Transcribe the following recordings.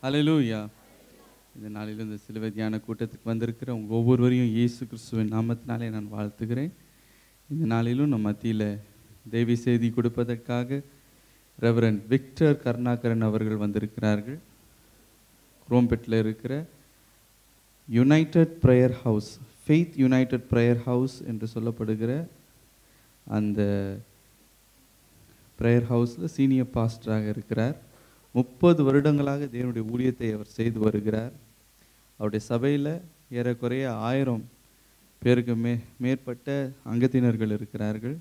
ஹல்லேலூயா. இந்த நாளில் இந்த சிலுவை தியான கூட்டத்துக்கு வந்திருக்கிற உங்கள் ஒவ்வொருவரையும் இயேசு கிறிஸ்துவின் நாமத்தினாலே நான் வாழ்த்துகிறேன். இந்த நாளிலும் நம்ம மத்தியில் தேவி செய்தி கொடுப்பதற்காக ரெவரண்ட் விக்டர் கருணாகரன் அவர்கள் வந்திருக்கிறார்கள். குரோம்பேட்டில் இருக்கிற United prayer house, faith United prayer house என்று சொல்லப்படுகிற அந்த ப்ரேயர் ஹவுஸில் சீனியர் பாஸ்டராக இருக்கிறார். 30 வருடங்களாக தேவனுடைய ஊழியத்தை அவர் செய்து வருகிறார். அவருடைய சபையில் ஏறக்குறைய 1000 பேருக்கு மேற்பட்ட அங்கத்தினர்கள் இருக்கிறார்கள்.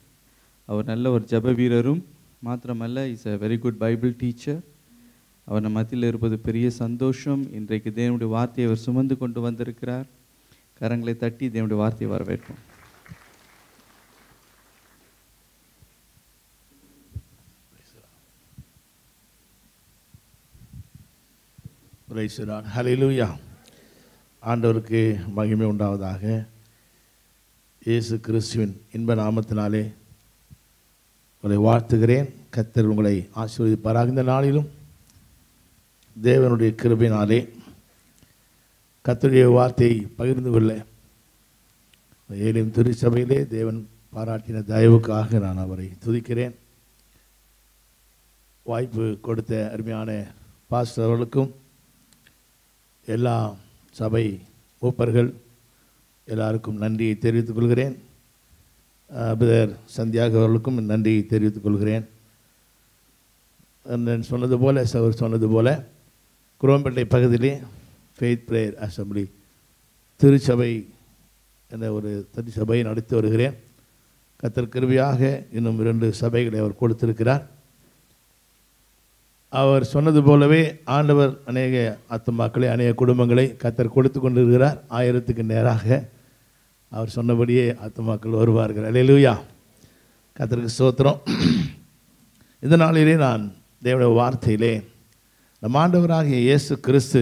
அவர் நல்ல ஒரு ஜப வீரரும் மாத்திரமல்ல, is a very good Bible teacher. அவர் நம்ம மத்தியில் இருப்பது பெரிய சந்தோஷம். இன்றைக்கு தேவனுடைய வார்த்தையை அவர் சுமந்து கொண்டு வந்திருக்கிறார். கரங்களை தட்டி தேவனுடைய வார்த்தையை வரவேற்போம். ஹல்லேலூயா. ஆண்டவருக்கு மகிமை உண்டாவதாக. இயேசு கிறிஸ்துவின் இன்ப நாமத்தினாலே உங்களை வாழ்த்துகிறேன். கர்த்தர் உங்களை ஆசீர்வதிப்பாராக. இந்த நாளிலும் தேவனுடைய கிருபையினாலே கர்த்தருடைய வார்த்தையை பகிர்ந்து கொள்ள ஏலிம் திருச்சபையிலே தேவன் பாராட்டின தயவுக்காக நான் அவரை துதிக்கிறேன். வாய்ப்பு கொடுத்த அருமையான பாஸ்டர் அவர்களுக்கும் எல்லா சபை மூப்பர்கள் எல்லாருக்கும் நன்றியை தெரிவித்துக் கொள்கிறேன். பிரதர் சந்தியாக அவர்களுக்கும் நன்றியை தெரிவித்துக் கொள்கிறேன். சொன்னது போல அவர் சொன்னது போல குரோம்பேட்டை பகுதியிலே ஃபெய்த் பிரேயர் அசம்பிளி திருச்சபை என்ற ஒரு திருச்சபையை நடத்தி வருகிறேன். கர்த்தர் கிருபையாக இன்னும் 2 சபைகளை அவர் கொடுத்திருக்கிறார். அவர் சொன்னது போலவே ஆண்டவர் அநேக ஆத்துமாக்களை அநேக குடும்பங்களை கர்த்தர் கொடுத்து கொண்டிருக்கிறார். 1000க்கு நேராக அவர் சொன்னபடியே ஆத்துமாக்கள் வருவார்கள். அல்லேலூயா. கர்த்தருக்கு ஸ்தோத்திரம். இந்த நாளிலே நான் தேவனுடைய வார்த்தையிலே நம் ஆண்டவராகிய இயேசு கிறிஸ்து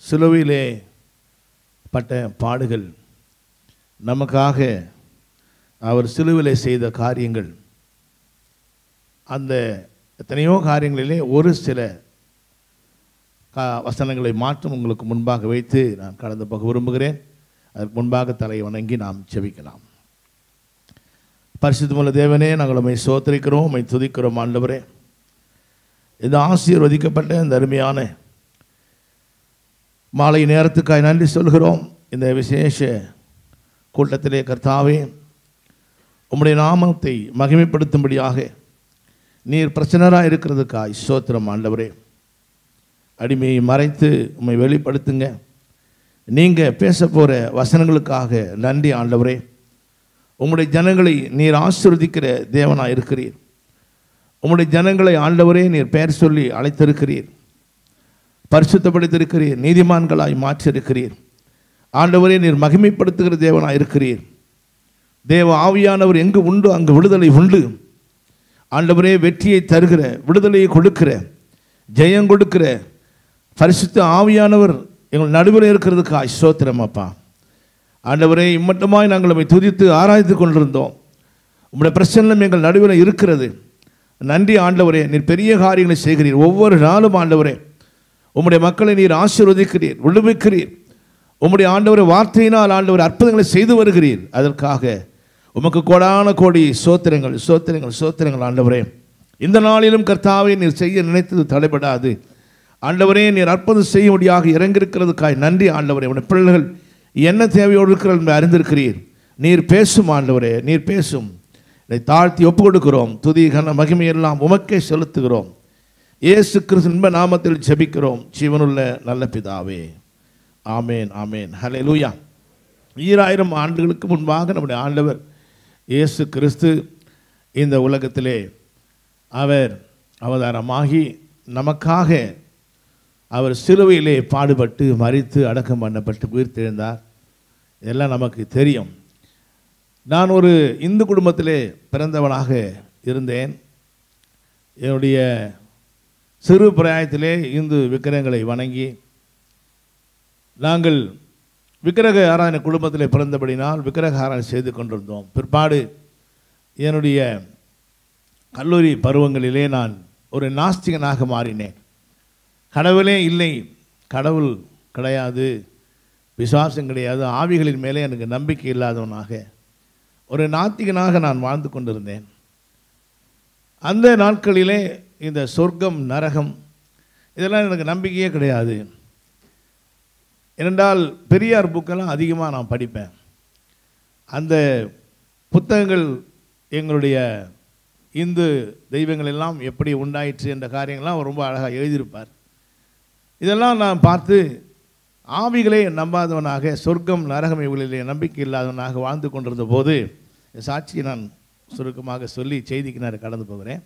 சிலுவையிலே பட்ட பாடுகள், நமக்காக அவர் சிலுவையிலே செய்த காரியங்கள், அந்த எத்தனையோ காரியங்களிலே ஒரு சில வசனங்களை மாற்றம் உங்களுக்கு முன்பாக வைத்து நான் கடந்து போக விரும்புகிறேன். அதற்கு முன்பாக தலை வணங்கி நாம் ஜெபிக்கலாம். பரிசுத்தமுள்ள தேவனே, நாங்கள் உம்மை ஸ்தோத்திரிக்கிறோம், உம்மை துதிக்கிறோம். ஆண்டவரே, இந்த ஆசீர்வதிக்கப்பட்ட இந்த அருமையான மாலை நேரத்துக்காய் நன்றி சொல்கிறோம். இந்த விசேஷ கூட்டத்திலே கர்த்தாவே, உம்முடைய நாமத்தை மகிமைப்படுத்தும்படியாக நீர் பிரச்சனராக இருக்கிறதுக்காய் ஸ்தோத்திரம். ஆண்டவரே, அடிமையை மறைத்து உம்மை வெளிப்படுத்துங்க. நீங்கள் பேச போகிற வசனங்களுக்காக நன்றி. ஆண்டவரே, உம்முடைய ஜனங்களை நீர் ஆசீர்வதிக்கிற தேவனாக இருக்கிறீர். உம்முடைய ஜனங்களை ஆண்டவரே நீர் பெயர் சொல்லி அழைத்திருக்கிறீர், பரிசுத்தப்படுத்தியிருக்கிறீர், நீதிமான்களாய் மாற்றியிருக்கிறீர். ஆண்டவரே, நீர் மகிமைப்படுத்துகிற தேவனாக இருக்கிறீர். தேவ ஆவியானவர் எங்கு உண்டு அங்கு விடுதலை உண்டு. ஆண்டவரே, வெற்றியை தருகிற, விடுதலையை கொடுக்கிற, ஜெயம் கொடுக்கிற பரிசுத்த ஆவியானவர் எங்கள் நடுவில் இருக்கிறதுக்காய் ஸ்தோத்திரம் அப்பா. ஆண்டவரே, இம்மட்டமாய் நாங்கள் நம்மை துதித்து ஆராய்ந்து கொண்டிருந்தோம். உம்முடைய பிரசன்னம் எங்கள் நடுவில் இருக்கிறது. நன்றி ஆண்டவரே, நீர் பெரிய காரியங்களை செய்கிறீர். ஒவ்வொரு நாளும் ஆண்டவரே உம்முடைய மக்களை நீர் ஆசீர்வதிக்கிறீர், விடுவிக்கிறீர். உம்முடைய ஆண்டவரே வார்த்தையினால் ஆண்டவர் அற்புதங்களை செய்து வருகிறீர். அதற்காக உமக்கு கோடான கோடி சோத்திரங்கள் சோத்திரங்கள் சோத்திரங்கள். ஆண்டவரே, இந்த நாளிலும் கர்த்தாவை நீர் செய்ய நினைத்தது தடைபடாது. ஆண்டவரே, நீர் அற்புதம் செய்யும்படியாக இறங்கியிருக்கிறதுக்காய் நன்றி. ஆண்டவரே, உடைய பிள்ளைகள் என்ன தேவையோடு இருக்கிறார்கள் என்று அறிந்திருக்கிறீர். நீர் பேசும் ஆண்டவரே, நீர் பேசும். இதை தாழ்த்தி ஒப்பு கொடுக்கிறோம். துதி கன மகிமையெல்லாம் உமக்கே செலுத்துகிறோம். இயேசு கிறிஸ்து இன்ப நாமத்தில் ஜெபிக்கிறோம் ஜீவனுள்ள நல்ல பிதாவே. ஆமேன், ஆமேன். ஹல்லேலூயா. 2000 ஆண்டுகளுக்கு முன்பாக நம்முடைய ஆண்டவர் இயேசு கிறிஸ்து இந்த உலகத்திலே அவர் அவதாரமாகி நமக்காக அவர் சிலுவையிலே பாடுபட்டு மரித்து அடக்கம் பண்ணப்பட்டு உயிர்த்தெழுந்தார். இதெல்லாம் நமக்கு தெரியும். நான் ஒரு இந்து குடும்பத்திலே பிறந்தவனாக இருந்தேன். என்னுடைய சிறு பிராயத்திலே இந்து விக்கிரகங்களை வணங்கி நாங்கள் விக்கிரக ஆராதனை குடும்பத்தில் பிறந்தபடினால் விக்கிரக ஆராதனை செய்து கொண்டிருந்தோம். பிற்பாடு என்னுடைய கல்லூரி பருவங்களிலே நான் ஒரு நாஸ்திகனாக மாறினேன். கடவுளே இல்லை, கடவுள் கிடையாது, விசுவாசம் கிடையாது, ஆவிகளின் மேலே எனக்கு நம்பிக்கை இல்லாதவனாக ஒரு நாத்திகனாக நான் வாழ்ந்து கொண்டிருந்தேன். அந்த நாட்களிலே இந்த சொர்க்கம் நரகம் இதெல்லாம் எனக்கு நம்பிக்கையே கிடையாது. ஏனென்றால் பெரியார் புக்கெல்லாம் அதிகமாக நான் படிப்பேன். அந்த புத்தகங்கள் எங்களுடைய இந்து தெய்வங்கள் எல்லாம் எப்படி உண்டாயிற்று என்ற காரியங்கள்லாம் ரொம்ப அழகாக எழுதியிருப்பார். இதெல்லாம் நான் பார்த்து ஆவிகளே நம்பாதவனாக, சொர்க்கம் நரகம் இவர்களிலே நம்பிக்கை இல்லாதவனாக வாழ்ந்து கொண்டிருந்த போது சாட்சியை நான் சுருக்கமாக சொல்லி செய்திக்கு நான் கடந்து போகிறேன்.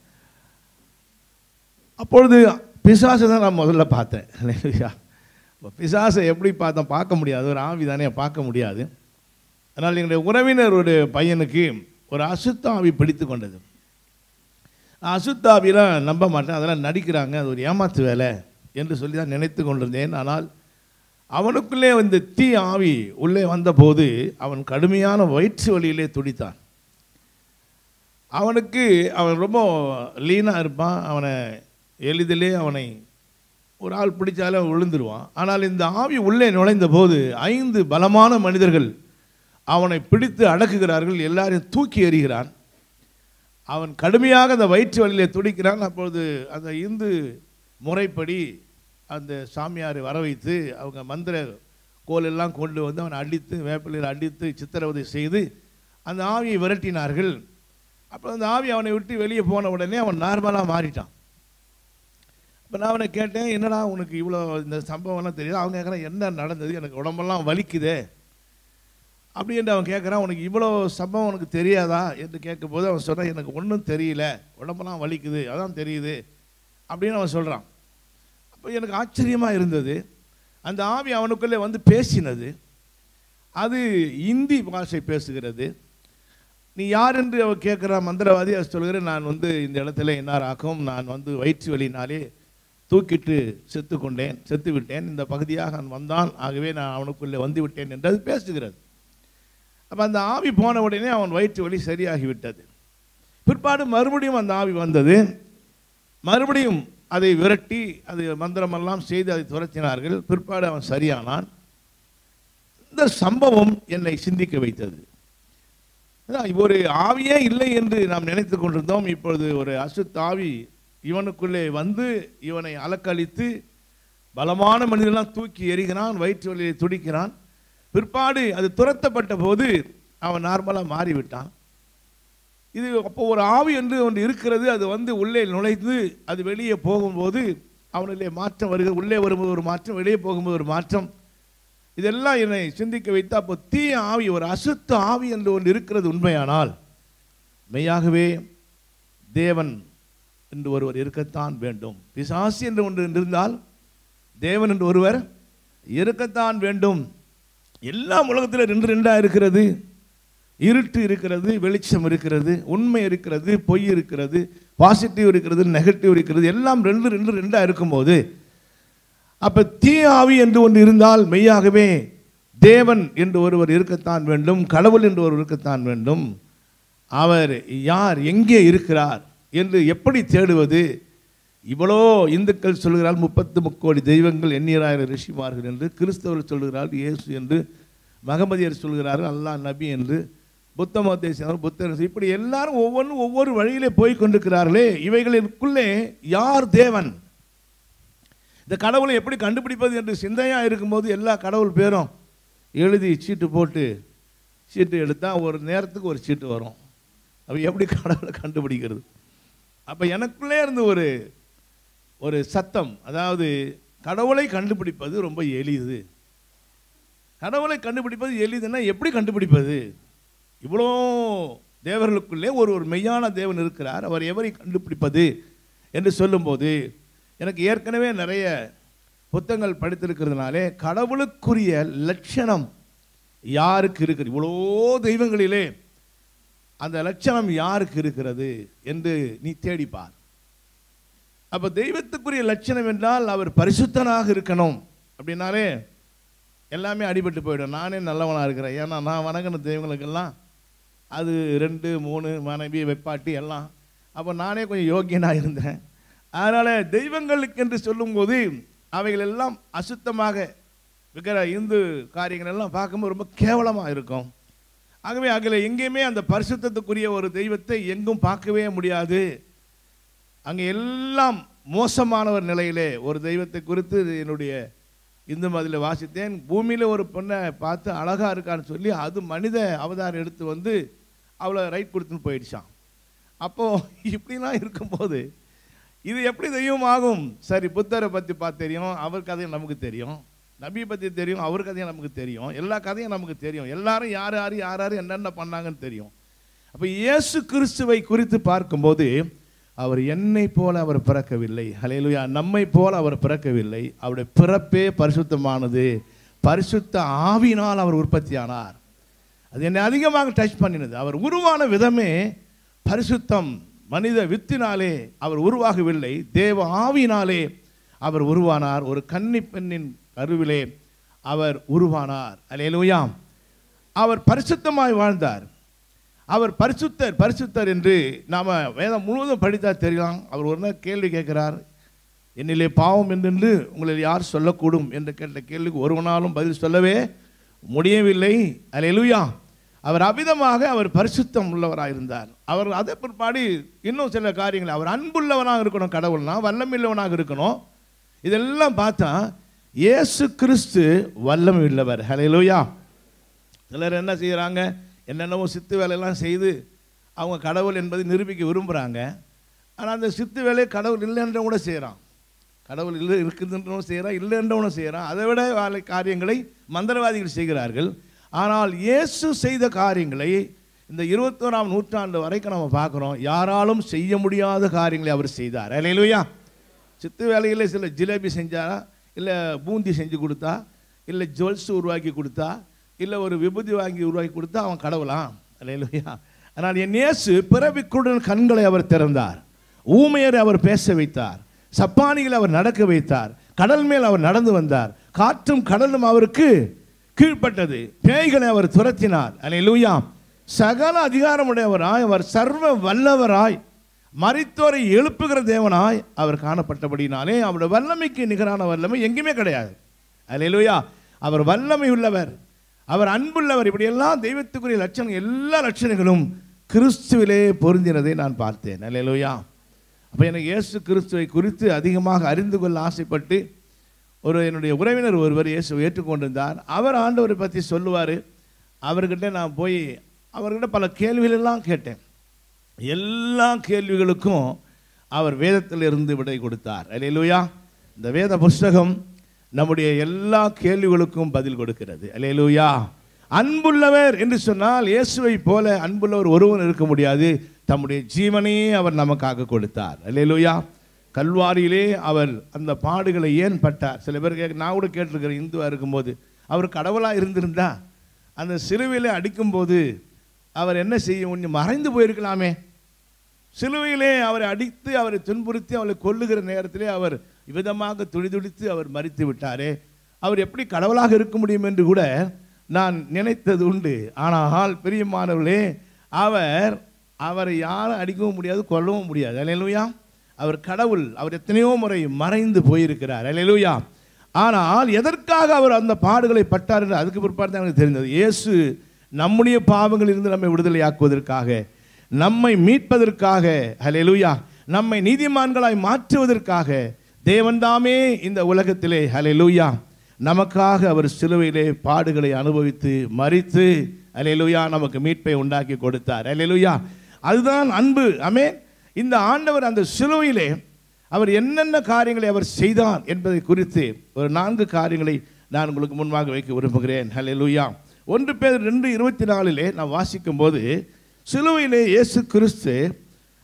அப்பொழுது பிசாசை தான் நான் முதல்ல பார்த்தேன். பிசாசை எப்படி பார்த்தோம்? பார்க்க முடியாது, ஒரு ஆவி தானே, பார்க்க முடியாது. அதனால் எங்களுடைய உறவினர் ஒரு பையனுக்கு ஒரு அசுத்த ஆவி பிடித்து கொண்டது. அசுத்த ஆவிலாம் நம்ப மாட்டேன், அதெல்லாம் நடிக்கிறாங்க, அது ஒரு ஏமாத்து வேலை என்று சொல்லி தான் நினைத்து கொண்டிருந்தேன். ஆனால் அவனுக்குள்ளே வந்து தீ ஆவி உள்ளே வந்தபோது அவன் கடுமையான வயிற்று வலியிலே துடித்தான். அவன் ரொம்ப லீனாக இருப்பான், அவனை எளிதிலே அவனை ஒரு ஆள் பிடிச்சாலே விழுந்துருவான். ஆனால் இந்த ஆவி உள்ளே நுழைந்த போது 5 பலமான மனிதர்கள் அவனை பிடித்து அடக்குகிறார்கள், எல்லாரையும் தூக்கி எறிகிறான். அவன் கடுமையாக அந்த வயிற்று வலியிலே துடிக்கிறான். அப்பொழுது அந்த இந்து முறைப்படி அந்த சாமியாரை வர வைத்து அவங்க மந்திர கோலெல்லாம் கொண்டு வந்து அவனை அடித்து, வேப்பிலையில் அடித்து சித்திரவதை செய்து அந்த ஆவியை விரட்டினார்கள். அப்போ அந்த ஆவி அவனை விட்டு வெளியே போன உடனே அவன் நார்மலாக மாறிட்டான். இப்போ நான் அவனை கேட்டேன், என்னடா உனக்கு இவ்வளோ இந்த சம்பவம்லாம் தெரியுது? அவங்க கேட்குறான், என்ன நடந்தது, எனக்கு உடம்பெல்லாம் வலிக்குதே அப்படி என்று அவன் கேட்குறான். உனக்கு இவ்வளோ சம்பவம் உனக்கு தெரியாதா என்று கேட்கும்போது அவன் சொல்கிறான், எனக்கு ஒன்றும் தெரியல, உடம்பெல்லாம் வலிக்குது, அதான் தெரியுது அப்படின்னு அவன் சொல்கிறான். அப்போ எனக்கு ஆச்சரியமாக இருந்தது. அந்த ஆவி அவனுக்குள்ளே வந்து பேசினது, அது இந்தி பாஷை பேசுகிறது. நீ யார் என்று அவன் கேட்குறான். மந்திரவாதி அவர் சொல்கிறேன், நான் வந்து இந்த இடத்துல என்னாராக்கும், நான் வந்து வயிற்று வலினாலே தூக்கிட்டு செத்து விட்டேன், இந்த பகுதியாக நான் வந்தான், ஆகவே நான் அவனுக்குள்ளே வந்து விட்டேன் என்று அது பேசுகிறது. அப்போ அந்த ஆவி போன உடனே அவன் வயிற்று வலி சரியாகிவிட்டது. பிற்பாடு மறுபடியும் அந்த ஆவி வந்தது, மறுபடியும் அதை விரட்டி அது மந்திரமெல்லாம் செய்து அதை துரத்தினார்கள். பிற்பாடு அவன் சரியானான். இந்த சம்பவம் என்னை சிந்திக்க வைத்தது. ஒரு ஆவியே இல்லை என்று நாம் நினைத்து கொண்டிருந்தோம். இப்பொழுது ஒரு அசுத்த ஆவி இவனுக்குள்ளே வந்து இவனை அலக்களித்து பலமான மனிதெல்லாம் தூக்கி எறிகிறான், வயிற்று வலியை துடிக்கிறான். பிற்பாடு அது துரத்தப்பட்ட போது அவன் நார்மலாக மாறிவிட்டான். இது அப்போ ஒரு ஆவி என்று ஒன்று இருக்கிறது, அது வந்து உள்ளே நுழைந்து அது வெளியே போகும்போது அவனிலே மாற்றம் வருகிறது. உள்ளே வரும்போது ஒரு மாற்றம், வெளியே போகும்போது ஒரு மாற்றம். இதெல்லாம் என்னை சிந்திக்க வைத்து, அப்போ தீய ஆவி, ஒரு அசுத்த ஆவி என்று ஒன்று இருக்கிறது உண்மையானால் மெய்யாகவே தேவன் என்று ஒருவர் இருக்கத்தான் வேண்டும். பிசாசு என்று ஒன்று இருந்தால் தேவன் என்று ஒருவர் இருக்கத்தான் வேண்டும். எல்லாம் உலகத்தில் 2 இருக்கிறது. இருட்டு இருக்கிறது, வெளிச்சம் இருக்கிறது, உண்மை இருக்கிறது, பொய் இருக்கிறது, பாசிட்டிவ் இருக்கிறது, நெகட்டிவ் இருக்கிறது, எல்லாம் 2 இருக்கும்போது அப்போ தீ ஆவி என்று ஒன்று இருந்தால் மெய்யாகவே தேவன் என்று ஒருவர் இருக்கத்தான் வேண்டும், கடவுள் என்று ஒருவர் இருக்கத்தான் வேண்டும். அவர் யார், எங்கே இருக்கிறார் என்று எப்படி தேடுவது? இவ்வளோ இந்துக்கள் சொல்கிறார்கள் 33 கோடி தெய்வங்கள், 8,000 ரிஷிமார்கள் என்று, கிறிஸ்தவர்கள் சொல்கிறார்கள் இயேசு என்று, மகமதியர் சொல்கிறார்கள் அல்லாஹ் நபி என்று, புத்த மதத்தை சேர்ந்தவர் புத்தர், இப்படி எல்லாரும் ஒவ்வொன்றும் ஒவ்வொரு வழியிலே போய் கொண்டிருக்கிறார்களே, இவைகளுக்குள்ளே யார் தேவன்? இந்த கடவுளை எப்படி கண்டுபிடிப்பது என்று சிந்தையாக இருக்கும்போது எல்லா கடவுள் பேரும் எழுதி சீட்டு போட்டு, சீட்டு எடுத்தால் ஒரு நேரத்துக்கு ஒரு சீட்டு வரும். அப்போ எப்படி கடவுளை கண்டுபிடிக்கிறது? அப்போ எனக்குள்ளே இருந்து ஒரு சத்தம், அதாவது கடவுளை கண்டுபிடிப்பது ரொம்ப எளிது. கடவுளை கண்டுபிடிப்பது எளிதுன்னா எப்படி கண்டுபிடிப்பது? இவ்வளோ தேவர்களுக்குள்ளே ஒரு மெய்யான தேவன் இருக்கிறார், அவர் எவரை கண்டுபிடிப்பது என்று சொல்லும்போது எனக்கு ஏற்கனவே நிறைய புத்தகங்கள் படித்திருக்கிறதுனாலே கடவுளுக்குரிய லட்சணம் யாருக்கு இருக்கிறது, இவ்வளோ தெய்வங்களிலே அந்த லட்சணம் யாருக்கு இருக்கிறது என்று நீ தேடிப்பார். அப்போ தெய்வத்துக்குரிய லட்சணம் என்றால் அவர் பரிசுத்தனாக இருக்கணும் அப்படின்னாலே எல்லாமே அடிபட்டு போயிடும். நானே நல்லவனாக இருக்கிறேன், ஏன்னா நான் வணங்கின தெய்வங்களுக்கெல்லாம் அது 2, 3 மனைவி வெப்பாட்டி எல்லாம். அப்போ நானே கொஞ்சம் யோக்கியனாக இருந்தேன். அதனால் தெய்வங்களுக்கு என்று சொல்லும்போது அவைகள் எல்லாம் அசுத்தமாக இருக்கிற இந்து காரியங்கள் எல்லாம் பார்க்கும்போது ரொம்ப கேவலமாக இருக்கும். ஆகவே அதில் எங்கேயுமே அந்த பரிசுத்தத்துக்குரிய ஒரு தெய்வத்தை எங்கும் பார்க்கவே முடியாது. அங்கே எல்லாம் மோசமான ஒரு நிலையிலே ஒரு தெய்வத்தை குறித்து என்னுடைய இந்து மதத்தில் வாசித்தேன். பூமியில் ஒரு பொண்ணை பார்த்து அழகாக இருக்கான்னு சொல்லி அது மனித அவதாரம் எடுத்து வந்து அவளை ரைட் கொடுத்துன்னு போயிடுச்சான். அப்போது இப்படிலாம் இருக்கும்போது இது எப்படி தெய்வம் ஆகும்? சரி, புத்தரை பற்றி பார்த்து தெரியும், அவர் கதையும் நமக்கு தெரியும். நபியை பற்றி தெரியும், அவர் கதையும் நமக்கு தெரியும். எல்லா கதையும் நமக்கு தெரியும். எல்லாரும் யார் யார் என்னென்ன பண்ணாங்கன்னு தெரியும். அப்போ இயேசு கிறிஸ்துவை குறித்து பார்க்கும்போது அவர் என்னை போல அவர் பிறக்கவில்லை. ஹல்லேலூயா. நம்மை போல அவர் பிறக்கவில்லை. அவருடைய பிறப்பே பரிசுத்தமானது. பரிசுத்த ஆவியினால் அவர் உற்பத்தியானார். அது என்னை அதிகமாக டச் பண்ணினது. அவர் உருவான விதமே பரிசுத்தம். மனித வித்தினாலே அவர் உருவாகவில்லை, தேவ ஆவியினாலே அவர் உருவானார். ஒரு கன்னி பெண்ணின் கருவிலே அவர் உருவானார். அல்லேலூயா. அவர் பரிசுத்தமாய் வாழ்ந்தார். அவர் பரிசுத்தர் பரிசுத்தர் என்று நாம் வேதம் முழுவதும் படித்தால் தெரியலாம். அவர் ஒரு நாள் கேள்வி கேட்கிறார், என்னிலே பாவம் என்று உங்களில் யார் சொல்லக்கூடும் என்று கேட்ட கேள்விக்கு ஒருவனாலும் பதில் சொல்லவே முடியவில்லை. அல்லேலூயா. அவர் அவ்விதமாக அவர் பரிசுத்தம் உள்ளவராக இருந்தார். அவர் அதை பிற்பாடு இன்னும் சில காரியங்கள், அவர் அன்புள்ளவனாக இருக்கணும், கடவுள்னா வல்லமில்லவனாக இருக்கணும். இதெல்லாம் பார்த்தா இயேசு கிறிஸ்து வல்லமை உள்ளவர். ஹல்லேலூயா. சிலர் என்ன செய்கிறாங்க, என்னென்னவோ சித்து வேலையெல்லாம் செய்து அவங்க கடவுள் என்பதை நிரூபிக்க விரும்புகிறாங்க. ஆனால் அந்த சித்து வேலையை கடவுள் இல்லைன்றவங்க கூட செய்கிறான். கடவுள் இல்லை இருக்குதுன்றவனும் செய்கிறான், இல்லைன்றவனும் செய்கிறான். அதை விட காரியங்களை மந்திரவாதிகள் செய்கிறார்கள். ஆனால் இயேசு செய்த காரியங்களை இந்த 21ஆம் நூற்றாண்டு வரைக்கும் நம்ம பார்க்குறோம். யாராலும் செய்ய முடியாத காரியங்களை அவர் செய்தார். அல்லேலூயா. சித்து வேலையில் சில ஜிலேபி செஞ்சாரா, இல்லை பூந்தி செஞ்சு கொடுத்தா, இல்லை ஜுவல்ஸ் உருவாக்கி கொடுத்தா, இல்லை ஒரு விபூதி வாங்கி உருவாக்கி கொடுத்தா அவன் கடவுளாம். அல்லேலூயா. ஆனால் என் இயேசு பிறவிக்குடன் கண்களை அவர் திறந்தார், ஊமையரை அவர் பேச வைத்தார், சப்பானிகளை அவர் நடக்க வைத்தார், கடல் மேல் அவர் நடந்து வந்தார், காற்றும் கடலும் அவருக்கு கீழ்ப்பட்டது, பேய்களை அவர் துரத்தினார். அல்லேலூயா. சகல அதிகாரமுடையவராய் அவர் சர்வ வல்லவராய் மரித்தோரை எழுப்புகிற தேவனாய் அவர் காணப்பட்டபடினாலே அவருடைய வல்லமைக்கு நிகரான வல்லமை எங்குமே கிடையாது. அல்லேலூயா. அவர் வல்லமை உள்ளவர், அவர் அன்புள்ளவர். இப்படியெல்லாம் தெய்வத்துக்குரிய லட்சணம், எல்லா லட்சணங்களும் கிறிஸ்துவிலே பொருந்தினதை நான் பார்த்தேன். அல்லேலூயா. அப்போ எனக்கு இயேசு கிறிஸ்துவை குறித்து அதிகமாக அறிந்து கொள்ள ஆசைப்பட்டு என்னுடைய உறவினர் ஒருவர் இயேசுவை ஏற்றுக்கொண்டிருந்தார். அவர் ஆண்டவரை பற்றி சொல்லுவார். அவர்கிட்ட நான் போய் அவர்கிட்ட பல கேள்விகளெல்லாம் கேட்டேன். எல்லா கேள்விகளுக்கும் அவர் வேதத்திலிருந்து விடை கொடுத்தார். அல்லேலூயா. இந்த வேத புஸ்தகம் நம்முடைய எல்லா கேள்விகளுக்கும் பதில் கொடுக்கிறது. அல்லேலூயா. அன்புள்ளவர் என்று சொன்னால் இயேசுவை போல அன்புள்ளவர் ஒருவன் இருக்க முடியாது. தம்முடைய ஜீவனையே அவர் நமக்காக கொடுத்தார். அல்லேலூயா. கல்வாரியிலே அவர் அந்த பாடுகளை ஏன் பட்டார்? சில பேர் நான் கூட கேட்டிருக்கிறேன், இந்துவாக இருக்கும்போது அவர் கடவுளாக இருந்திருந்தா அந்த சிலுவையிலே அடிக்கும்போது அவர் என்ன செய்ய, கொஞ்சம் மறைந்து போயிருக்கலாமே. சிலுவையிலே அவரை அடித்து அவரை துன்புறுத்தி அவரை கொல்லுகிற நேரத்திலே அவர் விதமாக துடிதுடித்து அவர் மரித்து விட்டாரே, அவர் எப்படி கடவுளாக இருக்க முடியும் என்று கூட நான் நினைத்தது உண்டு. ஆனால் பிரியமானவர்களே, அவரை யாரும் அடிக்கவும் முடியாது, கொல்லவும் முடியாது. அல்லேலூயா. அவர் கடவுள். அவர் எத்தனையோ முறை மறைந்து போயிருக்கிறார். அல்லேலூயா. ஆனால் எதற்காக அவர் அந்த பாடுகளை பட்டார் என்று அதுக்கு பிற்பாடு தான் எனக்கு தெரிந்தது. இயேசு நம்முடைய பாவங்களிலிருந்து நம்மை விடுதலையாக்குவதற்காக, நம்மை மீட்பதற்காக, அல்லேலூயா, நம்மை நீதிமான்களாய் மாற்றுவதற்காக தேவன்தாமே இந்த உலகத்திலே, அல்லேலூயா, நமக்காக அவர் சிலுவையிலே பாடுகளை அனுபவித்து மரித்து, அல்லேலூயா, நமக்கு மீட்பை உண்டாக்கி கொடுத்தார். அல்லேலூயா. அதுதான் அன்பு. ஆமென். இந்த ஆண்டவர் அந்த சிலுவையிலே அவர் என்னென்ன காரியங்களை அவர் செய்தார் என்பதை குறித்து ஒரு 4 காரியங்களை நான் உங்களுக்கு முன்பாக வைக்க விரும்புகிறேன். அல்லேலூயா. 1 பேதுரு 2:24 நான் வாசிக்கும் போது, சிலுவையிலே இயேசு கிறிஸ்து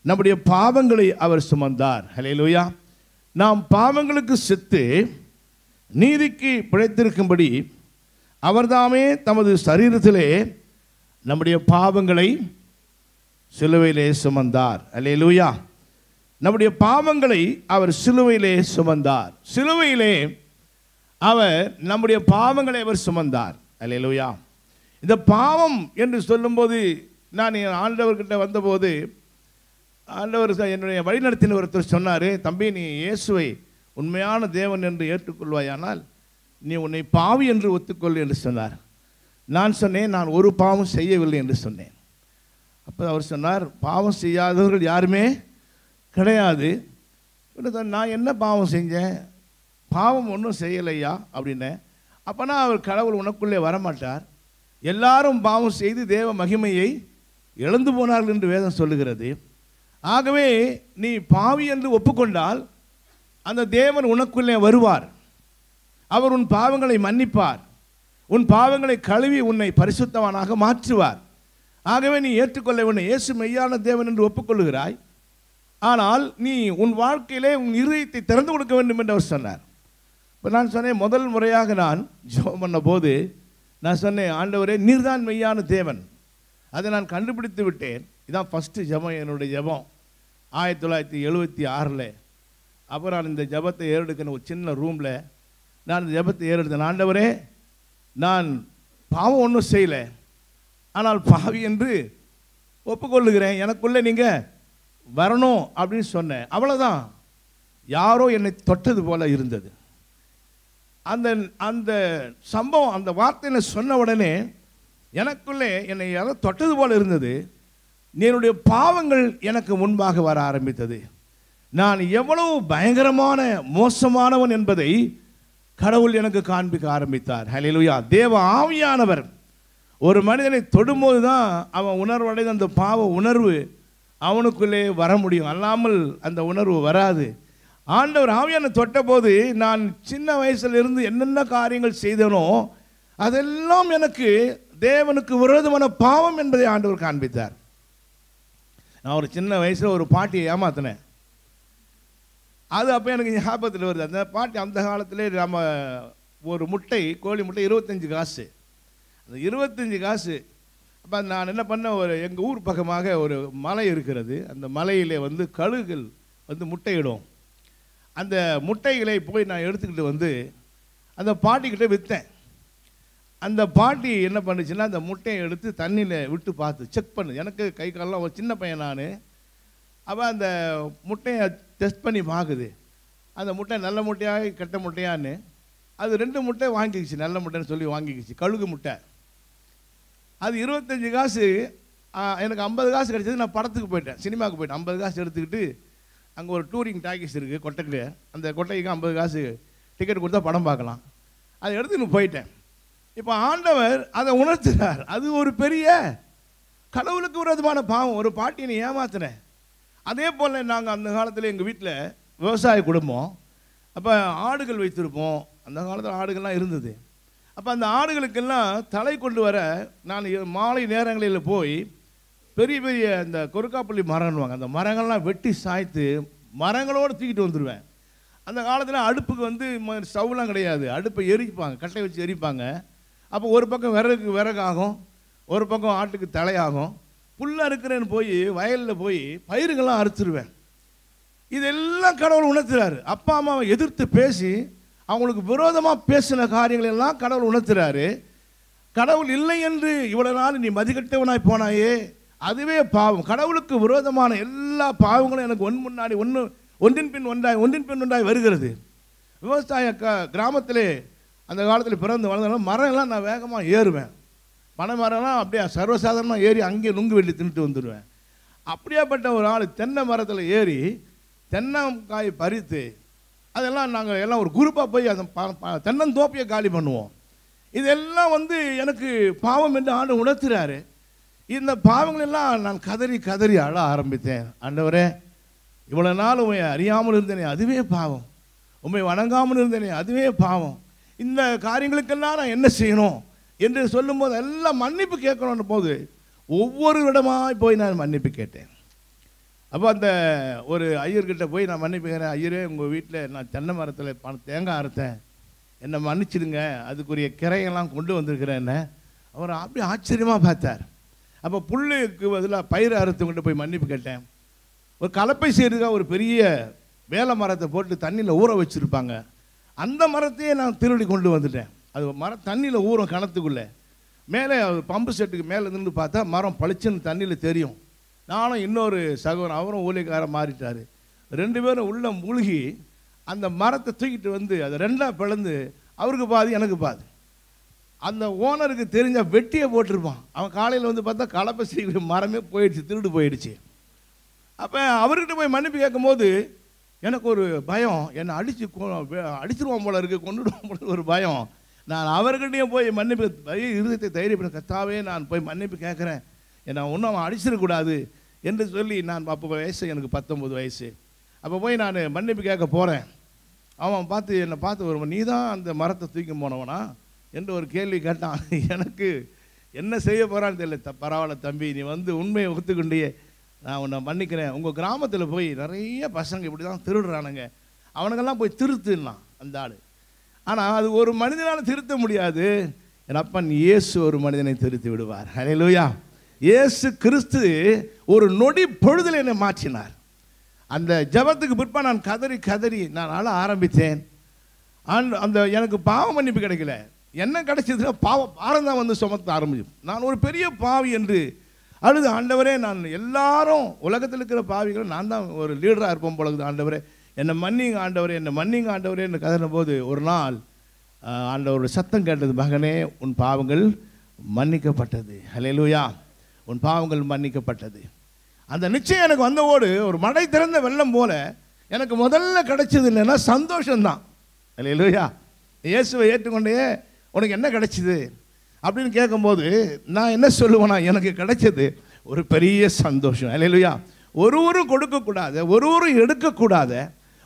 நம்முடைய பாவங்களை அவர் சுமந்தார். அல்லேலூயா. நாம் பாவங்களுக்கு செத்து நீதிக்கு பிழைத்திருக்கும்படி அவர்தாமே தமது சரீரத்திலே நம்முடைய பாவங்களை சிலுவையிலே சுமந்தார். அல்லேலூயா. நம்முடைய பாவங்களை அவர் சிலுவையிலே சுமந்தார். சிலுவையிலே அவர் நம்முடைய பாவங்களை அவர் சுமந்தார். அல்லேலூயா. இந்த பாவம் என்று சொல்லும்போது, நான் ஆண்டவர்கிட்ட வந்தபோது ஆண்டவர் என்னுடைய வழிநடத்தின ஒருத்தர் சொன்னார், தம்பி நீ இயேசுவை உண்மையான தேவன் என்று ஏற்றுக்கொள்வாயானால் நீ உன்னை பாவி என்று ஒத்துக்கொள் என்று சொன்னார். நான் சொன்னேன், நான் ஒரு பாவம் செய்யவில்லை என்று சொன்னேன். அப்போ அவர் சொன்னார், பாவம் செய்யாதவர்கள் யாருமே கிடையாது. நான் என்ன பாவம் செஞ்சேன்? பாவம் ஒன்றும் செய்யலையா அப்படின்னேன். அப்போனா அவர் கடவுள் உனக்குள்ளே வரமாட்டார். எல்லாரும் பாவம் செய்து தேவ மகிமையை இழந்து போனார்கள் என்று வேதம் சொல்லுகிறது. ஆகவே நீ பாவி என்று ஒப்புக்கொண்டால் அந்த தேவன் உனக்குள்ளே வருவார். அவர் உன் பாவங்களை மன்னிப்பார். உன் பாவங்களை கழுவி உன்னை பரிசுத்தவானாக மாற்றுவார். ஆகவே நீ ஏற்றுக்கொள்ள வேண்டும். இயேசு மெய்யான தேவன் என்று ஒப்புக்கொள்ளுகிறாய். ஆனால் நீ உன் வாழ்க்கையிலே உன் இருதயத்தை திறந்து கொடுக்க வேண்டும் என்று அவர் சொன்னார். இப்போ நான் சொன்னேன், முதல் முறையாக நான் ஜெபம் பண்ண போது நான் சொன்னேன், ஆண்டவரே நீர்தான் மெய்யான தேவன். அதை நான் கண்டுபிடித்து விட்டேன். இதான் ஃபஸ்ட்டு ஜெபம், என்னுடைய ஜெபம் 1976. அப்போ நான் இந்த ஜெபத்தை ஏறெடுக்கணும். ஒரு சின்ன ரூமில் நான் இந்த ஜெபத்தை ஏறெடுத்தேன். ஆண்டவரே, நான் பாவம் ஒன்றும் செய்யலை, ஆனால் பாவி என்று ஒப்புக்கொள்ளுகிறேன். எனக்குள்ளே நீங்கள் வரணும் அப்படின்னு சொன்னேன். அவ்வளோதான். யாரோ என்னை தொட்டது போல இருந்தது. அந்த அந்த சம்பவம், அந்த வார்த்தையில் சொன்ன உடனே எனக்குள்ளே என்னை யாரோ தொட்டது போல இருந்தது. என்னுடைய பாவங்கள் எனக்கு முன்பாக வர ஆரம்பித்தது. நான் எவ்வளவு பயங்கரமான மோசமானவன் என்பதை கடவுள் எனக்கு காண்பிக்க ஆரம்பித்தார். ஹல்லேலூயா. தேவ ஆவியானவர் ஒரு மனிதனை தொடும்போது தான் அவன் உணர்வடைந்த அந்த பாவ உணர்வு அவனுக்குள்ளே வர முடியும். அல்லாமல் அந்த உணர்வு வராது. ஆண்டவர் ஆவியான தொட்ட போது நான் சின்ன வயசிலிருந்து என்னென்ன காரியங்கள் செய்தனோ அதெல்லாம் எனக்கு தேவனுக்கு விரோதமான பாவம் என்பதை ஆண்டவர் காண்பித்தார். நான் ஒரு சின்ன வயசில் ஒரு பாட்டியை ஏமாத்தினேன். அது அப்போ எனக்கு ஞாபகத்தில் வருது. அந்த பாட்டி அந்த காலத்திலே நம்ம ஒரு முட்டை, கோழி முட்டை 25 காசு. அந்த 25 காசு. அப்போ நான் என்ன பண்ணேன், ஒரு எங்கள் ஊர் பக்கமாக ஒரு மலை இருக்கிறது. அந்த மலையிலே வந்து கழுகுகள் வந்து முட்டையிடும். அந்த முட்டைகளை போய் நான் எடுத்துக்கிட்டு வந்து அந்த பாட்டிக்கிட்ட விற்றேன். அந்த பாட்டி என்ன பண்ணுச்சுன்னா, அந்த முட்டையை எடுத்து தண்ணியில் விட்டு பார்த்து செக் பண்ணு. எனக்கு கை காலெலாம் ஒரு சின்ன பையன் நான். அப்போ அந்த முட்டையை டெஸ்ட் பண்ணி பார்க்குது. அந்த முட்டை நல்ல முட்டையாக கெட்ட முட்டையான்னு. அது 2 முட்டை வாங்கிக்கிச்சு, நல்ல முட்டைன்னு சொல்லி வாங்கிக்கிச்சு, கழுகு முட்டை. அது 25 காசு. எனக்கு 50 காசு கிடச்சது. நான் படத்துக்கு போயிட்டேன், சினிமாவுக்கு போயிட்டேன். 50 காசு எடுத்துக்கிட்டு அங்கே ஒரு டூரிங் டாக்கீஸ் இருக்குது கொட்டைக்கு. அந்த கொட்டைக்கு 50 காசு டிக்கெட் கொடுத்தா படம் பார்க்கலாம். அதை எடுத்துன்னு போயிட்டேன். இப்போ ஆண்டவர் அதை உணர்த்துறார். அது ஒரு பெரிய கடவுளுக்கு விரோதமான பாவம். ஒரு பாட்டியை ஏமாத்தினேன். அதே போல் நாங்கள் அந்த காலத்தில் எங்கள் வீட்டில் விவசாய குடும்பம். அப்போ ஆடுகள் வைத்திருப்போம். அந்த காலத்தில் ஆடுகள்லாம் இருந்தது. அப்போ அந்த ஆடுகளுக்கெல்லாம் தலை கொண்டு வர நான் மாலை நேரங்களில் போய் பெரிய பெரிய அந்த கொருக்காப்பள்ளி மரம்னுவாங்க, அந்த மரங்கள்லாம் வெட்டி சாய்த்து மரங்களோடு தூக்கிட்டு வந்துடுவேன். அந்த காலத்தில் அடுப்புக்கு வந்து ஸ்டவ்லாம் கிடையாது. அடுப்பை எரிப்பாங்க, கட்டை வச்சு எரிப்பாங்க. அப்போ ஒரு பக்கம் விறகாகும், ஒரு பக்கம் ஆட்டுக்கு தலையாகும். புல்லாக இருக்கிறேன்னு போய் வயலில் போய் பயிர்கள்லாம் அறுத்துருவேன். இதெல்லாம் கடவுள் உணர்த்துறாரு. அப்பா அம்மாவை எதிர்த்து பேசி அவங்களுக்கு விரோதமாக பேசின காரியங்கள் எல்லாம் கடவுள் உணர்த்துறாரு. கடவுள் இல்லை என்று இவ்வளவு நாள் நீ மதிக்கட்டவனாய் போனாயே, அதுவே பாவம். கடவுளுக்கு விரோதமான எல்லா பாவங்களும் எனக்கு ஒன்றின் பின் ஒன்றாய் வருகிறது. விவசாய கிராமத்திலே அந்த காலத்தில் பிறந்து வளர்ந்தாலும் மரம் எல்லாம் நான் வேகமாக ஏறுவேன். பனை மரம்லாம் அப்படியே சர்வசாதாரணமாக ஏறி அங்கேயே நுங்கு வெள்ளி தின்னுட்டு வந்துடுவேன். அப்படியாப்பட்ட ஒரு ஆள் தென்னை மரத்தில் ஏறி தென்னங்காய் பறித்து அதெல்லாம் நாங்கள் எல்லாம் ஒரு குரூப்பாக போய் அந்த தென்னந்தோப்பியை காலி பண்ணுவோம். இதெல்லாம் வந்து எனக்கு பாவம் என்று ஆண்டு உணர்த்துறாரு. இந்த பாவங்களெல்லாம் நான் கதறி கதறி அழ ஆரம்பித்தேன். ஆண்டவரே, இவ்வளோ நாள் உண்மை அறியாமல் இருந்தேனே, அதுவே பாவம். உண்மை வணங்காமல் இருந்தேனே, அதுவே பாவம். இந்த காரியங்களுக்கெல்லாம் நான் என்ன செய்யணும் என்று சொல்லும்போது எல்லாம் மன்னிப்பு கேட்கணுன்ற போது ஒவ்வொரு இடமாய் போய் நான் மன்னிப்பு கேட்டேன். அப்போ அந்த ஒரு ஐயர்கிட்ட போய் நான் மன்னிப்பு கேட்குறேன். ஐயரே, உங்கள் வீட்டில் நான் தென்னை மரத்தில் தேங்காய் அறுத்தேன், என்னை மன்னிச்சிடுங்க, அதுக்குரிய கிரையெல்லாம் கொண்டு வந்திருக்கிறேன் என்ன. அவர் அப்படியே ஆச்சரியமாக பார்த்தார். அப்போ புல்லுக்கு பதிலாக பயிர் அறுத்துக்கிட்ட போய் மன்னிப்பு கேட்டேன். ஒரு கலப்பை செய்கிறதுக்காக ஒரு பெரிய வேலை மரத்தை போட்டு தண்ணியில் ஊற வச்சுருப்பாங்க. அந்த மரத்தையே நான் திருடி கொண்டு வந்துட்டேன். அது மரம் தண்ணியில் ஊறும் கிணத்துக்குள்ளே. மேலே பம்பு செட்டுக்கு மேலே நின்று பார்த்தா மரம் பளிச்சுன்னு தண்ணியில் தெரியும். நானும் இன்னொரு சகோதரன், அவரும் ஊழியக்காரன் மாறிட்டார். 2 பேரும் உள்ளே மூழ்கி அந்த மரத்தை தூக்கிட்டு வந்து அதை ரெண்டாக பிளந்து அவருக்கு பாதி எனக்கு பாதி. அந்த ஓனருக்கு தெரிஞ்ச வெட்டியை போட்டிருப்பான். அவன் காலையில் வந்து பார்த்தா கலப்பை செய்கிற மரமே போயிடுச்சு, திருடு போயிடுச்சு. அப்போ அவர்கிட்ட போய் மன்னிப்பு கேட்கும்போது எனக்கு ஒரு பயம், என்னை அடிச்சிருவான் போல இருக்குது, கொண்டுடுவான் போல ஒரு பயம். நான் அவர்கிட்டையும் போய் மன்னிப்பு இருதயத்தை தைரியப்பட, கர்த்தாவே நான் போய் மன்னிப்பு கேட்குறேன், என்னை ஒன்றும் அவன் அடிச்சிடக்கூடாது என்று சொல்லி நான் அப்போ வயசு எனக்கு 19 வயசு. அப்போ போய் நான் மன்னிப்பு கேட்க போகிறேன். அவன் என்னை பார்த்து ஒரு நீ தான் அந்த மரத்தை தூக்கி போனவனா என்று ஒரு கேள்வி கேட்டான். எனக்கு என்ன செய்ய போகிறான்னு தெரியல. பரவாயில்ல தம்பி, நீ வந்து உண்மையை ஒத்துக்கொண்டியே, நான் உன்னை மன்னிக்கிறேன். உங்கள் கிராமத்தில் போய் நிறைய பசங்க இப்படி தான் திருடுறானுங்க, அவனுங்கெல்லாம் போய் திருத்துனான் அந்த ஆள். ஆனால் அது ஒரு மனிதனால் திருத்த முடியாது. என் அப்பன் இயேசு ஒரு மனிதனை திருத்தி விடுவார். ஹல்லேலூயா. இயேசு கிறிஸ்து ஒரு நொடி பொழுதில் என்னை மாற்றினார். அந்த ஜபத்துக்கு பிற்பாடு நான் கதறி நான் அழ ஆரம்பித்தேன். அந்த எனக்கு பாவ மன்னிப்பு கிடைக்கல. என்ன கிடைச்சதுன்னா பாரம் தான் வந்து சுமத்த ஆரம்பிச்சு. நான் ஒரு பெரிய பாவி என்று அழுது, ஆண்டவரே நான் எல்லாரும் உலகத்தில் இருக்கிற பாவிகள் நான் தான் ஒரு லீடராக இருப்போம் பொழுது, ஆண்டவரே என்னை மன்னிங்க ஆண்டவரே, என்னை மன்னிங்க ஆண்டவரே என்று கதறின போது ஒரு நாள் ஆண்டவரோட சத்தம் கேட்டது, மகனே உன் பாவங்கள் மன்னிக்கப்பட்டது. ஹல்லேலூயா. உன் பாவங்கள் மன்னிக்கப்பட்டது. அந்த நிச்சயம் எனக்கு வந்தவோடு ஒரு மழை திறந்த வெள்ளம் போல எனக்கு முதல்ல கிடைச்சது இல்லைன்னா சந்தோஷம்தான். ஹல்லேலூயா. இயேசுவை ஏற்றுக்கொண்டே உனக்கு என்ன கிடைச்சிது அப்படின்னு கேட்கும்போது நான் என்ன சொல்லுவேன்னா, எனக்கு கிடைச்சது ஒரு பெரிய சந்தோஷம். ஹல்லேலூயா. ஒருவரும் கொடுக்கக்கூடாத, ஒருவரும் எடுக்கக்கூடாத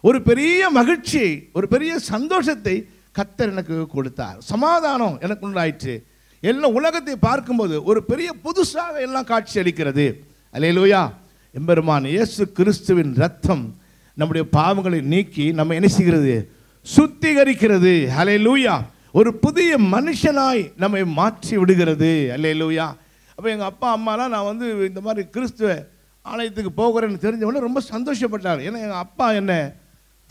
ஒரு பெரிய மகிழ்ச்சி, ஒரு பெரிய சந்தோஷத்தை கர்த்தர் எனக்கு கொடுத்தார். சமாதானம் எனக்கு உண்டாயிற்று. எல்லாம் உலகத்தை பார்க்கும்போது ஒரு பெரிய புதுசாக எல்லாம் காட்சி அளிக்கிறது. ஹல்லேலூயா. எம்பெருமான் இயேசு கிறிஸ்துவின் ரத்தம் நம்முடைய பாவங்களை நீக்கி நம்ம என்ன செய்கிறது? சுத்திகரிக்கிறது. ஹல்லேலூயா. ஒரு புதிய மனுஷனாய் நம்மை மாற்றி விடுகிறது. ஹல்லேலூயா. அப்போ எங்கள் அப்பா அம்மாலாம் நான் வந்து இந்த மாதிரி கிறிஸ்துவ ஆலயத்துக்கு போகிறேன்னு தெரிஞ்சவொடனே ரொம்ப சந்தோஷப்பட்டார். ஏன்னா எங்கள் அப்பா என்னை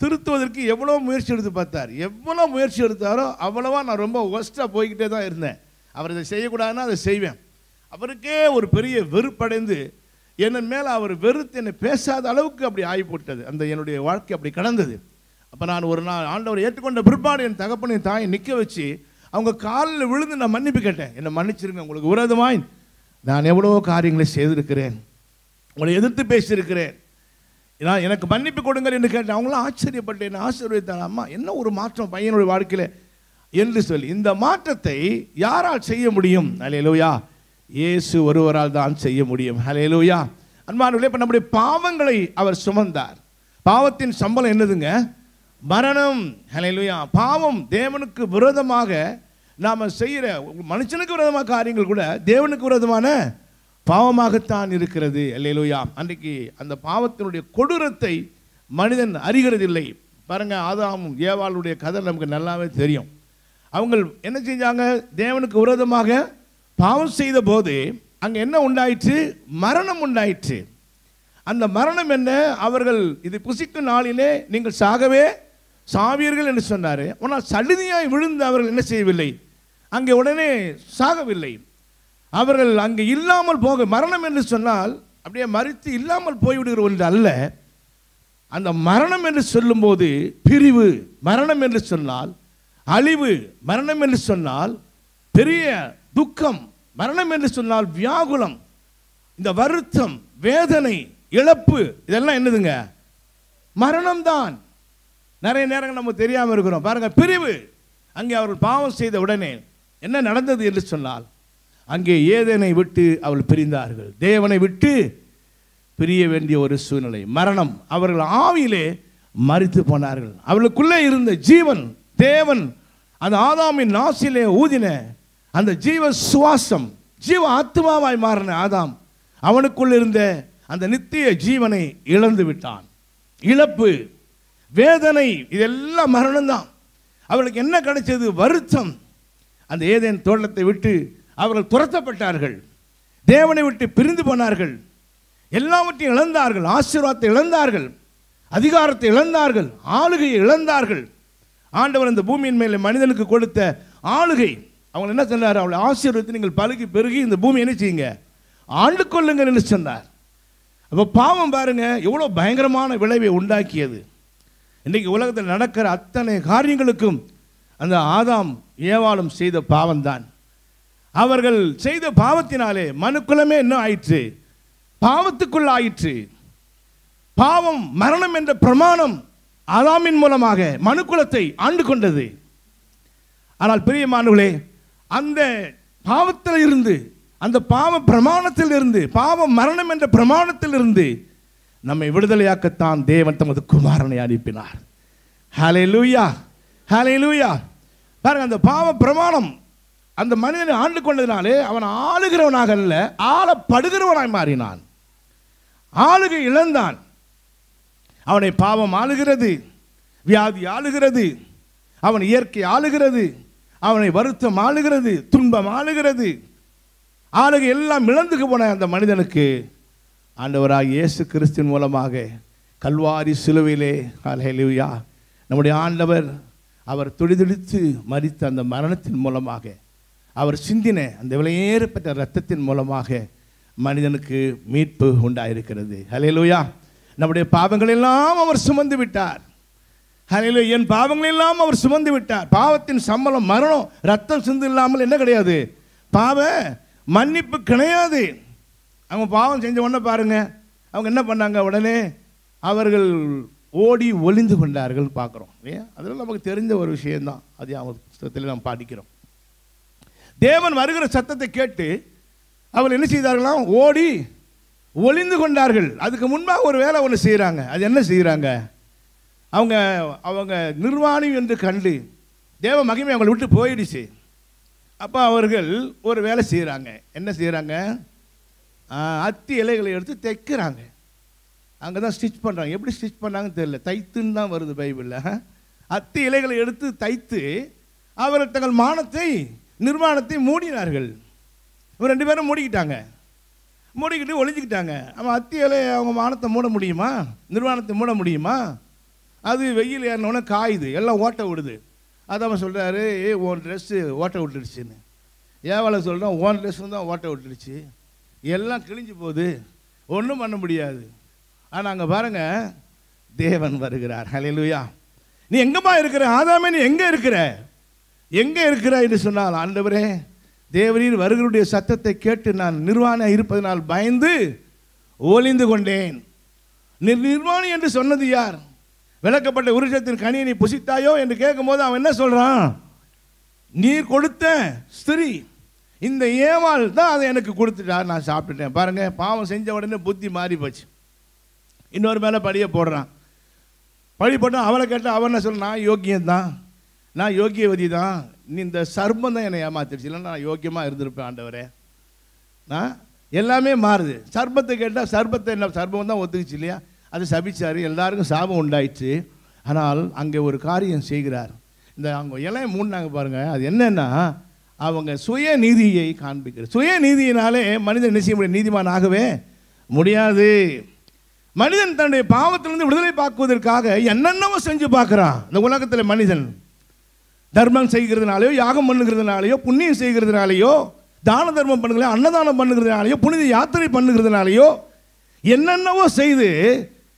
திருத்துவதற்கு எவ்வளோ முயற்சி எடுத்து பார்த்தார். எவ்வளோ முயற்சி எடுத்தாரோ அவ்வளவா நான் ரொம்ப ஒஸ்ட்டாக போய்கிட்டே தான் இருந்தேன். அவர் இதை செய்யக்கூடாதுன்னா அதை செய்வேன். அவருக்கே ஒரு பெரிய வெறுப்படைந்து என் மேலே அவர் வெறுத்து என்னை பேசாத அளவுக்கு அப்படி ஆகி போட்டது. அந்த என்னுடைய வாழ்க்கை அப்படி கடந்தது. அப்போ நான் ஒரு நாள் ஆண்டவரை ஏற்றுக்கொண்ட பிற்பாடு என் தகப்பனை தாயை நிற்க வச்சு அவங்க காலில் விழுந்து நான் மன்னிப்பு கேட்டேன். என்னை மன்னிச்சிருங்க, உங்களுக்கு விரோதமாய் நான் எவ்வளோ காரியங்களை செய்திருக்கிறேன், உங்களை எதிர்த்து பேசியிருக்கிறேன், நான் எனக்கு மன்னிப்பு கொடுங்கள் என்று கேட்டேன். அவங்களாம் ஆச்சரியப்பட்டு என்னை ஆசீர்வதித்தாங்க. அம்மா என்ன ஒரு மாற்றம் பையனுடைய வாழ்க்கையில் என்று சொல்லி. இந்த மாற்றத்தை யாரால் செய்ய முடியும்? ஹல்லேலூயா. இயேசு ஒருவரால் தான் செய்ய முடியும். ஹல்லேலூயா. அன்பானவர்களே, இப்போ நம்முடைய பாவங்களை அவர் சுமந்தார். பாவத்தின் சம்பளம் என்னதுங்க? மரணம். ஹல்லேலூயா. பாவம் தேவனுக்கு விரோதமாக நாம் செய்கிற, மனுஷனுக்கு விரோதமான காரியங்கள் கூட தேவனுக்கு விரோதமான பாவமாகத்தான் இருக்கிறது. ஹல்லேலூயா. அன்றைக்கு அந்த பாவத்தினுடைய கொடூரத்தை மனிதன் அறிகிறதில்லை. பாருங்க, ஆதாமும் ஏவாளுடைய கதை நமக்கு நல்லாவே தெரியும். அவங்க என்ன செஞ்சாங்க? தேவனுக்கு விரோதமாக பாவம் செய்த போது அங்கே என்ன உண்டாயிற்று? மரணம் உண்டாயிற்று. அந்த மரணம் என்ன? அவர்கள் இது புசிக்கும் நாளிலே நீங்கள் சாகவே சாவீர்கள் என்று சொன்னார். ஆனால் சடுதியாய் விழுந்து அவர்கள் என்ன செய்யவில்லை? அங்கே உடனே சாகவில்லை. அவர்கள் அங்கே இல்லாமல் போக, மரணம் என்று சொன்னால் அப்படியே மரித்து இல்லாமல் போய்விடுகிற ஒன்று அல்ல. அந்த மரணம் என்று சொல்லும்போது பிரிவு, மரணம் என்று சொன்னால் அழிவு, மரணம் என்று சொன்னால் பெரிய துக்கம், மரணம் என்று சொன்னால் வியாகுலம், இந்த வருத்தம், வேதனை, இழப்பு, இதெல்லாம் என்னதுங்க? மரணம்தான். நிறைய நேரங்கள் நம்ம தெரியாமல் இருக்கிறோம். பாருங்க, பிரிவு. அங்கே அவர்கள் பாவம் செய்த உடனே என்ன நடந்தது என்று சொன்னால், அங்கே ஏதேனை விட்டு அவள் பிரிந்தார்கள். தேவனை விட்டு பிரிய வேண்டிய ஒரு சூழ்நிலை, மரணம். அவர்கள் ஆவியிலே மரித்து போனார்கள். அவர்களுக்குள்ளே இருந்த ஜீவன், தேவன் அந்த ஆதாமின் நாசிலே ஊதின அந்த ஜீவ சுவாசம், ஜீவ ஆத்மாவாய் மாறின ஆதாம் அவனுக்குள் இருந்த அந்த நித்திய ஜீவனை இழந்து விட்டான். இழப்பு, வேதனை, இதெல்லாம் மரணம்தான். அவர்களுக்கு என்ன கிடைச்சது? வருத்தம். அந்த ஏதேன் தோட்டத்தை விட்டு அவர்கள் துரத்தப்பட்டார்கள். தேவனை விட்டு பிரிந்து போனார்கள். எல்லாவற்றையும் இழந்தார்கள். ஆசீர்வாதத்தை இழந்தார்கள், அதிகாரத்தை இழந்தார்கள், ஆளுகையை இழந்தார்கள். ஆண்டவர் இந்த பூமியின் மேலே மனிதனுக்கு கொடுத்த ஆளுகை, அவங்க என்ன சொன்னார்? அவளை ஆசீர்வாதத்தை நீங்கள் பழுகி பெருகி இந்த பூமி என்ன செய்யுங்க? ஆண்டு கொள்ளுங்கள் என்று சொன்னார். அப்போ பாவம் பாருங்க எவ்வளோ பயங்கரமான விளைவை உண்டாக்கியது. இன்றைக்கி உலகத்தில் நடக்கிற அத்தனை காரியங்களுக்கும் அந்த ஆதாம் ஏவாளும் செய்த பாவம்தான். அவர்கள் செய்த பாவத்தினாலே மனுக்குலமே என்ன ஆயிற்று? பாவத்துக்குள் ஆயிற்று. பாவம் மரணம் என்ற பிரமாணம் ஆதாமின் மூலமாக மனுக்குலத்தை ஆண்டு கொண்டது. ஆனால் பிரியமானவர்களே, அந்த பாவத்தில் இருந்து, அந்த பாவ பிரமாணத்தில் இருந்து, பாவ மரணம் என்ற பிரமாணத்தில் இருந்து நம்மை விடுதலையாக்கத்தான் தேவன் தமது குமாரனை அனுப்பினார். ஹல்லேலூயா, ஹல்லேலூயா. பாருங்க, அந்த பாவ பிரமாணம் அந்த மனிதனை ஆண்டு கொண்டதினாலே அவன் ஆளுகிறவனாக அல்ல, ஆளப்படுகிறவனாய் மாறினான். ஆளுகை இழந்தான். அவனை பாவம் ஆளுகிறது, வியாதி ஆளுகிறது, அவன் இயற்கை ஆளுகிறது, அவனை வருத்தம் ஆளுகிறது, துன்பம் ஆளுகிறது. ஆளுகை எல்லாம் இழந்து போன அந்த மனிதனுக்கு ஆண்டவராக இயேசு கிறிஸ்துவின் மூலமாக கல்வாரி சிலுவையிலே, ஹல்லேலூயா, நம்முடைய ஆண்டவர் அவர் துடிதுடித்து மரித்த அந்த மரணத்தின் மூலமாக, அவர் சிந்தின அந்த விலையேறப்பட்ட இரத்தத்தின் மூலமாக மனிதனுக்கு மீட்பு உண்டாயிருக்கிறது. ஹல்லேலூயா. நம்முடைய பாவங்கள் எல்லாம் அவர் சுமந்து விட்டார். ஹல்லேலூயா. என் பாவங்கள் எல்லாம் அவர் சுமந்து விட்டார். பாவத்தின் சம்பளம் மரணம். ரத்தம் சிந்து இல்லாமல் என்ன கிடையாது? பாவ மன்னிப்பு கிடையாது. அவங்க பாவம் செஞ்ச உடனே பாருங்க, அவங்க என்ன பண்ணாங்க? உடனே அவர்கள் ஓடி ஒளிந்து கொண்டார்கள் பார்க்குறோம். அதெல்லாம் நமக்கு தெரிஞ்ச ஒரு விஷயம்தான். அது அவங்க புத்தகத்தில் நாம் படிக்கிறோம். தேவன் வருகிற சத்தத்தை கேட்டு அவர்கள் என்ன செய்தார்களாம்? ஓடி ஒளிந்து கொண்டார்கள். அதுக்கு முன்பாக ஒரு வேலை ஒன்று செய்கிறாங்க. அது என்ன செய்கிறாங்க? அவங்க நிர்வாணி என்று கண்டு தேவ மகிமை அவங்களை விட்டு போயிடுச்சு. அப்போ அவர்கள் ஒரு வேலை செய்கிறாங்க. என்ன செய்கிறாங்க? அத்தி இலைகளை எடுத்து தைக்கிறாங்க. அங்கே தான் ஸ்டிச் பண்ணுறாங்க. எப்படி ஸ்டிச் பண்ணாங்கன்னு தெரியல, தைத்துன்னு தான் வருது பைபிளில். அத்தி இலைகளை எடுத்து தைத்து அவர்கள் தங்கள் மானத்தை, நிர்வாணத்தை மூடினார்கள். இவர் 2 பேரும் மூடிக்கிட்டாங்க. மூடிக்கிட்டு ஒளிஞ்சிக்கிட்டாங்க. அவன் அத்தி இலை அவங்க மானத்தை மூட முடியுமா? நிர்வாணத்தை மூட முடியுமா? அது வெயில் ஏறினோடனே காயுது, எல்லாம் ஓட்ட விடுது. அதை அவன் சொல்கிறாரு, உன் ட்ரெஸ்ஸு ஓட்ட விட்டுடுச்சுன்னு. ஏவாளை சொல்கிறான், உன் ட்ரெஸ்ஸு தான் ஓட்ட விட்டுடுச்சு, எல்லாம் கிழிஞ்சு போகுது, ஒன்றும் பண்ண முடியாது. ஆனால் அங்கே பாருங்க, தேவன் வருகிறார். ஹல்லேலூயா. நீ எங்கேம்மா இருக்கிற ஆதாமே? நீ எங்கே இருக்கிற? எங்கே இருக்கிற என்று சொன்னால், ஆண்டவரே, தேவரீர் வருகிறவருடைய சத்தத்தை கேட்டு நான் நிர்வாணம் இருப்பதனால் பயந்து ஒளிந்து கொண்டேன். நிர்வாணி என்று சொன்னது யார்? விளக்கப்பட்ட விருட்சத்தின் கனியை நீ புசித்தாயோ என்று கேட்கும்போது அவன் என்ன சொல்றான்? நீர் கொடுத்த ஸ்திரீ, இந்த ஏவாள் தான் அதை எனக்கு கொடுத்துட்டார், நான் சாப்பிட்டுட்டேன். பாருங்க, பாவம் செஞ்ச உடனே புத்தி மாறி போச்சு. இன்னொரு மேலே படியை போடுறான். பழி போட்டான். அவளை கேட்டால் அவன் என்ன சொல்ல? நான் யோக்கியந்தான், நான் யோக்கியவதி தான், நீ இந்த சர்ப்பம் தான் என்னை ஏமாத்திடுச்சு, இல்லைன்னா நான் யோக்கியமாக இருந்திருப்பேன் ஆண்டவரே. நான் எல்லாமே மாறுது. சர்ப்பத்தை கேட்டால் சர்ப்பத்தை என்ன, சர்ப்பம் தான் ஒத்துக்குச்சு இல்லையா? அது சபிச்சார், எல்லாருக்கும் சாபம் உண்டாயிடுச்சு. ஆனால் அங்கே ஒரு காரியம் செய்கிறார். இந்த அவங்க இலையை மூடினாங்க பாருங்க, அது என்னன்னா அவங்க சுய நீதியை காண்பிக்கிறது. சுய நீதியினாலே மனிதன் என்ன செய்ய முடியும்? நீதிமான் ஆகவே முடியாது. மனிதன் தன்னுடைய பாவத்திலிருந்து விடுதலை பார்க்குவதற்காக என்னென்னவோ செஞ்சு பார்க்குறான். இந்த உலகத்தில் மனிதன் தர்மம் செய்கிறதுனாலையோ, யாகம் பண்ணுகிறதுனாலையோ, புண்ணியம் செய்கிறதுனாலையோ, தான தர்மம் பண்ணுகிறதோ, அன்னதானம் பண்ணுகிறதுனாலையோ, புனித யாத்திரை பண்ணுகிறதுனாலையோ என்னென்னவோ செய்து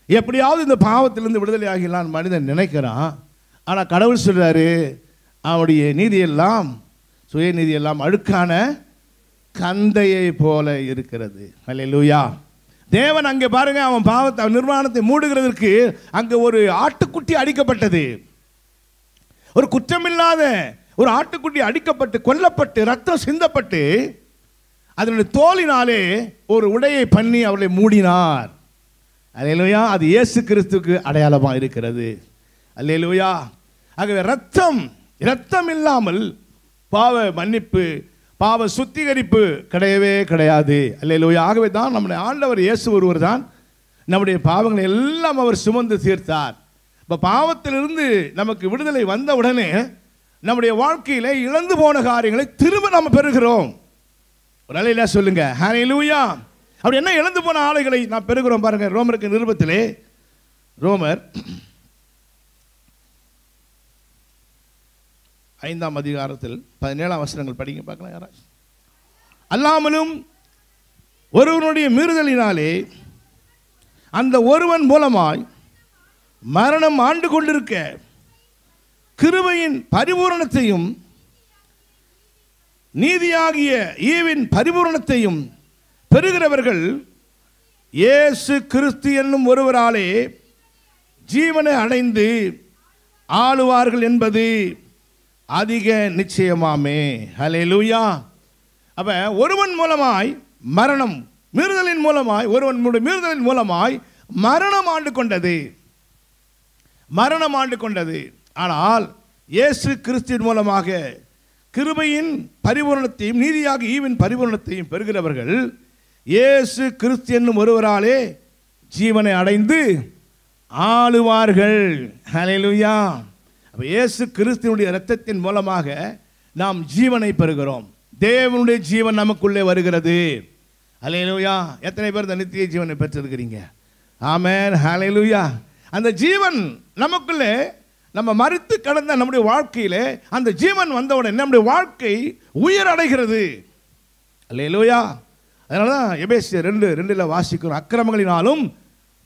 எப்படியாவது இந்த பாவத்திலிருந்து விடுதலை ஆகலான்னு மனிதன் நினைக்கிறான். ஆனால் கடவுள் சொல்றாரு, அவனுடைய நீதியெல்லாம், சுயநீதியெல்லாம் அழுக்கான கந்தையை போல இருக்கிறது. ஹல்லேலூயா. தேவன் அங்கே பாருங்க, அவன் பாவத்தை, நிர்வாணத்தை மூடுகிறதற்கு அங்கே ஒரு ஆட்டுக்குட்டி அடிக்கப்பட்டது. ஒரு குற்றமில்லாத ஒரு ஆட்டுக்குட்டி அடிக்கப்பட்டு, கொல்லப்பட்டு, ரத்தம் சிந்தப்பட்டு, அதனுடைய தோலினாலே ஒரு உடையை பண்ணி அவளை மூடினார். அல்லேலூயா. அது இயேசு கிறிஸ்துவுக்கு அடையாளமாக இருக்கிறது. அல்லேலூயா. ஆகவே ரத்தம் இல்லாமல் பாவ மன்னிப்பு, பாவ சுத்திகரிப்பு கிடையவே கிடையாது. அல்லேலூயா. ஆகவே தான் நம்முடைய ஆண்டவர் இயேசு ஒருவர் தான் நம்முடைய பாவங்களை எல்லாம் அவர் சுமந்து தீர்த்தார். இப்போ பாவத்திலிருந்து நமக்கு விடுதலை வந்த உடனே நம்முடைய வாழ்க்கையில இழந்து போன காரியங்களை திரும்ப நம்ம பெறுகிறோம். ஒரு அலையில சொல்லுங்க ஹல்லேலூயா. அப்படி என்ன இழந்து போன ஆளுகளை நாம் பெறுகிறோம் பாருங்க. ரோமருக்கு நிருபத்திலே, ரோமர் 5ஆம் அதிகாரத்தில் 17ஆம் வசனங்கள் படிங்க பார்க்கலாம் யாராச்சும். அல்லாமலும் ஒருவனுடைய மீறுதலினாலே அந்த ஒருவன் மூலமாய் மரணம் ஆண்டு கொண்டிருக்க கிருபையின் பரிபூரணத்தையும் நீதியாகிய ஈவின் பரிபூரணத்தையும் பெறுகிறவர்கள் இயேசு கிறிஸ்து என்னும் ஒருவராலே ஜீவனை அடைந்து ஆளுவார்கள் என்பது அதிக நிச்சயமாமே. ஹல்லேலூயா. அப்ப ஒருவன் மூலமாய் மரணம், மீறுதலின் மூலமாய், ஒருவனுடைய மீறுதலின் மூலமாய் மரணம் ஆண்டு கொண்டது, மரணம் ஆண்டு கொண்டது. ஆனால் இயேசு கிறிஸ்துவின் மூலமாக கிருபையின் பரிபூரணத்தையும் நீதியாக ஈவின் பரிபூரணத்தையும் பெறுகிறவர்கள் இயேசு கிறிஸ்து என்னும் ஒருவராலே ஜீவனை அடைந்து ஆளுவார்கள். ஹல்லேலூயா. அப்ப இயேசு கிறிஸ்துவினுடைய இரத்தத்தின் மூலமாக நாம் ஜீவனை பெறுகிறோம். தேவனுடைய ஜீவன் நமக்குள்ளே வருகிறது. ஹல்லேலூயா. எத்தனை பேர் இந்த நித்திய ஜீவனை பெற்றிருக்கிறீங்க? ஆமென். ஹல்லேலூயா. அந்த ஜீவன் நமக்குள்ளே, நம்ம மரித்து கடந்த நம்முடைய வாழ்க்கையிலே அந்த ஜீவன் வந்தவுடன் நம்முடைய வாழ்க்கை உயிர் அடைகிறது. ஹல்லேலூயா. அதனால தான் எபேசியர் 2:2 வாசிக்கிறோம், அக்கிரமங்களினாலும்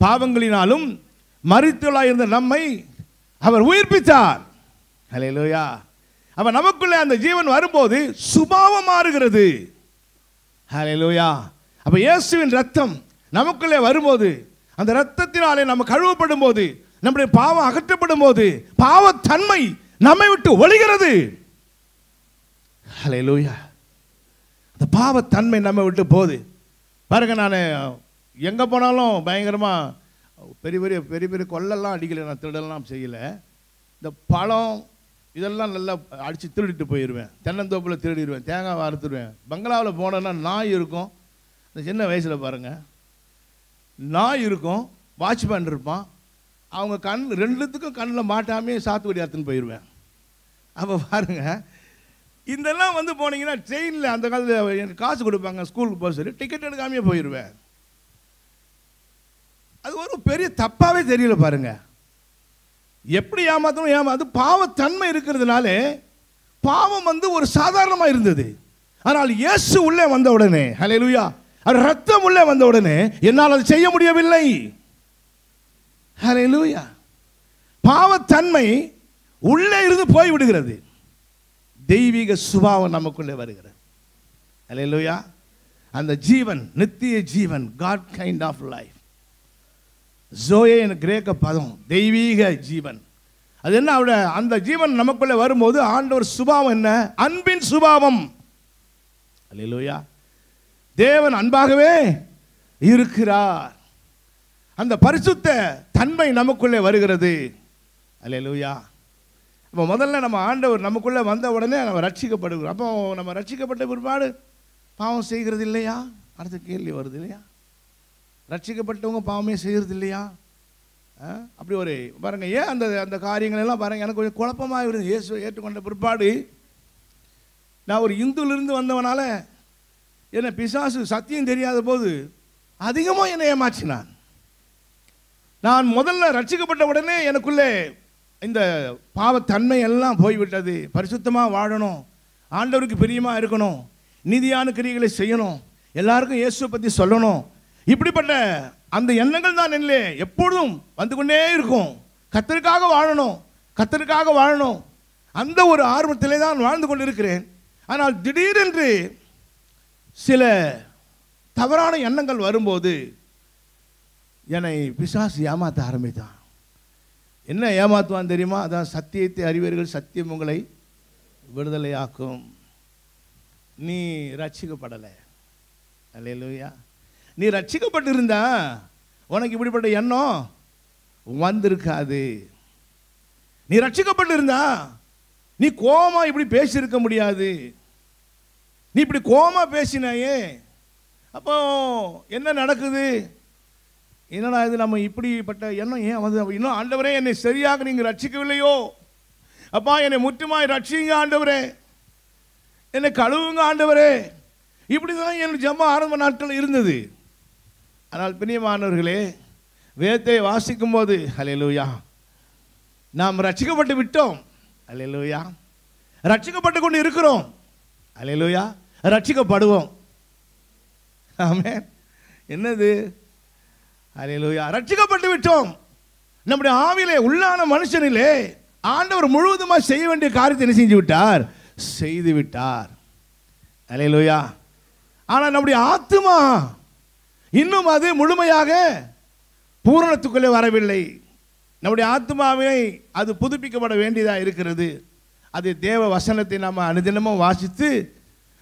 பாவங்களினாலும் மரித்தவர்களாய் இருந்த நம்மை அவர் உயிர்ப்பித்தார். ஹல்லேலூயா. அப்ப நமக்குள்ளே அந்த ஜீவன் வரும்போது சுபாவம் மாறுகிறது. ஹல்லேலூயா. அப்ப இயேசுவின் ரத்தம் நமக்குள்ளே வரும்போது, அந்த ரத்தத்தினாலே நம்ம கழுவப்படும் போது, நம்முடைய பாவம் அகற்றப்படும் போது பாவத்தன்மை நம்மை விட்டு ஒழிகிறது. ஹல்லேலூயா. அந்த பாவத்தன்மை நம்மை விட்டு போகுது. பாருங்க, நான் எங்கே போனாலும் பயங்கரமாக பெரிய பெரிய பெரிய பெரிய கொள்ளெல்லாம் அடிக்கலை, நான் திருடெல்லாம் செய்யலை. இந்த பழம் இதெல்லாம் நல்லா அடித்து திருடிட்டு போயிடுவேன். தென்னந்தோப்பில் திருடிடுவேன், தேங்காய் வறுத்துடுவேன். பங்களாவில் போனேன்னா நாய் இருக்கும். இந்த சின்ன வயசில் பாருங்கள், நாய் இருக்கும், வாட்ச்மேன் இருப்பான். அவங்க கண் ரெண்டுத்துக்கும் கண்ணில் மாட்டாமே சாத்துக்குடி அறுத்துன்னு போயிடுவேன். அப்போ பாருங்கள், இதெல்லாம் வந்து போனீங்கன்னா ட்ரெயினில் அந்த காலத்தில் எனக்கு காசு கொடுப்பாங்க ஸ்கூலுக்கு போக சொல்லி, டிக்கெட் எடுக்காமையே போயிடுவேன். அது ஒரு பெரிய தப்பாகவே தெரியல பாருங்க. எப்படி ஏமாத்தணும் அது பாவத்தன்மை இருக்கிறதுனால பாவம் வந்து ஒரு சாதாரணமாக இருந்தது. ஆனால் இயேசு உள்ளே வந்த உடனே, ஹல்லேலூயா, ரத்தம் உள்ளே வந்த உடனே என்னால் அதை செய்ய முடியவில்லை. ஹல்லேலூயா. பாவத்தன்மை உள்ளே இருந்து போய் விடுகிறது, தெய்வீக சுபாவம் நமக்குள்ளே வருகிறது. ஹல்லேலூயா. அந்த ஜீவன் நித்திய ஜீவன், God kind of life. Zoe என்ற கிரேக்க பதம் தெய்வீக ஜீவன். அது என்ன? அவருடைய அந்த ஜீவன் நமக்குள்ளே வரும்போது ஆண்டவர் சுபாவம் என்ன? அன்பின் சுபாவம். ஹல்லேலூயா. தேவன் அன்பாகவே இருக்கிறார். அந்த பரிசுத்த தன்மை நமக்குள்ளே வருகிறது. ஹல்லேலூயா. அப்போ முதல்ல நம்ம ஆண்டவர் நமக்குள்ளே வந்த உடனே நம்ம ரட்சிக்கப்படுகிறோம். அப்போ நம்ம ரட்சிக்கப்பட்ட பிற்பாடு பாவம் செய்கிறது இல்லையா? அடுத்த கேள்வி வருது இல்லையா? ரட்சிக்கப்பட்டவங்க பாவமே செய்கிறது இல்லையா? அப்படி ஒரு பாருங்க, ஏன் அந்த அந்த காரியங்கள் எல்லாம் பாருங்க எனக்கு கொஞ்சம் குழப்பமாக இருந்தது. இயேசு ஏற்றுக்கொண்ட பிற்பாடு நான் ஒரு இந்துவிலிருந்து வந்தவனால என்ன பிசாசு சத்தியம் தெரியாத போது அதிகமாக என்னை ஏமாற்றினான். நான் முதல்ல ரட்சிக்கப்பட்ட உடனே எனக்குள்ளே இந்த பாவத்தன்மை எல்லாம் போய்விட்டது. பரிசுத்தமாக வாழணும், ஆண்டவருக்கு பிரியமாக இருக்கணும், நீதியான கிரியைகளை செய்யணும், எல்லாருக்கும் இயேசுவை பற்றி சொல்லணும். இப்படிப்பட்ட அந்த எண்ணங்கள் தான் என்னிலே எப்பொழுதும் வந்து கொண்டே இருக்கும். கர்த்தருக்காக வாழணும், கர்த்தருக்காக வாழணும், அந்த ஒரு ஆர்வத்திலே தான் வாழ்ந்து கொண்டிருக்கிறேன். ஆனால் திடீரென்று சில தவறான எண்ணங்கள் வரும்போது என்னை பிசாசு ஏமாற்ற ஆரம்பித்தான். என்ன ஏமாற்றுவான் தெரியுமா? அதான் சத்தியத்தை அறிவீர்கள், சத்தியம் உங்களை விடுதலையாக்கும். நீ ரட்சிக்கப்படலை. அல்லேலூயா. நீ ரட்சிக்கப்பட்டிருந்தா உனக்கு இப்படிப்பட்ட எண்ணம் வந்திருக்காது. நீ ரட்சிக்கப்பட்டிருந்தா நீ கோமா இப்படி பேசியிருக்க முடியாது. நீ இப்படி கோமா பேசினாயே, அப்போ என்ன நடக்குது? என்னடா இது, நம்ம இப்படிப்பட்ட எண்ணம் ஏன் வந்து? இன்னும் ஆண்டவரே என்னை சரியாக நீங்கள் ரட்சிக்கவில்லையோ, அப்பா என்னை முற்றுமாய் ரட்சிங்க ஆண்டவரே, என்னை கழுவுங்க ஆண்டவரே. இப்படி தான் என் ஜெபம் ஆரம்ப நாட்கள் இருந்தது. ஆனால் பிரியமானவர்களே, வேதத்தை வாசிக்கும் போது ஹல்லேலூயா, நாம் ரட்சிக்கப்பட்டு விட்டோம். ஹல்லேலூயா. ரட்சிக்கப்பட்டு கொண்டு இருக்கிறோம். ஹல்லேலூயா. ரட்சிக்கப்படுவோம். ஆமென். என்னது? ஹல்லேலூயா. ரட்சிக்கப்பட்டு விட்டோம். நம்முடைய ஆவியிலே உள்ளான மனுஷனிலே ஆண்டவர் முழுவதுமாக செய்ய வேண்டிய காரியத்தை என்ன செஞ்சு விட்டார்? செய்து விட்டார். அல்லேலூயா. ஆனால் நம்முடைய ஆத்துமா இன்னும் அது முழுமையாக பூரணத்துக்குள்ளே வரவில்லை. நம்முடைய ஆத்மாவை அது புதுப்பிக்கப்பட வேண்டியதாக இருக்கிறது. அது தேவ வசனத்தை நம்ம அனுதினமும் வாசித்து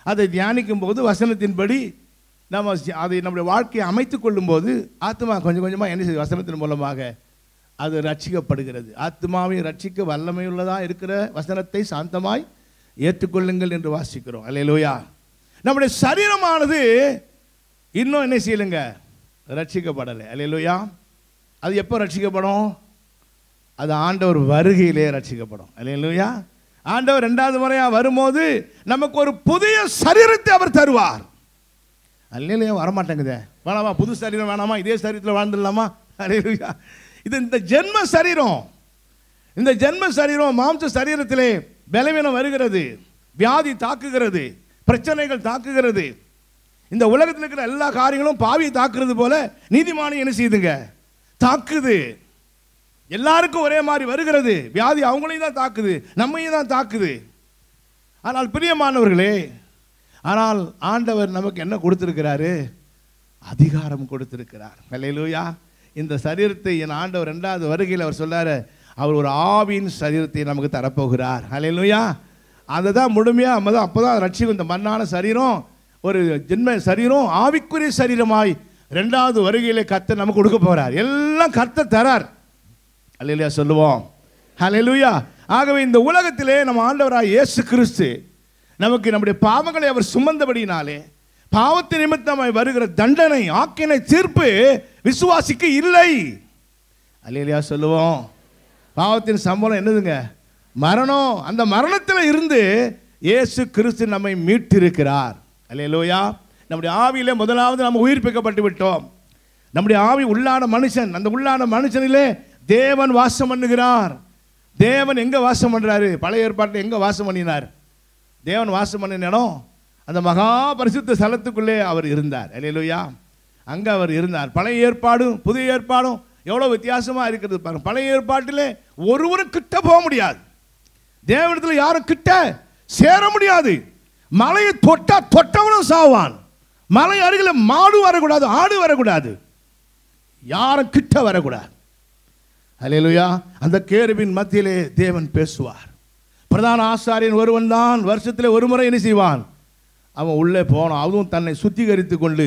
அதை தியானிக்கும் போது வசனத்தின்படி நம்ம அதை நம்முடைய வாழ்க்கையை அமைத்துக் கொள்ளும் போது ஆத்மா கொஞ்சம் கொஞ்சமாக என்ன செய்யுது? வசனத்தின் மூலமாக அது ரட்சிக்கப்படுகிறது. ஆத்மாவை ரட்சிக்க வல்லமையுள்ளதாக இருக்கிற வசனத்தை சாந்தமாய் ஏற்றுக்கொள்ளுங்கள் என்று வாசிக்கிறோம். அல்லேலூயா. நம்முடைய சரீரமானது இன்னும் என்ன செய்யலுங்க? ரட்சிக்கப்படலை. அல்லேலூயா. அது எப்போ ரட்சிக்கப்படும்? அது ஆண்டவர் வருகையிலே ரட்சிக்கப்படும். அல்லேலூயா. ஆண்டவர் இரண்டாவது முறையாக வரும்போது நமக்கு ஒரு புதிய சரீரத்தை அவர் தருவார். அல்லேலூயா. வரமாட்டேங்குதே. வேணாமா? புது சரீரம் வேணாமா? இதே சரீரத்தில் வாழ்ந்துடலாமா? அல்லேலூயா. இது இந்த ஜென்ம சரீரம். இந்த ஜென்ம சரீரம் மாம்ச சரீரத்திலே பலவீனம் வருகிறது, வியாதி தாக்குகிறது, பிரச்சனைகள் தாக்குகிறது. இந்த உலகத்தில் இருக்கிற எல்லா காரியங்களும் பாவியை தாக்குறது போல நீதிமானை என்ன செய்யுதுங்க? தாக்குது. எல்லாருக்கும் ஒரே மாதிரி வருகிறது. வியாதி அவங்களையும் தான் தாக்குது, நம்மையும் தான் தாக்குது. ஆனால் பிரியமானவர்களே, ஆனால் ஆண்டவர் நமக்கு என்ன கொடுத்திருக்கிறாரு? அதிகாரம் கொடுத்திருக்கிறார். அல்லேலூயா. இந்த சரீரத்தை என் ஆண்டவர் இரண்டாவது வருகையில் அவர் சொல்றாரு, அவர் ஒரு ஆவியின் சரீரத்தை நமக்கு தரப்போகிறார். அல்லேலூயா. அதை தான் முழுமையாக நம்ம தான் அப்போ தான் ரட்சிக்கும். இந்த மண்ணான சரீரம் ஒரு ஜென்ம சரீரம் ஆவிக்குரிய சரீரமாய் இரண்டாவது வருகையிலே கர்த்தர் நமக்கு கொடுக்க போகிறார். எல்லாம் கர்த்தர் தரார். அல்லேலூயா சொல்லுவோம். அல்லேலூயா. ஆகவே இந்த உலகத்திலே நம்ம ஆண்டவராய் இயேசு கிறிஸ்து நமக்கு நம்முடைய பாவங்களை அவர் சுமந்தபடினாலே பாவத்தின் நிமித்தமாய் வருகிற தண்டனை, ஆக்கினை, தீர்ப்பு விசுவாசிக்கு இல்லை. அல்லேலூயா சொல்லுவோம். பாவத்தின் சம்பளம் என்னதுங்க? மரணம். அந்த மரணத்தில் இருந்து இயேசு கிறிஸ்து நம்மை மீட்டிருக்கிறார். அல்லேலூயா. நம்முடைய ஆவியிலே முதலாவது நம்ம உயிர்ப்பிக்கப்பட்டு விட்டோம். நம்முடைய ஆவி உள்ளான மனுஷன். அந்த உள்ளான மனுஷனிலே தேவன் வாசம் பண்ணுகிறார். தேவன் எங்க வாசம் பண்றாரு? பழைய ஏற்பாட்டில் எங்க வாசம் பண்ணினார்? தேவன் வாசம் பண்ணின இடம் அந்த மகா பரிசுத்த ஸ்தலத்துக்குள்ளே அவர் இருந்தார். அல்லேலூயா. அங்கே அவர் இருந்தார். பழைய ஏற்பாடும் புதிய ஏற்பாடும் எவ்வளோ வித்தியாசமாக இருக்கிறது பாருங்க. பழைய ஏற்பாட்டிலே ஒருவரும் கிட்ட போக முடியாது. தேவனிடத்தில் யாரும் கிட்ட சேர முடியாது. மலையை தொட்டவனும் சாவான். மலை அருகில் மாடு வரக்கூடாது, ஆடு வரக்கூடாது, யாரும் கிட்ட வரக்கூடாது. அல்லேலூயா. அந்த கேருபின் மத்தியிலே தேவன் பேசுவார். பிரதான ஆசாரியன் ஒருவன் தான் வருஷத்திலே ஒரு முறை என்ன செய்வான்? அவன் உள்ளே போனான். அதுவும் தன்னை சுத்திகரித்து கொண்டு,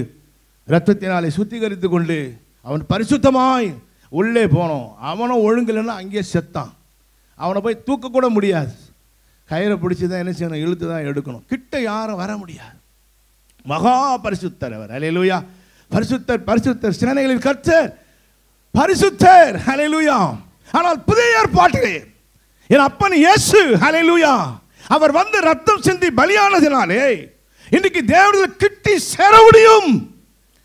இரத்தத்தினாலே சுத்திகரித்து கொண்டு அவன் பரிசுத்தமாய் உள்ளே போனோம். அவனும் ஒழுங்கில்லைன்னா அங்கேயே செத்தான். அவனை போய் தூக்கக்கூட முடியாது. கயிறை பிடிச்சி தான் என்ன செய்யணும்? இழுத்து தான் எடுக்கணும். கிட்ட யாரும் வர முடியாது. மகா பரிசுத்தர் அவர். அல்லேலூயா. பரிசுத்தர், பரிசுத்தர், சேனைகளின் கர்த்தர், பரிசுத்தர். அல்லேலூயா. ஆனால் புதிய ஏற்பாட்டிலே என் அப்பன் இயேசு, அல்லேலூயா, அவர் வந்து ரத்தம் சிந்தி பலியானதினாலே இன்னைக்கு தேவனிடத்தில் கிட்டி சேர முடியும்.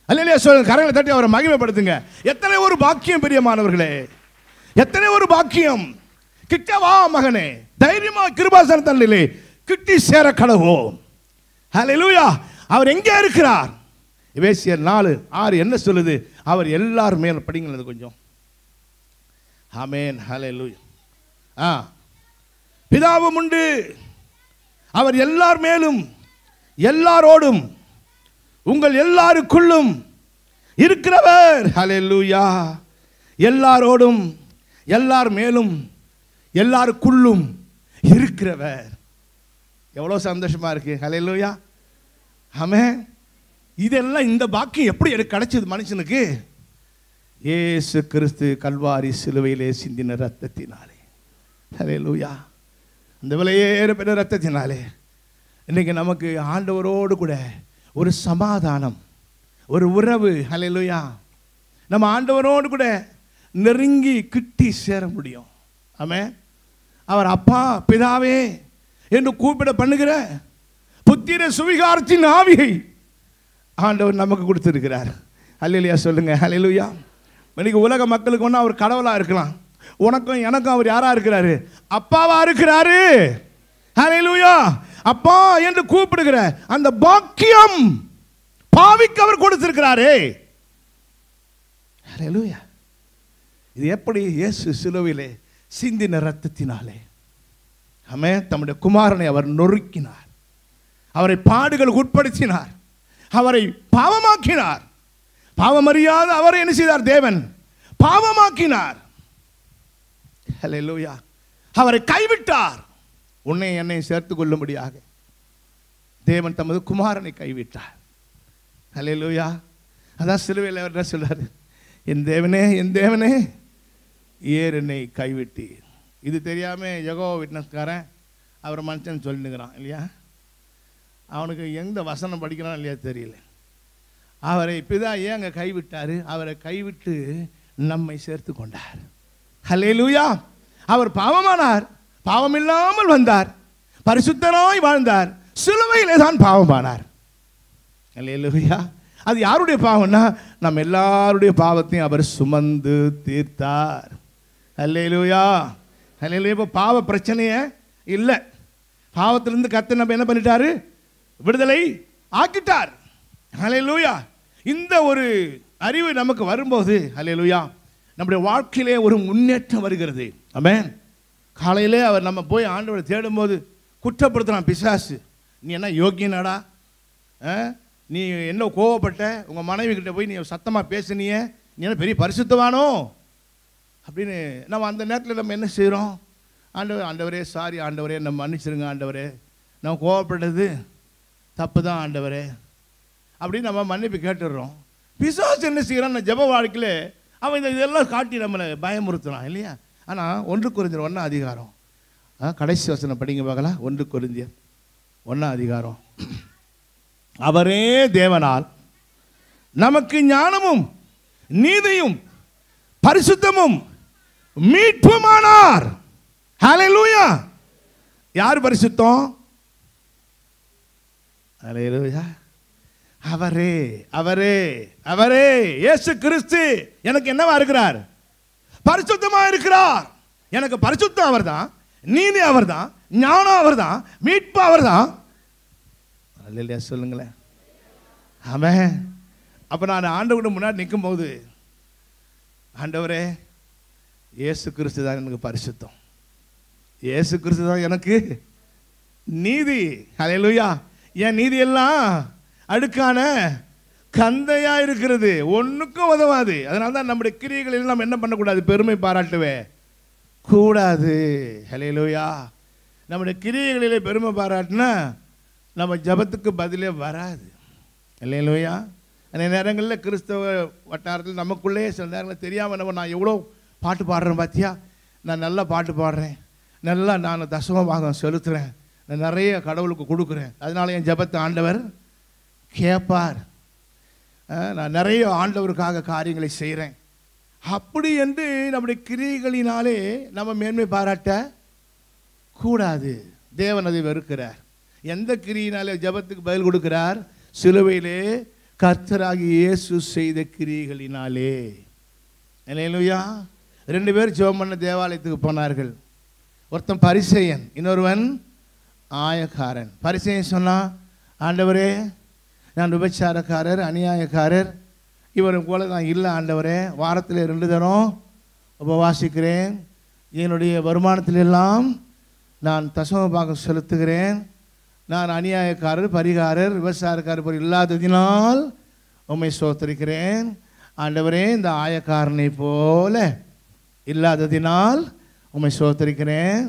அல்லேலூயா சொல்லுங்க. கரங்களை தட்டி அவரை மகிமைப்படுத்துங்க. எத்தனை ஒரு பாக்கியம் பிரியமானவர்களே, எத்தனை ஒரு பாக்கியம். கிட்ட வா மகனே, தைரியமா கிருபாசனத்திலே கிட்டி சேர கடவோம். அல்லேலூயா. அவர் எங்கே இருக்கிறார்? எபேசியர் 4:6 என்ன சொல்லுது? அவர் எல்லார் மேல் படிங்களது கொஞ்சம். ஆமென். ஹல்லேலூயா. பிதாவும் உண்டு, அவர் எல்லார் மேலும் எல்லாரோடும் உங்கள் எல்லாருக்குள்ளும் இருக்கிறவர். ஹல்லேலூயா. எல்லாரோடும் எல்லார் மேலும் எல்லாருக்குள்ளும் இருக்கிறவர். எவ்வளவு சந்தோஷமா இருக்கு. ஹல்லேலூயா. ஆமென். இதெல்லாம் இந்த பாக்கியம் எப்படி எனக்கு கிடைச்சது மனுஷனுக்கு? இயேசு கிறிஸ்து கல்வாரி சிலுவையிலே சிந்தின ரத்தத்தினாலே. ஹல்லேலூயா. அந்த விலையேற பெற்ற ரத்தத்தினாலே இன்னைக்கு நமக்கு ஆண்டவரோடு கூட ஒரு சமாதானம், ஒரு உறவு. ஹல்லேலூயா. நம்ம ஆண்டவரோடு கூட நெருங்கி கிட்டி சேர முடியும். ஆமென். அவர் அப்பா, பிதாவே என்று கூப்பிட பண்ணுகிற புத்திர சுவிகாரத்தின் ஆவியை ஆண்டவர் நமக்கு கொடுத்திருக்கிறார். அல்லேலூயா சொல்லுங்க. ஹல்லேலூயா. இன்னைக்கு உலக மக்களுக்கு ஒன்று அவர் கடவுளா இருக்கலாம், உனக்கும் எனக்கும் அவர் யாரா இருக்கிறாரு? அப்பாவா இருக்கிறாரு. ஹல்லேலூயா. அப்பா என்று கூப்பிடுகிற அந்த பாக்கியம் பாவிக்கு அவர் கொடுத்திருக்கிறாரே. ஹல்லேலூயா. இது எப்படி? இயேசு சிலுவையிலே சிந்தின இரத்தத்தினாலே. ஆமென். தம்முடைய குமாரனை அவர் நொறுக்கினார், அவரை பாடுகளுக்கு உட்படுத்தினார், அவரை பாவமாக்கினார். பாவமறியாத அவரை என்ன செய்தார்? தேவன் பாவமாக்கினார். ஹல்லேலூயா. அவரை கைவிட்டார். உன்னை என்னை சேர்த்துக் கொள்ளும்படியாக தேவன் தமது குமாரனை கைவிட்டார். ஹல்லேலூயா. அதான் சிலுவையில் அவர் என்ன சொல்றாரு? என் தேவனே, என் தேவனே, ஏன் என்னை கைவிட்டீர்? இது தெரியாமல் யெகோவா விட்னஸ்காரன் அவர் மனுஷன் சொல்லினுக்கிறான் இல்லையா? அவனுக்கு எந்த வசனம் படிக்கிறான் இல்லையா தெரியல. அவரை பிதா ஏன் அங்கே கைவிட்டார்? அவரை கைவிட்டு நம்மை சேர்த்து கொண்டார். ஹல்லேலூயா. அவர் பாவமானார், பாவமில்லாமல் வந்தார், பரிசுத்தராய் வாழ்ந்தார், சிலுவையிலே தான் பாவமானார். ஹல்லேலூயா. அது யாருடைய பாவம்னா நம்ம எல்லாருடைய பாவத்தையும் அவர் சுமந்து தீர்த்தார். ஹல்லேலூயா. ஹல்லேலூயா. இப்போ பாவ பிரச்சனையே இல்லை. பாவத்திலிருந்து கர்த்தர் நம்ம என்ன பண்ணிட்டாரு? விடுதலை ஆக்கிட்டார். ஹல்லேலூயா. இந்த ஒரு அறிவு நமக்கு வரும்போது ஹல்லேலூயா நம்முடைய வாழ்க்கையிலே ஒரு முன்னேற்றம் வருகிறது. ஆமென். காலையிலே அவர் நம்ம போய் ஆண்டவரை தேடும்போது குற்றப்படுத்துறான் பிசாசு. நீ என்ன யோக்கியனாடா? நீ என்ன கோவப்பட்ட? உங்கள் மனைவி கிட்ட போய் நீ சத்தமாக பேசுனியே, நீ என்ன பெரிய பரிசுத்தவானோ அப்படின்னு நம்ம அந்த நேரத்தில் நம்ம என்ன செய்கிறோம்? ஆண்டவரே சாரி ஆண்டவரே, நம்ம மன்னிச்சிருங்க ஆண்டவரே, நம்ம கோவப்பட்டது தப்பு தான் ஆண்டவரே அப்படின்னு நம்ம மன்னிப்பு கேட்டுடுறோம். பிசாசு என்ன செய்கிறான்? ஜெப வாழ்க்கையில் அவன் இதெல்லாம் காட்டி நம்மளை பயமுறுத்துறான் இல்லையா? ஆனால் 1 கொரிந்தியர் 1 அதிகாரம் கடைசி வசனம் படிங்க பார்க்கலாம். 1 கொரிந்தியர் 1 அதிகாரம். அவரே தேவனால் நமக்கு ஞானமும் நீதியும் பரிசுத்தமும் மீட்புமானார். ஹல்லேலூயா. யார் பரிசுத்தம்? ஹல்லேலூயா. அவரே அவரே அவரே இயேசு கிறிஸ்து எனக்கு என்னவா இருக்கிறார்? பரிசுத்தமா இருக்கிறார். எனக்கு பரிசுத்தம் அவர்தான், நீதி அவர்தான், ஞானம் அவர்தான், மீட்பு அவர்தான். அல்லேலூயா சொல்லுங்களேன். ஆமென். அப்போ நான் ஆண்டவருக்கு முன்னாடி நிற்கும் போது ஆண்டவரே இயேசு கிறிஸ்து தான் எனக்கு பரிசுத்தம், இயேசு கிறிஸ்து தான் எனக்கு நீதி. ஹல்லேலூயா. என் நீதி எல்லாம் அடுக்கான கந்தையா இருக்கிறது, ஒன்றுக்கும் உதவாது. அதனால தான் நம்முடைய கிரியைகளில் நம்ம என்ன பண்ணக்கூடாது? பெருமை பாராட்டவே கூடாது. ஹல்லேலூயா. நம்முடைய கிரியைகளிலே பெருமை பாராட்டினா நம்ம ஜபத்துக்கு பதிலே வராது. ஹல்லேலூயா. அந்த நேரங்களில் கிறிஸ்தவ வட்டாரத்தில் நமக்குள்ளே சில நேரங்களில் தெரியாமல் நம்ம நான் எவ்வளோ பாட்டு பாடுறேன் பார்த்தியா, நான் நல்லா பாட்டு பாடுறேன், நல்லா நான் தசம பாகம் செலுத்துகிறேன், நான் நிறைய கடவுளுக்கு கொடுக்குறேன், அதனால என் ஜபத்தை ஆண்டவர் கேட்பார், நான் நிறைய ஆண்டவருக்காக காரியங்களை செய்கிறேன் அப்படி என்று நம்முடைய கிரியைகளினாலே நம்ம மேன்மை பாராட்ட கூடாது. தேவன் அதை வெறுக்கிறார். எந்த கிரியினாலே ஜபத்துக்கு பதில் கொடுக்கிறார்? சிலுவையிலே கர்த்தராகி இயேசு செய்த கிரியைகளினாலே. அல்லேலூயா. 2 பேர் ஜெபம் பண்ண தேவாலயத்துக்கு போனார்கள். ஒருத்தன் பரிசேயன், இன்னொருவன் ஆயக்காரன். பரிசேயன் சொன்னா, ஆண்டவரே நான் விபச்சாரக்காரர், அநியாயக்காரர், இவரை போல நான் இல்லை ஆண்டவரே, வாரத்தில் 2 தரம் உபவாசிக்கிறேன், என்னுடைய வருமானத்திலெல்லாம் நான் தசம பாகம் செலுத்துகிறேன், நான் அநியாயக்காரர், பரிகாரர், விபச்சாரக்காரர் இல்லாததினால் உம்மை ஸ்தோத்திரிக்கிறேன் ஆண்டவரே, இந்த ஆயக்காரனை போல இல்லாததினால் உம்மை ஸ்தோத்திரிக்கிறேன்,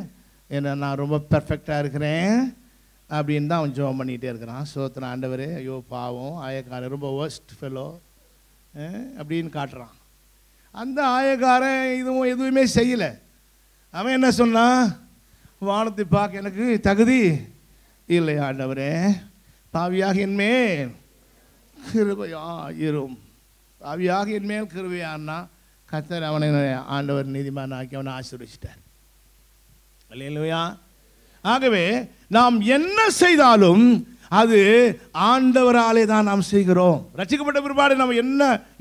ஏன்னா நான் ரொம்ப பெர்ஃபெக்டாக இருக்கிறேன் அப்படின்னு தான் அவன் ஜெபம் பண்ணிகிட்டே இருக்கிறான். ஸ்தோத்திரம் ஆண்டவரே, ஐயோ பாவம் ஆயக்காரன் ரொம்ப வர்ஸ்ட் ஃபெலோ அப்படின்னு காட்டுறான். அந்த ஆயக்காரன் எதுவுமே செய்யலை. அவன் என்ன சொன்னான்? வானத்தை பார்க்க எனக்கு தகுதி இல்லை ஆண்டவரே, பாவியாக என்மேல் கிருபையாயிரும். பாவியாக என்மேல் கிருபையானா கர்த்தர் அவனை ஆண்டவர் நீதிமான் ஆக்கி அவனை ஆசீர்வதிச்சிட்டார். அல்லேலூயா. ஆகவே நாம் என்ன செய்தாலும் அது ஆண்டவராலே தான் நாம் செய்கிறோம். ரட்சிக்கப்பட்ட பிற்பாடு நம்ம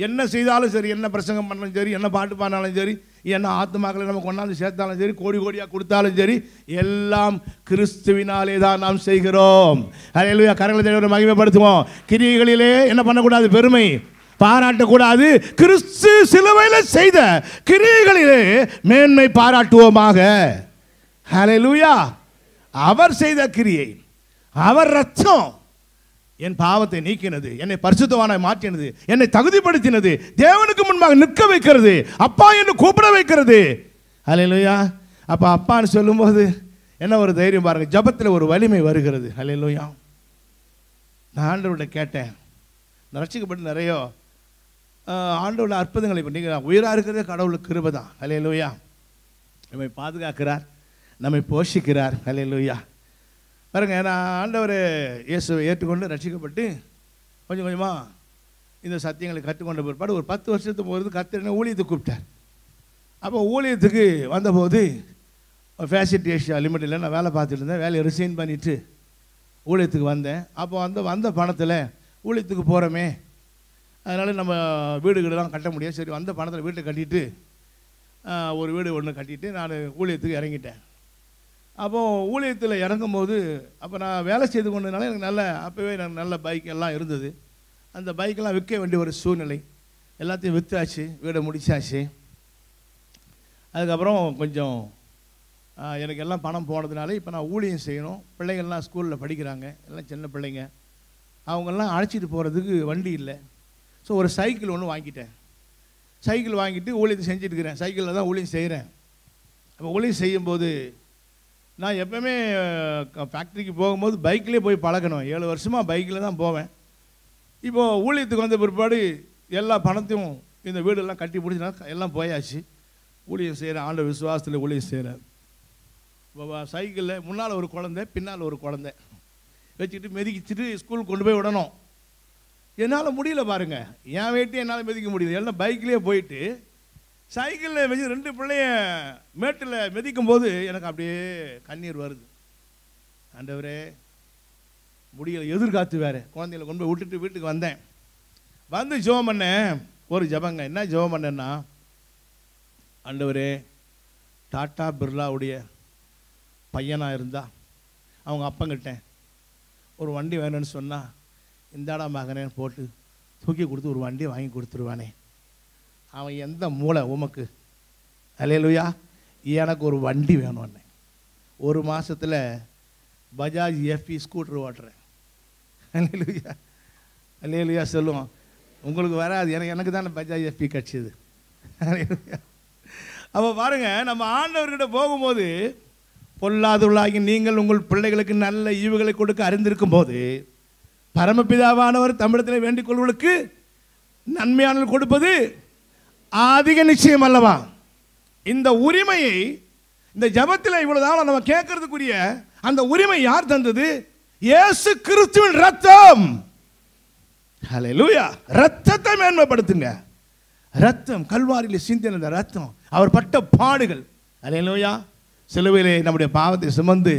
என்ன செய்தாலும் சரி, என்ன பிரசங்கம் பண்ணாலும் சரி, என்ன பாட்டு பாடினாலும் சரி, என்ன ஆத்மாக்களை நம்ம கொண்டாந்து சேர்த்தாலும் சரி, கோடி கோடியாக கொடுத்தாலும் சரி, எல்லாம் கிறிஸ்துவினாலே தான் நாம் செய்கிறோம். அல்லேலூயா. கரங்களை தேவனை மகிமைப்படுத்துவோம். கிரியைகளிலே என்ன பண்ணக்கூடாது? பெருமை பாராட்டக்கூடாது. கிறிஸ்து சிலுவையில் செய்த கிரியைகளிலே மேன்மை பாராட்டுவோமாக. ஹல்லேலூயா. அவர் செய்த கிரியை, அவர் ரத்தம் என் பாவத்தை நீக்கினது, என்னை பரிசுத்தவானாய் மாற்றினது, என்னை தகுதிப்படுத்தினது, தேவனுக்கு முன்பாக நிற்க வைக்கிறது, அப்பா என்று கூப்பிட வைக்கிறது. ஹல்லேலூயா. அப்போ அப்பான்னு சொல்லும்போது என்ன ஒரு தைரியம் பாருங்க, ஜபத்தில் ஒரு வலிமை வருகிறது. ஹல்லேலூயா. நான் ஆண்டவர்கிட்ட கேட்டேன், நான் ரட்சிக்கப்பட்டு நிறைய ஆண்டவரோட அற்புதங்களை பண்ணி, உயிராக இருக்கிறதே கடவுளுக்கு கிருபை தான். ஹல்லேலூயா. நம்மை பாதுகாக்கிறார், நம்மை போஷிக்கிறார். ஹல்லேலூயா. பாருங்க, நான் ஆண்டவர் இயேசுவை ஏற்றுக்கொண்டு ரட்சிக்கப்பட்டு கொஞ்சம் கொஞ்சமாக இந்த சத்தியங்களை கற்றுக்கொண்ட பிற்பாடு ஒரு 10 வருஷத்துக்கு போகிறது கர்த்தர் ஊழியத்துக்கு கூப்பிட்டார். அப்போ ஊழியத்துக்கு வந்தபோது ஃபேஷன் ஏஷியா லிமிட்டில் நான் வேலை பார்த்துட்டு இருந்தேன். வேலையை ரிசைன் பண்ணிவிட்டு ஊழியத்துக்கு வந்தேன். அப்போ வந்த பணத்தில் ஊழியத்துக்கு போகிறோமே, அதனால் நம்ம வீடுகளெல்லாம் கட்ட முடியாது. சரி, வந்த பணத்தில் வீட்டை கட்டிட்டு ஒரு வீடு ஒன்று கட்டிட்டு நான் ஊழியத்துக்கு இறங்கிட்டேன். அப்போது ஊழியத்தில் இறங்கும் போது அப்போ நான் வேலை செய்து கொண்டதுனால எனக்கு அப்போவே எனக்கு நல்ல பைக் எல்லாம் இருந்தது. அந்த பைக்கெல்லாம் விற்க வேண்டிய ஒரு சூழ்நிலை. எல்லாத்தையும் விற்றாச்சு, வீடை முடித்தாச்சு. அதுக்கப்புறம் கொஞ்சம் எனக்கு எல்லாம் பணம் போனதுனால இப்போ நான் ஊழியம் செய்யணும். பிள்ளைங்கள்லாம் ஸ்கூலில் படிக்கிறாங்க, எல்லாம் சின்ன பிள்ளைங்க. அவங்கெல்லாம் அழைச்சிட்டு போகிறதுக்கு வண்டி இல்லை. ஸோ ஒரு சைக்கிள் ஒன்று வாங்கிட்டேன். சைக்கிள் வாங்கிட்டு ஊழியத்தை செஞ்சுட்டு இருக்கிறேன். சைக்கிளில் தான் ஊழியம் செய்கிறேன். அப்போ ஊழியம் செய்யும்போது நான் எப்போவுமே ஃபேக்ட்ரிக்கு போகும்போது பைக்கிலே போய் பழகணும். 7 வருஷமாக பைக்கில் தான் போவேன். இப்போது ஊழியத்துக்கு வந்த பிற்பாடு எல்லா பணத்தையும் இந்த வீடெல்லாம் கட்டி பிடிச்சினா எல்லாம் போயாச்சு. ஊழியம் செய்கிறேன், ஆண்டவர் விசுவாசத்தில் ஊழியம் செய்கிறேன். சைக்கிளில் முன்னால் ஒரு குழந்தை, பின்னால் ஒரு குழந்தை வச்சுக்கிட்டு மிதிக்கிச்சிட்டு ஸ்கூலுக்கு கொண்டு போய் விடணும். என்னால் முடியல பாருங்கள், என் வீட்டையும் என்னால் மிதிக்க முடியல. எல்லாம் பைக்லேயே போயிட்டு சைக்கிளில் வச்சு 2 பிள்ளைய மேட்டில் மிதிக்கும் போது எனக்கு அப்படியே கண்ணீர் வருது. ஆண்டவரே முடியல, எதிர்காத்து வேறு. குழந்தைகளை கொண்டு போய் விட்டுட்டு வீட்டுக்கு வந்தேன். வந்து ஜெபம் பண்ணேன். ஒரு ஜெபங்க, என்ன ஜெபம் பண்ணேன்னா, ஆண்டவரே டாட்டா பிர்லாவுடைய பையனாக இருந்தா அவங்க அப்பங்கிட்ட ஒரு வண்டி வேணும்னு சொன்னால் இந்தாடா மகனேன்னு போட்டு தூக்கி கொடுத்து ஒரு வண்டியை வாங்கி கொடுத்துருவானே. அவன் எந்த மூளை உமக்கு. அல்லேலூயா. எனக்கு ஒரு வண்டி வேணும்னே. ஒரு மாதத்தில் பஜாஜ் எஃப்இ ஸ்கூட்டர் ஓட்டுறேன். அல்லேலூயா. அல்லேலூயா சொல்லுவோம். உங்களுக்கு வராது, எனக்கு தானே பஜாஜ் எஃப்இ கிடச்சிது. அல்லேலூயா. அப்போ பாருங்கள், நம்ம ஆண்டவர்கிட்ட போகும்போது பொல்லாதவர்களாகி நீங்கள் உங்கள் பிள்ளைகளுக்கு நல்ல ஈவுகளை கொடுக்க அறிந்திருக்கும் போது பரமபிதாவானவர் தமிழத்தில் வேண்டிக் கொள்வர்களுக்கு நன்மையான கொடுப்பது அதிக நிச்சயம் அல்லவா? இந்த உரிமையை இந்த ஜபத்தில் இவ்வளவுதான் நம்ம கேட்கறதுக்குரிய அந்த உரிமை யார் தந்தது? இயேசு கிறிஸ்துவின் ரத்தம். ஹல்லேலூயா. ரத்தத்தை மேன்மைப்படுத்துங்க. ரத்தம், கல்வாரியில் சிந்தின ரத்தம், அவர் பட்ட பாடுகள். ஹல்லேலூயா. சிலுவையிலே நம்முடைய பாவத்தை சுமந்து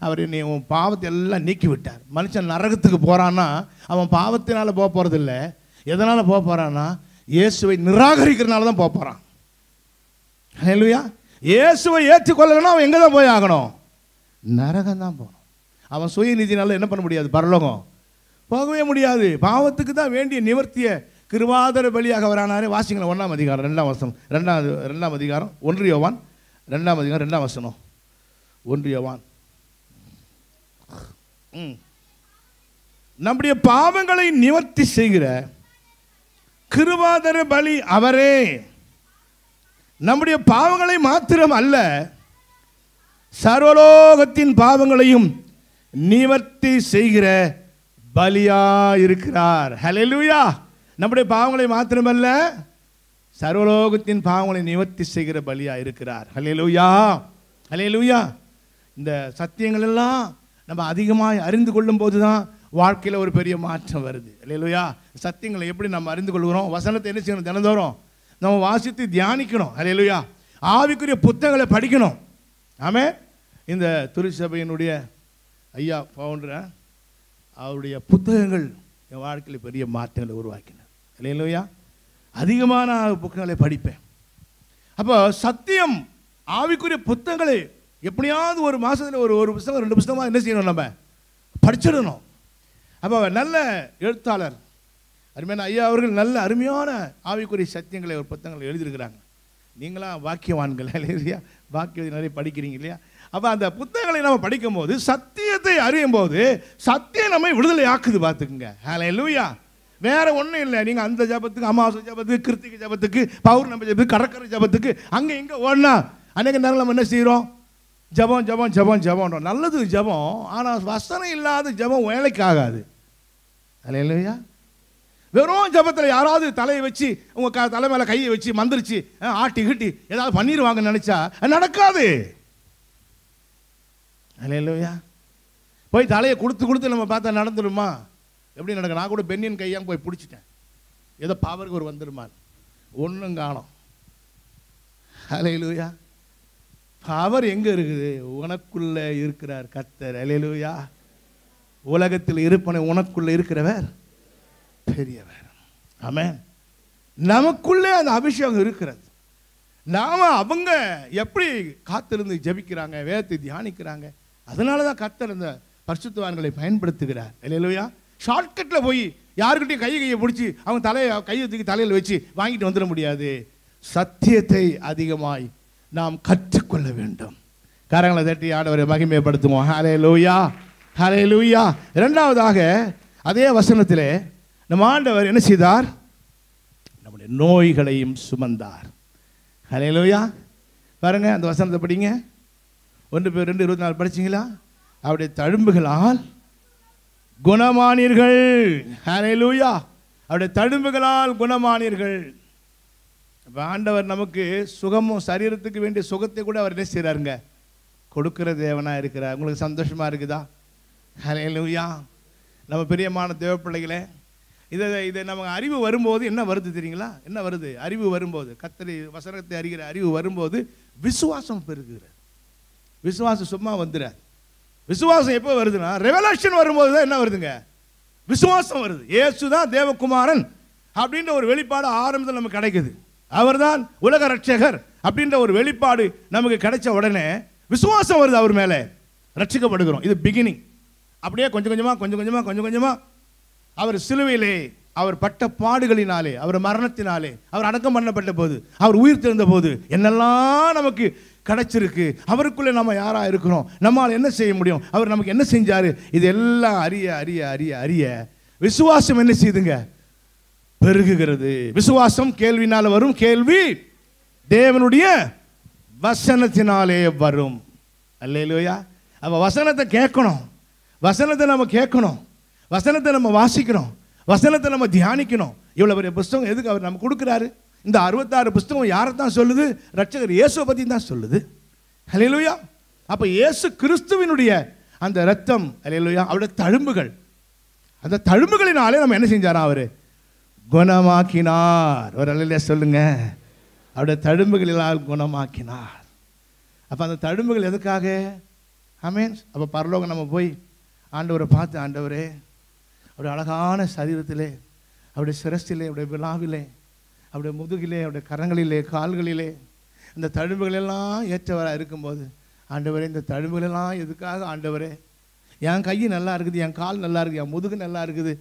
அவர் உன் பாவத்தை எல்லாம் நீக்கி விட்டார். மனுஷன் நரகத்துக்கு போகிறான்னா அவன் பாவத்தினால போக போகிறதில்ல. எதனால் போக போகிறான்னா இயேசுவை நிராகரிக்கிறதுனால தான் போக போகிறான். ஹல்லேலூயா. இயேசுவை ஏற்றுக்கொள்ளணும்னா அவன் எங்கே தான் போய் ஆகணும்? நரகம் தான் போகணும். அவன் சுயநீதினால என்ன பண்ண முடியாது? பரலோகம் போகவே முடியாது. பாவத்துக்கு தான் வேண்டிய நிவர்த்திய கிருபாதார பலியாக வரானாரே. வாசிங்களேன் 1ஆம் அதிகாரம் 2ஆம் வசனம். 2ஆம் அதிகாரம் 1 யோவான் 2ஆம் அதிகாரம் 2ஆம் வசனம். 1 யோவான். நம்முடைய பாவங்களை நிவர்த்தி செய்கிற கிருபாதார பலி அவரே. நம்முடைய பாவங்களை மாத்திரம் அல்ல, சர்வலோகத்தின் பாவங்களையும் நிவர்த்தி செய்கிற பலியா இருக்கிறார். ஹல்லேலூயா. நம்முடைய பாவங்களை மாத்திரமல்ல, சர்வலோகத்தின் பாவங்களை நிவர்த்தி செய்கிற பலியா இருக்கிறார். ஹல்லேலூயா. ஹல்லேலூயா. இந்த சத்தியங்கள் எல்லாம் நம்ம அதிகமாக அறிந்து கொள்ளும் போது தான் வாழ்க்கையில் ஒரு பெரிய மாற்றம் வருது. ஹல்லேலூயா. சத்தியங்களை எப்படி நம்ம அறிந்து கொள்கிறோம்? வசனத்தை என்ன செய்யணும்? தினந்தோறும் நம்ம வாசித்து தியானிக்கணும். ஹல்லேலூயா. ஆவிக்குரிய புத்தகங்களை படிக்கணும். ஆமென். இந்த திருச்சபையினுடைய ஐயா ஃபவுண்டர், அவருடைய புத்தகங்கள் என் வாழ்க்கையில் பெரிய மாற்றங்களை உருவாக்கின. ஹல்லேலூயா. அதிகமான புத்தகங்களை படிப்பேன். அப்போ சத்தியம், ஆவிக்குரிய புத்தகங்களை எப்படியாவது ஒரு மாதத்தில் ஒரு புத்தகம் 2 புத்தகமாக என்ன செய்யணும்? நம்ம படிச்சிடணும். அப்போ நல்ல எழுத்தாளர், அருமையான ஐயா அவர்கள் நல்ல அருமையான ஆவிக்குரிய சத்தியங்களை ஒரு புத்தகங்கள் எழுதியிருக்கிறாங்க. நீங்களாம் வாக்கியவான்கள் இல்லையா, வாக்கியம் நிறைய படிக்கிறீங்க இல்லையா. அப்போ அந்த புத்தகங்களை நம்ம படிக்கும் போது சத்தியத்தை அறியும் போது சத்தியம் நம்மை விடுதலை ஆக்குது. பார்த்துக்குங்க. ஹல்லேலூயா. வேற ஒன்றும் இல்லை. நீங்கள் அந்த ஜபத்துக்கு, அமாவாசை ஜபத்துக்கு, கிருத்திகை ஜபத்துக்கு, பௌர்ணமி ஜபத்துக்கு, கடற்கரை ஜபத்துக்கு அங்கே இங்கே ஓடனா அன்றைக்கு நேரம் நம்ம என்ன செய்கிறோம்? ஜபம் ஜபம் ஜபம் ஜபம்ன்றோம். நல்லது ஜபம், ஆனால் வசனம் இல்லாத ஜபம் வேலைக்கு ஆகாது. ஹல்லேலூயா. வெறும் ஜபத்தில் யாராவது தலையை வச்சு உங்கள் தலை மேலே கையை வச்சு மந்திரிச்சு ஆட்டி கிட்டி ஏதாவது பண்ணிடுவாங்கன்னு நினச்சா நடக்காது. ஹல்லேலூயா. போய் தலையை கொடுத்து நம்ம பார்த்தா நடந்துடுமா? எப்படி நடக்க? நான் கூட பெண்ணின் கையாக போய் பிடிச்சிட்டேன். ஏதோ பவருக்கு ஒரு வந்துடுமா? ஒன்றும் காணோம். ஹல்லேலூயா. பவர் எங்கே இருக்குது? உனக்குள்ளே இருக்கிறார் கர்த்தர். ஹல்லேலூயா. உலகத்தில் இருப்பனை உனக்குள்ளே இருக்கிறவர் பெரியவர். ஆமென். நமக்குள்ளே அந்த அபிஷேகம் இருக்கிறது. நாம அவங்க எப்படி காத்திருந்து ஜெபிக்கிறாங்க, வேதத்தை தியானிக்கிறாங்க. அதனால தான் கர்த்தர் அந்த பரிசுத்தவான்களை பயன்படுத்துகிறார். ஹல்லேலூயா. ஷார்ட்கட்டில் போய் யாருக்கிட்டையும் கையை பிடிச்சி அவங்க கையை தூக்கி தலையில் வச்சு வாங்கிட்டு வந்துட முடியாது. சத்தியத்தை அதிகமாய் நாம் கற்றுக்கொள்ள வேண்டும். கரங்களை தட்டி ஆண்டவரை மகிமைப்படுத்துவோம். ஹல்லேலூயா, ஹல்லேலூயா. இரண்டாவதாக அதே வசனத்திலே நம்ம ஆண்டவர் என்ன செய்தார்? நம்முடைய நோய்களையும் சுமந்தார். ஹல்லேலூயா. பாருங்க, அந்த வசனத்தை படிங்க. 1 Peter 2:24 படிச்சிங்களா? அவருடைய தழும்புகளால் குணமானீர்கள். ஹல்லேலூயா. அவருடைய தழும்புகளால் குணமானீர்கள். ஆண்டவர் நமக்கு சுகமும் சரீரத்துக்கு வேண்டிய சுகத்தை கூட அவர் என்ன செய்கிறாருங்க? கொடுக்கிற தேவனா இருக்கிறார். உங்களுக்கு சந்தோஷமா இருக்குதா? ஹல்லேலூயா. நம்ம பிரியமான தேவ பிள்ளைகளே, இதை நமக்கு அறிவு வரும்போது என்ன வருது தெரியுங்களா? என்ன வருது? அறிவு வரும்போது, கர்த்தரை வசனத்தை அறிகிற அறிவு வரும்போது விசுவாசம் பெருகுகிறது. விசுவாசம் சும்மா வந்துடாது. விசுவாசம் எப்போ வருதுன்னா ரெவலேஷன் வரும்போது தான் என்ன வருதுங்க? விசுவாசம் வருது. இயேசு தான் தேவகுமாரன் அப்படின்ற ஒரு வெளிப்பாடு ஆரம்பத்தில் நமக்கு கிடைக்குது. அவர்தான் உலக ரட்சகர் அப்படின்ற ஒரு வெளிப்பாடு நமக்கு கிடைச்ச உடனே விசுவாசம் வருது. அவர் மேலே ரட்சிக்கப்படுகிறோம். இது பிகினிங். அப்படியே கொஞ்சம் கொஞ்சமாக அவர் சிலுவையிலே அவர் பட்ட பாடுகளினாலே, அவர் மரணத்தினாலே, அவர் அடக்கம் பண்ணப்பட்ட போது, அவர் உயிர் தெழுந்த போது என்னெல்லாம் நமக்கு கிடைச்சிருக்கு, அவருக்குள்ளே நம்ம யாரா இருக்கிறோம், நம்மால் என்ன செய்ய முடியும், அவர் நமக்கு என்ன செஞ்சாரு, இது எல்லாம் அறிய அறிய அறிய அறிய விசுவாசம் என்ன செய்யுதுங்க? பெருகுகிறது. விசுவாசம் கேள்வினால வரும், கேள்வி தேவனுடைய வசனத்தினாலே வரும். அல்லேலூயா. அப்ப வசனத்தை கேட்கணும், வசனத்தை நம்ம கேட்கணும், வசனத்தை நம்ம வாசிக்கணும், வசனத்தை நம்ம தியானிக்கணும். இவ்வளவு பெரிய புஸ்தகம் எதுக்கு அவர் நமக்கு கொடுக்குறாரு? இந்த 66 புஸ்தகம் யாரை தான் சொல்லுது? ரட்சகர் இயேசுவை பற்றி தான் சொல்லுது. ஹல்லேலூயா. அப்போ இயேசு கிறிஸ்துவினுடைய அந்த ரத்தம், ஹல்லேலூயா, அவருடைய தழும்புகள், அந்த தழும்புகளினாலே நம்ம என்ன செஞ்சாரா? அவர் குணமாக்கினார். ஒரு அல்லேலூயா சொல்லுங்க. அவருடைய தழும்புகளினால் குணமாக்கினார். அப்போ அந்த தழும்புகள் எதுக்காக? ஆமென். அப்போ பரலோகம் நம்ம போய் ஆண்டவரை பார்த்து, ஆண்டவரே, அவருடைய அழகான சரீரத்திலே, அவருடைய சிரசிலே, அவருடைய விழாவிலே, அவருடைய முதுகிலே, அவருடைய கரங்களிலே, கால்களிலே இந்த தழும்புகளெல்லாம் ஏற்றவராக இருக்கும்போது, ஆண்டவரே, இந்த தழும்புகளெல்லாம் எதுக்காக ஆண்டவரே? என் கை நல்லா இருக்குது, என் கால் நல்லா இருக்குது, என் முதுகு நல்லா இருக்குது,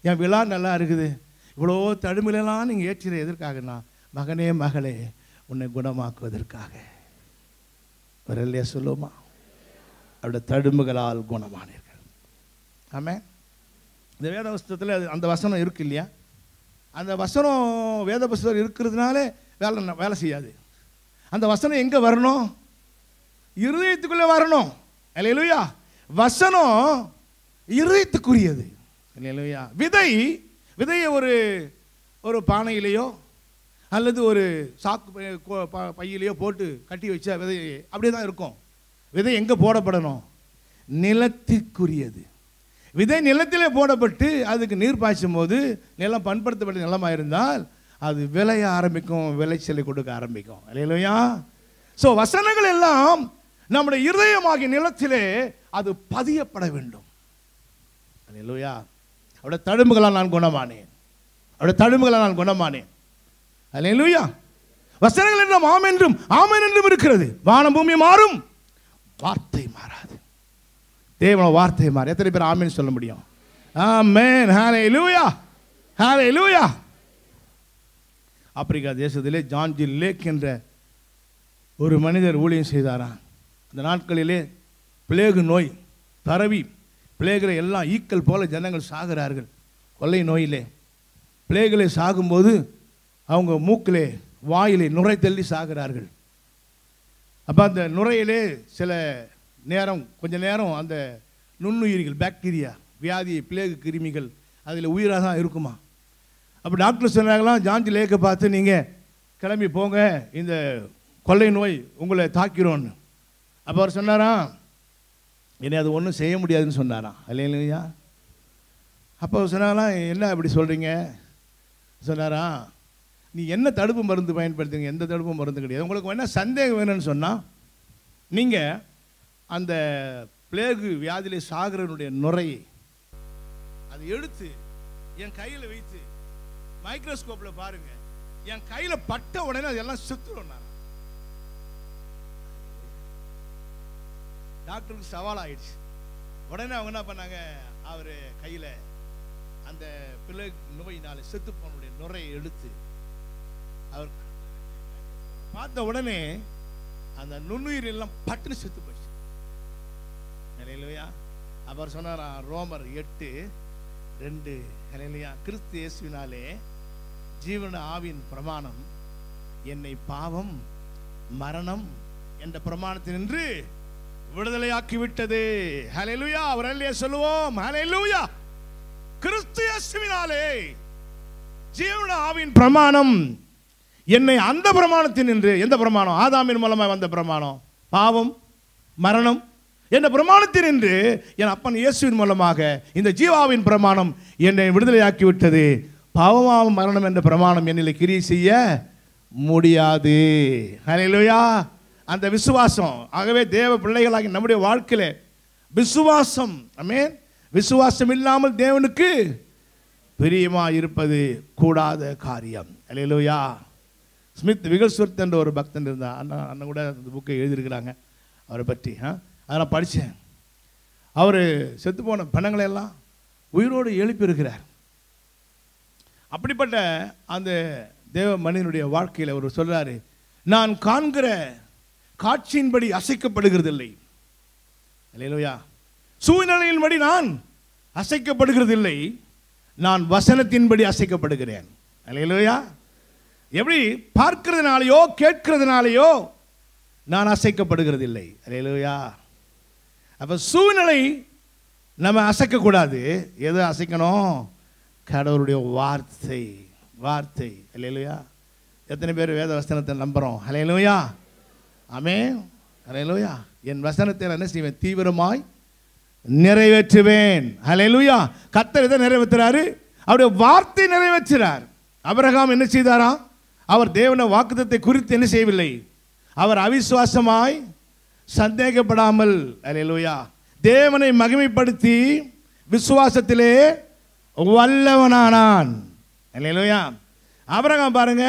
என் விழா நல்லா இருக்குது, இவ்வளோ தழும்புகளெல்லாம் நீங்கள் ஏற்றிற எதற்காகனா? மகனே மகளே, உன்னை குணமாக்குவதற்காக. ஒரு இல்லையா சொல்லுமா? அவருடைய தழும்புகளால் குணமானீர்கள். ஆமென். இந்த வேத புஸ்தகத்தில் அந்த வசனம் இருக்கு இல்லையா? அந்த வசனம் வேத புஸ்தகம் இருக்கிறதுனால வேலை செய்யாது. அந்த வசனம் எங்கே வரணும்? இருதயத்துக்குள்ளே வரணும். அல்லேலூயா. வசனம் இருதயத்துக்குரியது. அல்லேலூயா. விதையை ஒரு பானையிலையோ அல்லது ஒரு சாக்கு பையிலையோ போட்டு கட்டி வச்சா விதை அப்படியே தான் இருக்கும். விதை எங்கே போடப்படணும்? நிலத்திற்குரியது. விதை நிலத்திலே போடப்பட்டு அதுக்கு நீர் பாய்ச்சும் போது நிலம் பண்படுத்தப்பட்ட நிலமாக இருந்தால் அது விளைய ஆரம்பிக்கும், விளைச்சலை கொடுக்க ஆரம்பிக்கும். அல்லேலூயா. ஸோ வசனங்கள் எல்லாம் நம்முடைய இருதயமாகிய நிலத்திலே அது பதியப்பட வேண்டும். அல்லேலூயா. அவருடைய தழும்புகளால் நான் குணமானேன், அவருடைய தழும்புகளால் நான் குணமானேன். அல்லேலூயா. வசனங்கள் என்றும் ஆமென் என்றும் இருக்கிறது. வானம் பூமி மாறும், வார்த்தை மாறாது. தேவனோட வார்த்தை மாறு. எத்தனை பேர் ஆமென் சொல்ல முடியும்? ஆமென். ஹல்லேலூயா, ஹல்லேலூயா. ஆப்பிரிக்கா தேசத்திலே ஜான் ஜி லேக் என்ற ஒரு மனிதர் ஊழியம் செய்தாராம். அந்த நாட்களிலே பிளேகு நோய் பரவி பிளேகில் எல்லாம் ஈக்கள் போல ஜனங்கள் சாகிறார்கள். கொள்ளை நோயிலே பிளேகிலே சாகும்போது அவங்க மூக்கிலே வாயிலே நுரை தள்ளி சாகிறார்கள். அப்போ அந்த நுரையிலே சில நேரம் கொஞ்ச நேரம் அந்த நுண்ணுயிரிகள் பாக்டீரியா வியாதி பிளேகு கிருமிகள் அதில் உயிராக தான் இருக்குமா. அப்போ டாக்டர் சொன்னாங்களாம், ஜான்ஜி லேக்கை பார்த்து நீங்கள் கிளம்பி போங்க, இந்த கொள்ளை நோய் உங்களை தாக்கிறோன்னு. அப்போ அவர் சொன்னாராம், என்னை அது ஒன்றும் செய்ய முடியாதுன்னு சொன்னாராம். அல்லேலூயா. அப்போ அவர் சொன்னாராம், என்ன அப்படி சொல்கிறீங்க சொன்னாராம், நீ என்ன தடுப்பு மருந்து பயன்படுத்துங்க, எந்த தடுப்பு மருந்து கிடையாது. உங்களுக்கு என்ன சந்தேகம் வேணும்னு சொன்னால் நீங்கள் அந்த பிளேகு வியாதியிலே சாகிறனுடைய நுரையை அதை எடுத்து என் கையில் வைத்து மைக்ரோஸ்கோப்பில் பாருங்க, என் கையில் பட்ட உடனே அதெல்லாம் செத்துடும். நான் டாக்டருக்கு சவால் ஆயிடுச்சு. உடனே அவங்க என்ன பண்ணாங்க, அவர் கையில் அந்த பிளேக் நோயினால செத்து போனுடைய நுரையை எடுத்து அவர் பார்த்த உடனே அந்த நுண்ணுயிர் எல்லாம் பட்டுன்னு செத்து போச்சு. ஹல்லேலூயா. அவர் சொன்னார் ரோமர் 8:2, ஹல்லேலூயா, கிறிஸ்து இயேசுவினாலே ஜீவன ஆவியின் பிரமாணம் என்னை பாவம் மரணம் என்ற பிரமாணத்தினின்று விடுதலையாக்கி விட்டது. ஹல்லேலூயா. அவர் அல்லே சொல்லுவோம். ஹல்லேலூயா. கிறிஸ்து இயேசுவினாலே ஜீவன ஆவியின் பிரமாணம் என்னை அந்த பிரமாணத்தினின்று, எந்த பிரமாணம்? ஆதாமின் மூலமாக வந்த பிரமாணம், பாவம் மரணம் என்ற பிரமாணத்தினின்று என் அப்பன் இயேசுவின் மூலமாக இந்த ஜீவாவின் பிரமாணம் என்னை விடுதலையாக்கி விட்டது. பாவமாவும் மரணம் என்ற பிரமாணம் என்னில் கிரியை செய்ய முடியாது. ஹல்லேலூயா. அந்த விசுவாசம். ஆகவே தேவ பிள்ளைகளாகி நம்முடைய வாழ்க்கையில விசுவாசம், ஆமென், விசுவாசம் இல்லாமல் தேவனுக்கு பிரியமாக இருப்பது கூடாத காரியம். ஹல்லேலூயா. ஸ்மித் விகல்ஸ்வர்த் என்ற ஒரு பக்தன் இருந்தார். அண்ணன் கூட அந்த புக்கை எழுதியிருக்கிறாங்க அவரை பற்றி. அதை நான் படித்தேன். அவர் செத்து போன பிணங்களை எல்லாம் உயிரோடு எழுப்பியிருக்கிறார். அப்படிப்பட்ட அந்த தேவ மனிதனுடைய வாழ்க்கையில் அவர் சொல்றாரு, நான் காண்கிற காட்சியின்படி அசைக்கப்படுகிறதில்லை. அல்லேலூயா. சூழ்நிலையின்படி நான் அசைக்கப்படுகிறதில்லை, நான் வசனத்தின்படி அசைக்கப்படுகிறேன். அல்லேலூயா. எப்படி? பார்க்கிறதுனாலையோ கேட்கிறதுனாலையோ நான் அசைக்கப்படுகிறதில்லை. அல்லேலூயா. அப்போ சூழ்நிலை நம்ம அசைக்கக்கூடாது. எதை அசைக்கணும்? கடவுளுடைய வார்த்தை. வார்த்தை. அல்லேலூயா. எத்தனை பேர் வேத வசனத்தை நம்புகிறோம்? அல்லேலூயா. ஆமென். அல்லேலூயா. என் வசனத்தை என்ன செய்வேன்? தீவிரமாய் நிறைவேற்றுவேன். அல்லேலூயா. கர்த்தர் இதை நிறைவேற்றுறாரு, அவருடைய வார்த்தை நிறைவேற்றுறார். ஆபிரகாம் என்ன செய்தாரா? அவர் தேவன வாக்குத்தத்தை குறித்து என்ன செய்யவில்லை, அவர் அவிசுவாசமாய் சந்தேகப்படாமல், அல்லேலூயா, தேவனை மகிமைப்படுத்தி விசுவாசத்திலே வல்லவனானான். அல்லேலூயா. ஆபிரகாம் பாருங்க,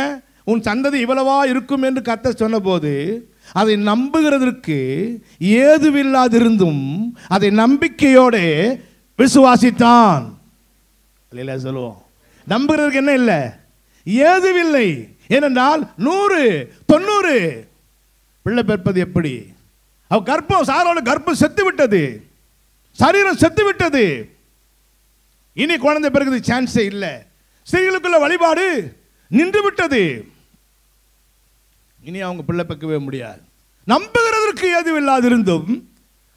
உன் சந்ததி இவ்வளவா இருக்கும் என்று கர்த்தர் சொன்னபோது அதை நம்புகிறதற்கு ஏதுவில்லாதிருந்தும் அதை நம்பிக்கையோடு விசுவாசித்தான். அல்லேலூயா சொல்லுவோம். நம்புகிறதுக்கு என்ன இல்லை, ஏதுவில்லை. ஏனென்றால் 100 90 பிள்ளை பெற்பது எப்படி? அவ கர்ப்பம், சாரோட கர்ப்பம் செத்து விட்டது, சரீரம் செத்து விட்டது, இனி குழந்தை பிறகு சான்ஸே இல்லை. ஸ்திரீகளுக்குள்ள வழிபாடு நின்று விட்டது, இனி அவங்க பிள்ளை பெக்கவே முடியாது. நம்புகிறதற்கு ஏதுவில்லாதிருந்தும்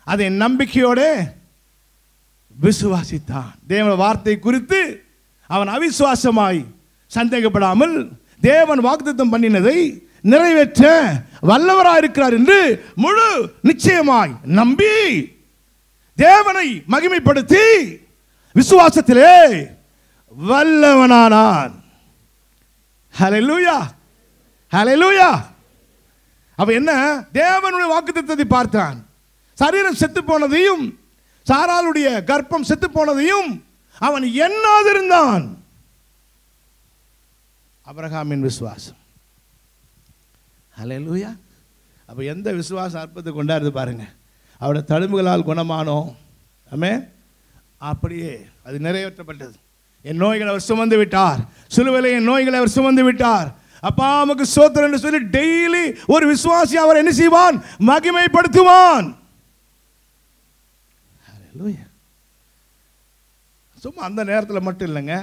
அதை நம்பிக்கையோடு விசுவாசித்தான். தேவன் வார்த்தை குறித்து அவன் அவிசுவாசமாய் சந்தேகப்படாமல் தேவன் வாக்குத்தத்தம் பண்ணினதை நிறைவேற்ற வல்லவராயிருக்கிறார் என்று முழு நிச்சயமாய் நம்பி தேவனை மகிமைப்படுத்தி விசுவாசத்திலே வல்லவனானான். ஹல்லேலூயா. ஹல்லேலூயா. அவ என்ன? தேவனுடைய வாக்குத்தத்தத்தை பார்த்தான். சரீரம் செத்து போனதையும் சாராளுடைய கர்ப்பம் செத்து போனதையும் அவன் எண்ணாதிருந்தான். ஆபிரகாமின் விசுவாசம். ஹல்லேலூயா. அப்ப எந்த விசுவாசம் அற்புதத்தை கொண்டாடுது பாருங்க. அவருடைய தழும்புகளால் குணமானோம். ஆமென். அப்படியே அது நிறைவேற்றப்பட்டது. என் நோய்களை அவர் சுமந்து விட்டார். சிலுவையில் என் நோய்களை அவர் சுமந்து விட்டார். அப்பா உமக்கு ஸ்தோத்திரம் என்று சொல்லி டெய்லி ஒரு விசுவாசி அவர் என்ன செய்வான்? மகிமைப்படுத்துவான். ஹல்லேலூயா. சும்மா அந்த நேரத்தில் மட்டும் இல்லைங்க,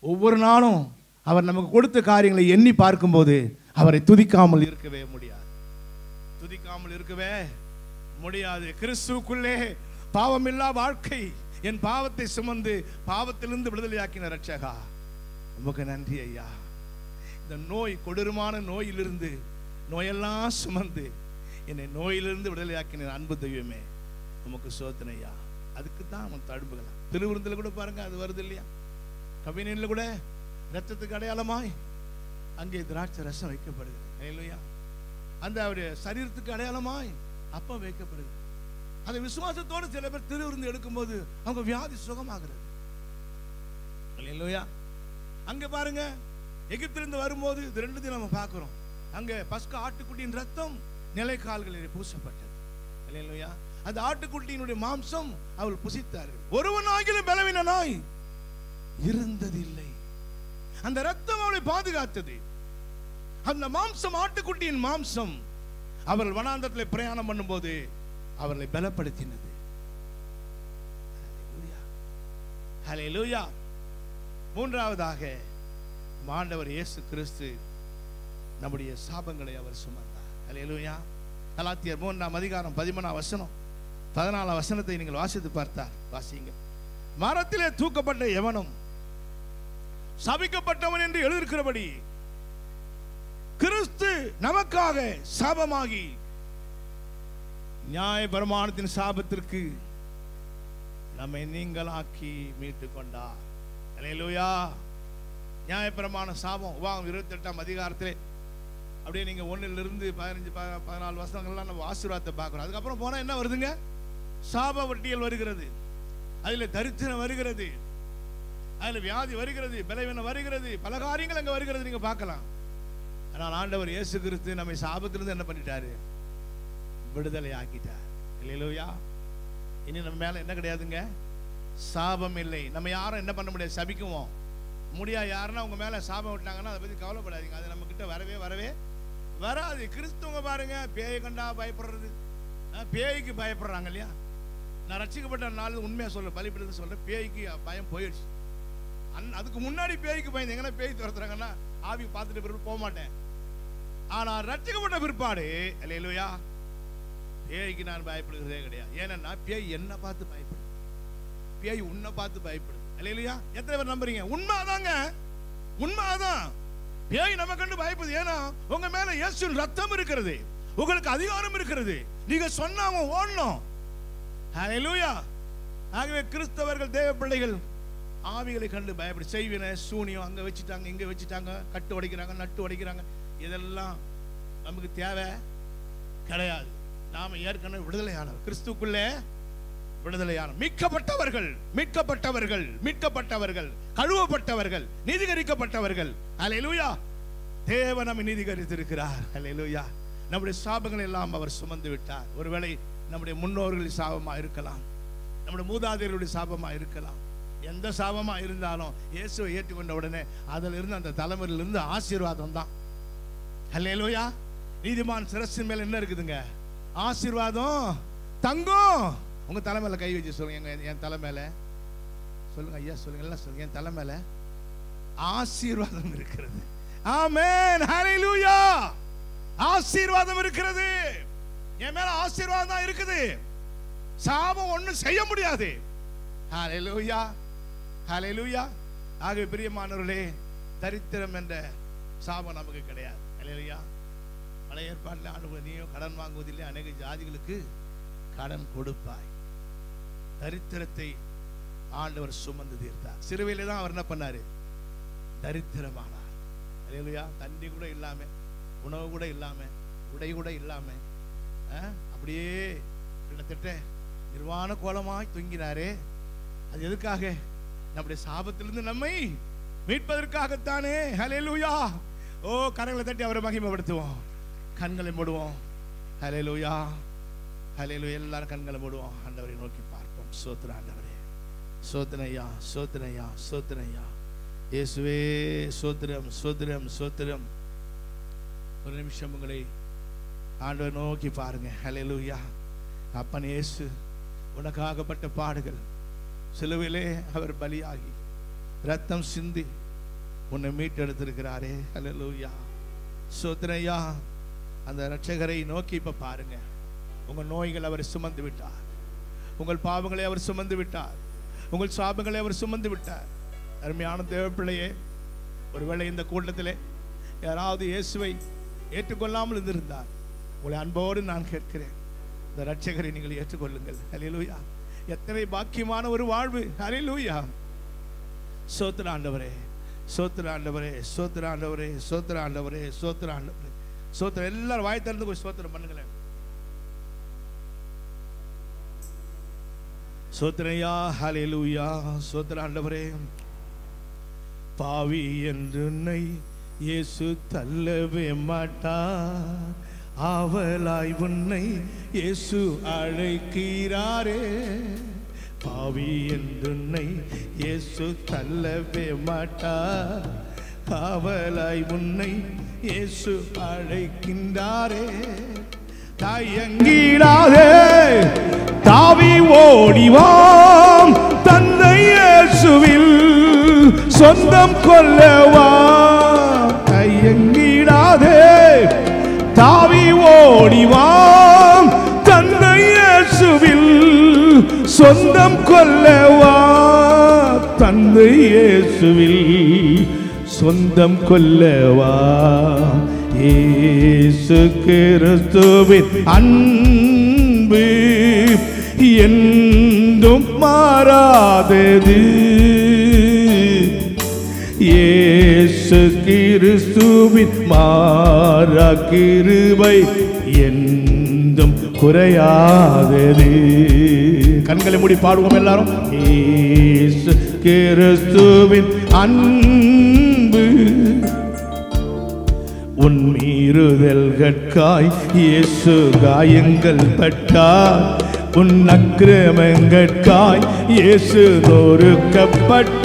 ஒவ்வொரு நாளும் அவர் நமக்கு கொடுத்த காரியங்களை எண்ணி பார்க்கும்போது அவரை துதிக்காமல் இருக்கவே முடியாது. துதிக்காமல் இருக்கவே முடியாது. கிறிஸ்துவுக்குள்ளே பாவமில்லா வாழ்க்கை, என் பாவத்தை சுமந்து பாவத்திலிருந்து விடுதலையாக்கின ரட்சகா உமக்கு நன்றி ஐயா. இந்த நோய், கொடூரமான நோயிலிருந்து, நோயெல்லாம் சுமந்து என்னை நோயிலிருந்து விடுதலையாக்கின அன்பு தெய்வமே உமக்கு ஸ்தோத்திரம் ஐயா. அதுக்கு தான் அவன் தழும்புகளாம். திருவிருந்தில் கூட பாருங்க, அது வருது இல்லையா? கவினில் கூட ரத்தத்துக்கு அடையாளமாய் அங்கே திராட்சை ரசம் வைக்கப்படுது. ஹல்லேலூயா. அந்த அவருடைய சரீரத்துக்கு அடையாளமாய் அப்பம் வைக்கப்படுது. அந்த விசுவாசத்தோடு சில பேர் திருவிருந்து எடுக்கும்போது அவங்க வியாதி சுகமாகிறது. ஹல்லேலூயா. அங்க பாருங்க, எகிப்திலிருந்து வரும்போது இது ரெண்டுத்தையும் நம்ம பார்க்கிறோம். அங்க பஸ்கா ஆட்டுக்குட்டியின் ரத்தம் நிலைக்கால்களில் பூசப்பட்டது. ஹல்லேலூயா. அந்த ஆட்டுக்குட்டியினுடைய மாம்சம் அவள் புசித்தார்கள். ஒருவனாகிலும் பலவீனனாய் இருந்ததில்லை. அந்த ரத்தம் அவளை பாதுகாத்தது. அந்த மாம்சம், ஆட்டுக்குட்டியின் மாம்சம், அவர்கள் வனாந்தரத்தில் பிரயாணம் பண்ணும்போது அவர்களை பலப்படுத்தினது. ஹல்லேலூயா. மூன்றாவதாக ஆண்டவர் இயேசு கிறிஸ்து நம்முடைய சாபங்களை அவர் சுமந்தார். ஹல்லேலூயா. கலாத்தியர் 3ஆம் அதிகாரம் 13ஆம் வசனம் 14ஆம் வசனத்தை நீங்கள் வாசித்து பார்த்தால் வாசிங்க. மரத்திலே தூக்கப்பட்ட எவனும் சபிக்கப்பட்டவன் என்று எழுதியிருக்கிறபடி கிறிஸ்து நமக்காக சாபமாகி நியாய பிரமாணத்தின் சாபத்திற்கு நம்மை நீங்களாக்கி மீட்டு கொண்டார். ஹல்லேலூயா. நியாய பிரமாண சாபம் உபாகம் 28ஆம் அதிகாரத்திலே அப்படியே நீங்க 1லிருந்து 15-14 வசனங்கள்லாம் நம்ம ஆசீர்வாதத்தை பார்க்கிறோம். அதுக்கப்புறம் போனா என்ன வருதுங்க? சாப வட்டியல் வருகிறது, அதுல தரித்திரம் வருகிறது, அதுல வியாதி வருகிறது, பலவீனம் வருகிறது, பல காரியங்கள் அங்க வருகிறது, நீங்க பார்க்கலாம். ஆனால் ஆண்டவர் இயேசு கிறிஸ்து நம்மை சாபத்திலிருந்து என்ன பண்ணிட்டாரு? விடுதலை ஆக்கிட்டார். ஹல்லேலூயா. இனி நம்ம மேல என்ன கிடையாதுங்க? சாபம் இல்லை. நம்ம யாரும் என்ன பண்ண முடியாது? சபிக்குவோம் முடியாது. யாருன்னா உங்க மேல சாபம் விட்டாங்கன்னா அதை பத்தி கவலைப்படாதீங்க, அது நம்ம கிட்ட வரவே வரவே வராது. கிறிஸ்துவங்க பாருங்க, பேயை கண்டா பயப்படுறது, பேய்க்கு பயப்படுறாங்க இல்லையா? நான் ரட்சிக்கப்பட்ட நாள் உண்மையா சொல்ல, பலிபீடத்தை சொல்றேன், பேய்க்கு பயம் போயிடுச்சு. அதுக்கு முன்னாடி பேய்க்கு பயந்து எங்கன்னா பேய் துரத்துறாங்கன்னா ஆவி பார்த்துட்டு பிறகு போக மாட்டேன். ஆனா ரட்சிக்கப்பட்ட பிற்பாடு ஹல்லேலூயா, பேய்க்கு நான் பயப்படுகிறதே கிடையாது. ஏன்னா பேய் என்ன பார்த்து பயப்படுது, பேய் உன்னை பார்த்து பயப்படுது. ஹல்லேலூயா. எத்தனை பேர் நம்புறீங்க? உண்மை அதாங்க, உண்மை அதான். பேய் நம்ம கண்டு பயப்படுது. ஏன்னா உங்க மேல இயேசுவின் ரத்தம் இருக்கிறது, உங்களுக்கு அதிகாரம் இருக்கிறது, நீங்க சொன்னா அவன் ஓடணும். ஹல்லேலூயா. ஆகவே கிறிஸ்தவர்கள், தேவ பிள்ளைகள் ஆவிகளை கண்டு பயப்படி செய்வின சூனியம் அங்க வச்சுட்டாங்க, இங்க வச்சுட்டாங்க, கட்டு உடைக்கிறாங்க, நட்டு உடைக்கிறாங்க, இதெல்லாம் நமக்கு தேவை கிடையாது. நாம ஏற்கனவே விடுதலையானவர், கிறிஸ்துக்குள்ளே விடுதலையான மீட்கப்பட்டவர்கள், மீட்கப்பட்டவர்கள், மீட்கப்பட்டவர்கள், கழுவப்பட்டவர்கள், நீதிகரிக்கப்பட்டவர்கள். ஹல்லேலூயா. தேவன் நம்மை நீதிகரித்திருக்கிறார். ஹல்லேலூயா. நம்முடைய சாபங்களை எல்லாம் அவர் சுமந்து விட்டார். ஒருவேளை நம்முடைய முன்னோர்களின் சாபமா இருக்கலாம், நம்முடைய மூதாதையர்களுடைய சாபமா இருக்கலாம். எந்த சாபமா இருந்தாலும் இயேசுவை ஏற்றுக்கொண்ட உடனே அதில் இருந்து, அந்த தலைமுறையிலிருந்து ஆசீர்வாதம் தான். ஹல்லேலூயா. நீதிமான் சிரசின் மேல என்ன இருக்குதுங்க? ஆசீர்வாதம் தங்கும். உங்க தலைமையில கை வச்சு சொல்லுங்க, என் தலைமையில சொல்லுங்க ஐயா, சொல்லுங்க எல்லாம் சொல்லுங்க, என் தலைமையில ஆசீர்வாதம் இருக்கிறது. ஆமென். ஹல்லேலூயா. ஆசீர்வாதம் இருக்கிறது. என் மேல ஆசீர்வாதம் தான் இருக்குது. சாபம் ஒண்ணும் செய்ய முடியாது. ஹல்லேலூயா. ஹல்லேலூயா. ஆகவே பிரியமானவர்களே, தரித்திரம் என்ற சாபம் நமக்கு கிடையாது. ஹல்லேலூயா. பழைய ஏற்பாட்டில் ஆண்டவர் நீயும் கடன் வாங்குவதில்லை, அநேக ஜாதிகளுக்கு கடன் கொடுப்பாய். தரித்திரத்தை ஆண்டவர் சுமந்து தீர்த்தார். சிறுவையில தான் அவர் என்ன பண்ணாரு? தரித்திரமானார். ஹல்லேலூயா. தண்ணி கூட இல்லாம, உணவு கூட இல்லாம, உடை கூட இல்லாம, அப்படியே கிட்டத்தட்ட நிர்வாண கோலமாய் தொங்கினாரே. அது எதுக்காக? நம்முடைய சாபத்திலிருந்து நம்மை மீட்பதற்காகத்தானே. ஹல்லேலூயா. ஓ, கரங்களை தட்டி அவரை மகிமைப்படுத்துவோம். கண்களை மூடுவோம். ஹல்லேலூயா. ஹல்லேலூயா. எல்லாரும் கண்களை மூடுவோம். ஆண்டவரை நோக்கி பார்ப்போம். ஸ்தோத்திரம் ஆண்டவரே. சோத்திரையா, சோத்திரையா, சோத்திரையா. இயேசுவே சோத்திரம், சோத்திரம், சோத்திரம். ஒரு நிமிஷம் உங்களை ஆண்டவர் நோக்கி பாருங்க. ஹல்லேலூயா. அப்பன் இயேசு உனக்காகப்பட்ட பாடுகள், சிலுவையிலே அவர் பலியாகி ரத்தம் சிந்தி உன்னை மீட்டெடுத்திருக்கிறாரே. ஹல்லேலூயா. சோத்திரையா. அந்த இரட்சகரை நோக்கி இப்ப பாருங்க. உங்கள் நோய்கள் அவர் சுமந்து விட்டார், உங்கள் பாவங்களை அவர் சுமந்து விட்டார், உங்கள் சாபங்களை அவர் சுமந்து விட்டார். அருமையான தேவ பிள்ளையே, ஒருவேளை இந்த கூட்டத்திலே யாராவது இயேசுவை ஏற்றுக்கொள்ளாமல் இருந்திருந்தார், உங்களை அன்போடு நான் கேட்கிறேன், இந்த இரட்சகரை நீங்கள் ஏற்றுக்கொள்ளுங்கள். ஹல்லேலூயா. எத்தனை பாக்கியமான ஒரு வாழ்வு. ஹல்லேலூயா. சோத்திர ஆண்டவரே, சோத்திர ஆண்டவரே, சோத்திர ஆண்டவரே, சோத்திர ஆண்டவரே, சோத்திர ஆண்டவரே, சோத்திர. எல்லாரும் வாய் திறந்து போய் சோத்திரம் பண்ணுங்களேன். சோத்திரையா. ஹல்லேலூயா. சோத்திர ஆண்டவரே. பாவி என்று உன்னை இயேசு தள்ளவே மாட்டார், ஆவலாய் உன்னை இயேசு அழைக்கிறாரே. பாவி என்று உன்னை இயேசு தள்ளவே மாட்டார், ஆவலாய் உன்னை இயேசு அழைக்கின்றாரே. தயங்கிடாதே, தாவி ஓடிவாம், தந்தை இயேசுவில் சொந்தம் கொள்ளவா. தயங்கிடாதே, தாவி ஓடிவாம், தந்தை இயேசுவில் சொந்தம் கொள்ளவா. தந்தை இயேசுவில் சொந்தம் கொள்ளவா. இயேசு கிறிஸ்துவின் அன்பு என்றும் மாறாதது. இயேசு கிறிஸ்துவின் மாறா கிருபை என்றும் குறையாதது. கண்களை மூடி பாடுவோம் எல்லாரும். இயேசு கிறிஸ்துவின் அன்பு உன் மீறுதல்கட்காய் இயேசு காயங்கள் பட்டார், உன் அக்கிரமங்கட்காய் இயேசு நொறுக்கப்பட்டார்.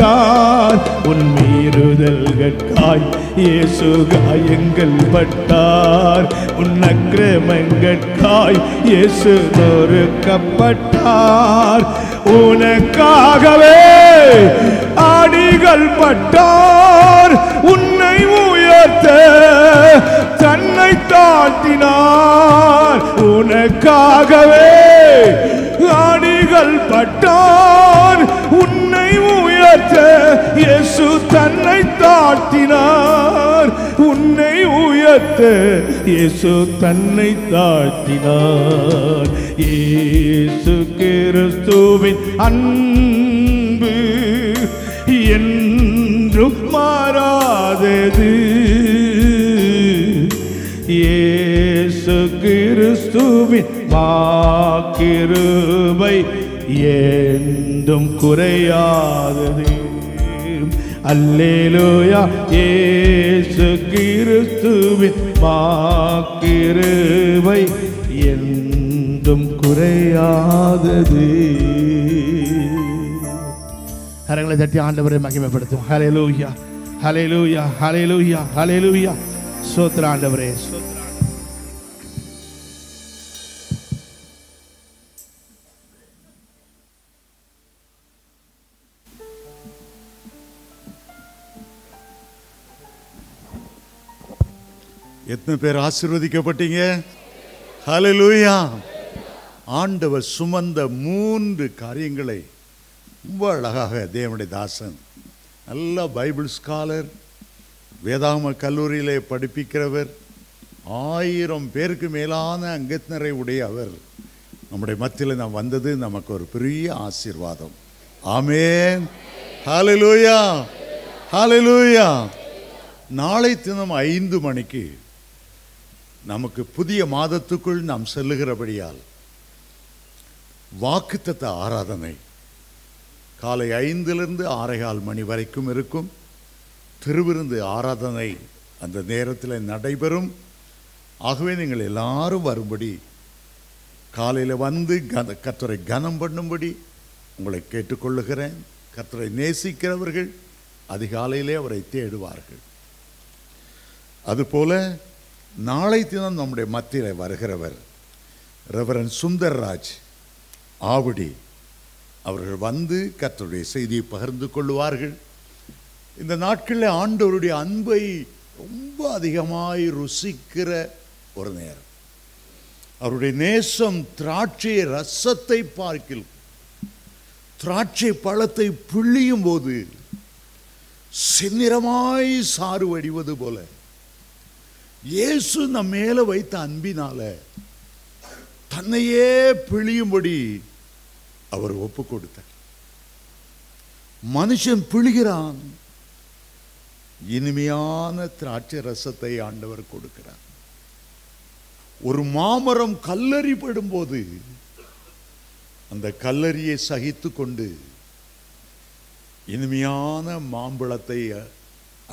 உன் மீறுதல்கட்காய் இயேசு காயங்கள் பட்டார், உன் அக்கிரமங்கட்காய் இயேசு நொறுக்கப்பட்டார். உனக்காகவே அடிகள் பட்டார், உன்னை உயர்த்த தன்னை தாழ்த்தினார். உனக்காகவே அடிகள் பட்டார், உன்னை உயர்த்த இயேசு தன்னை தாழ்த்தினார். உன்னை உயர்த்த இயேசு தன்னை தாழ்த்தினார். இயேசு கிறிஸ்துவின் அன்பு என்றும் மாறாதது. இயேசு கிறிஸ்துவின் கிருபை என்றும் குறையாதது. அல்லேலூயா. இயேசு கிறிஸ்துவின் கிருபை என்றும் குறையாதது. கரங்களை தட்டி ஆண்டவரை மகிமைப்படுத்தும். ஹல்லேலூயா, ஹல்லேலூயா, ஹல்லேலூயா, ஹல்லேலூயா. ஸ்தோத்திர ஆண்டவரே. எத்தனை பேர் ஆசீர்வதிக்கப்பட்டீங்க? ஹல்லேலூயா. ஆண்டவர் சுமந்த 3 காரியங்களை ரொம்ப அழகாக தேவனுடைய தாசன், நல்ல பைபிள் ஸ்காலர், வேதாகம கல்லூரியிலே படிப்பிக்கிறவர், 1000 பேருக்கு மேலான அங்கத்தினரை உடைய அவர் நம்முடைய மத்தியில் நாம் வந்தது நமக்கு ஒரு பெரிய ஆசீர்வாதம். ஆமென். ஹல்லேலூயா, ஹல்லேலூயா. நாளை தினம் 5 மணிக்கு நமக்கு புதிய மாதத்துக்குள் நாம் செல்லுகிறபடியால் வாக்குத்தத்த ஆராதனை காலை 5 to 6:15 மணி வரைக்கும் இருக்கும். திருவிருந்து ஆராதனை அந்த நேரத்தில் நடைபெறும். ஆகவே நீங்கள் எல்லாரும் வரும்படி, காலையில் வந்து கர்த்தரை கனம் பண்ணும்படி, உங்களை கேட்டுக்கொள்ளுகிறேன். கர்த்தரை நேசிக்கிறவர்கள் அதிகாலையிலே அவரை தேடுவார்கள். அதுபோல நாளை தினம் நம்முடைய மத்தியில் வருகிறவர் ரெவரண்ட் சுந்தர்ராஜ் ஆவடி அவர்கள் வந்து கர்த்தருடைய செய்தியை பகிர்ந்து கொள்வார்கள். இந்த நாட்களில் ஆண்டவருடைய அன்பை ரொம்ப அதிகமாய் ருசிக்கிற ஒரு நேரம். அவருடைய நேசம் திராட்சை ரசத்தை பார்க்கில் திராட்சை பழத்தை பிழியும் போது செந்நிறமாய் சாறு வடிவது போல இயேசு நம் மேல வைத்த அன்பினால தன்னையே பிழியும்படி அவர் ஒப்பு கொடுத்தார். மனுஷன் பிழிகிறான், இனிமையான திராட்சை ரசத்தை ஆண்டவர் கொடுக்கிறார். ஒரு மாமரம் கல்லறிப்படும் போது அந்த கல்லறியை சகித்து கொண்டு இனிமையான மாம்பழத்தை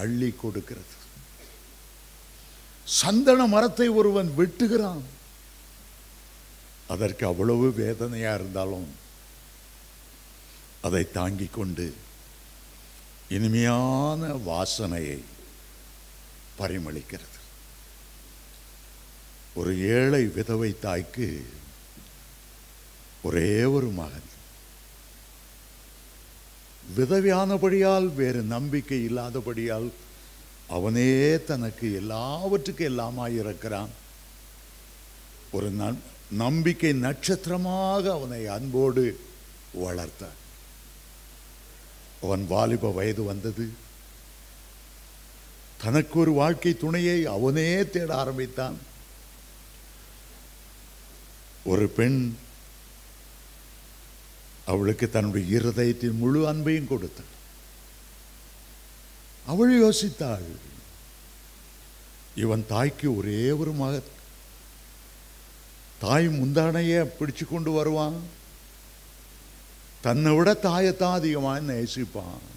அள்ளி கொடுக்கிறது. சந்தன மரத்தை ஒருவன் வெட்டுகிறான், அதற்கு அவ்வளவு வேதனையா இருந்தாலும் அதை தாங்கிக் கொண்டு இனிமையான வாசனையை பரிமளிக்கிறது. ஒரு ஏழை விதவை தாய்க்கு ஒரே ஒரு மகன், விதவையானபடியால் வேறு நம்பிக்கை இல்லாதபடியால் அவனே தனக்கு எல்லாவற்றுக்கும் எல்லாமாய் இருக்கிறான். ஒரு நம்பிக்கை நட்சத்திரமாக அவனை அன்போடு வளர்த்தார். அவன் வாலிப வயது வந்தது. தனக்கு ஒரு வாழ்க்கை துணையை அவனே தேட ஆரம்பித்தான். ஒரு பெண் அவளுக்கு தன்னுடைய இருதயத்தின் முழு அன்பையும் கொடுத்தாள். அவள் யோசித்தாள், இவன் தாய்க்கு ஒரே ஒரு மகன், தாய் முந்தானைய பிடிச்சு கொண்டு வருவான், தன்னை விட தாயத்தான் அதிகமாக நேசிப்பான்.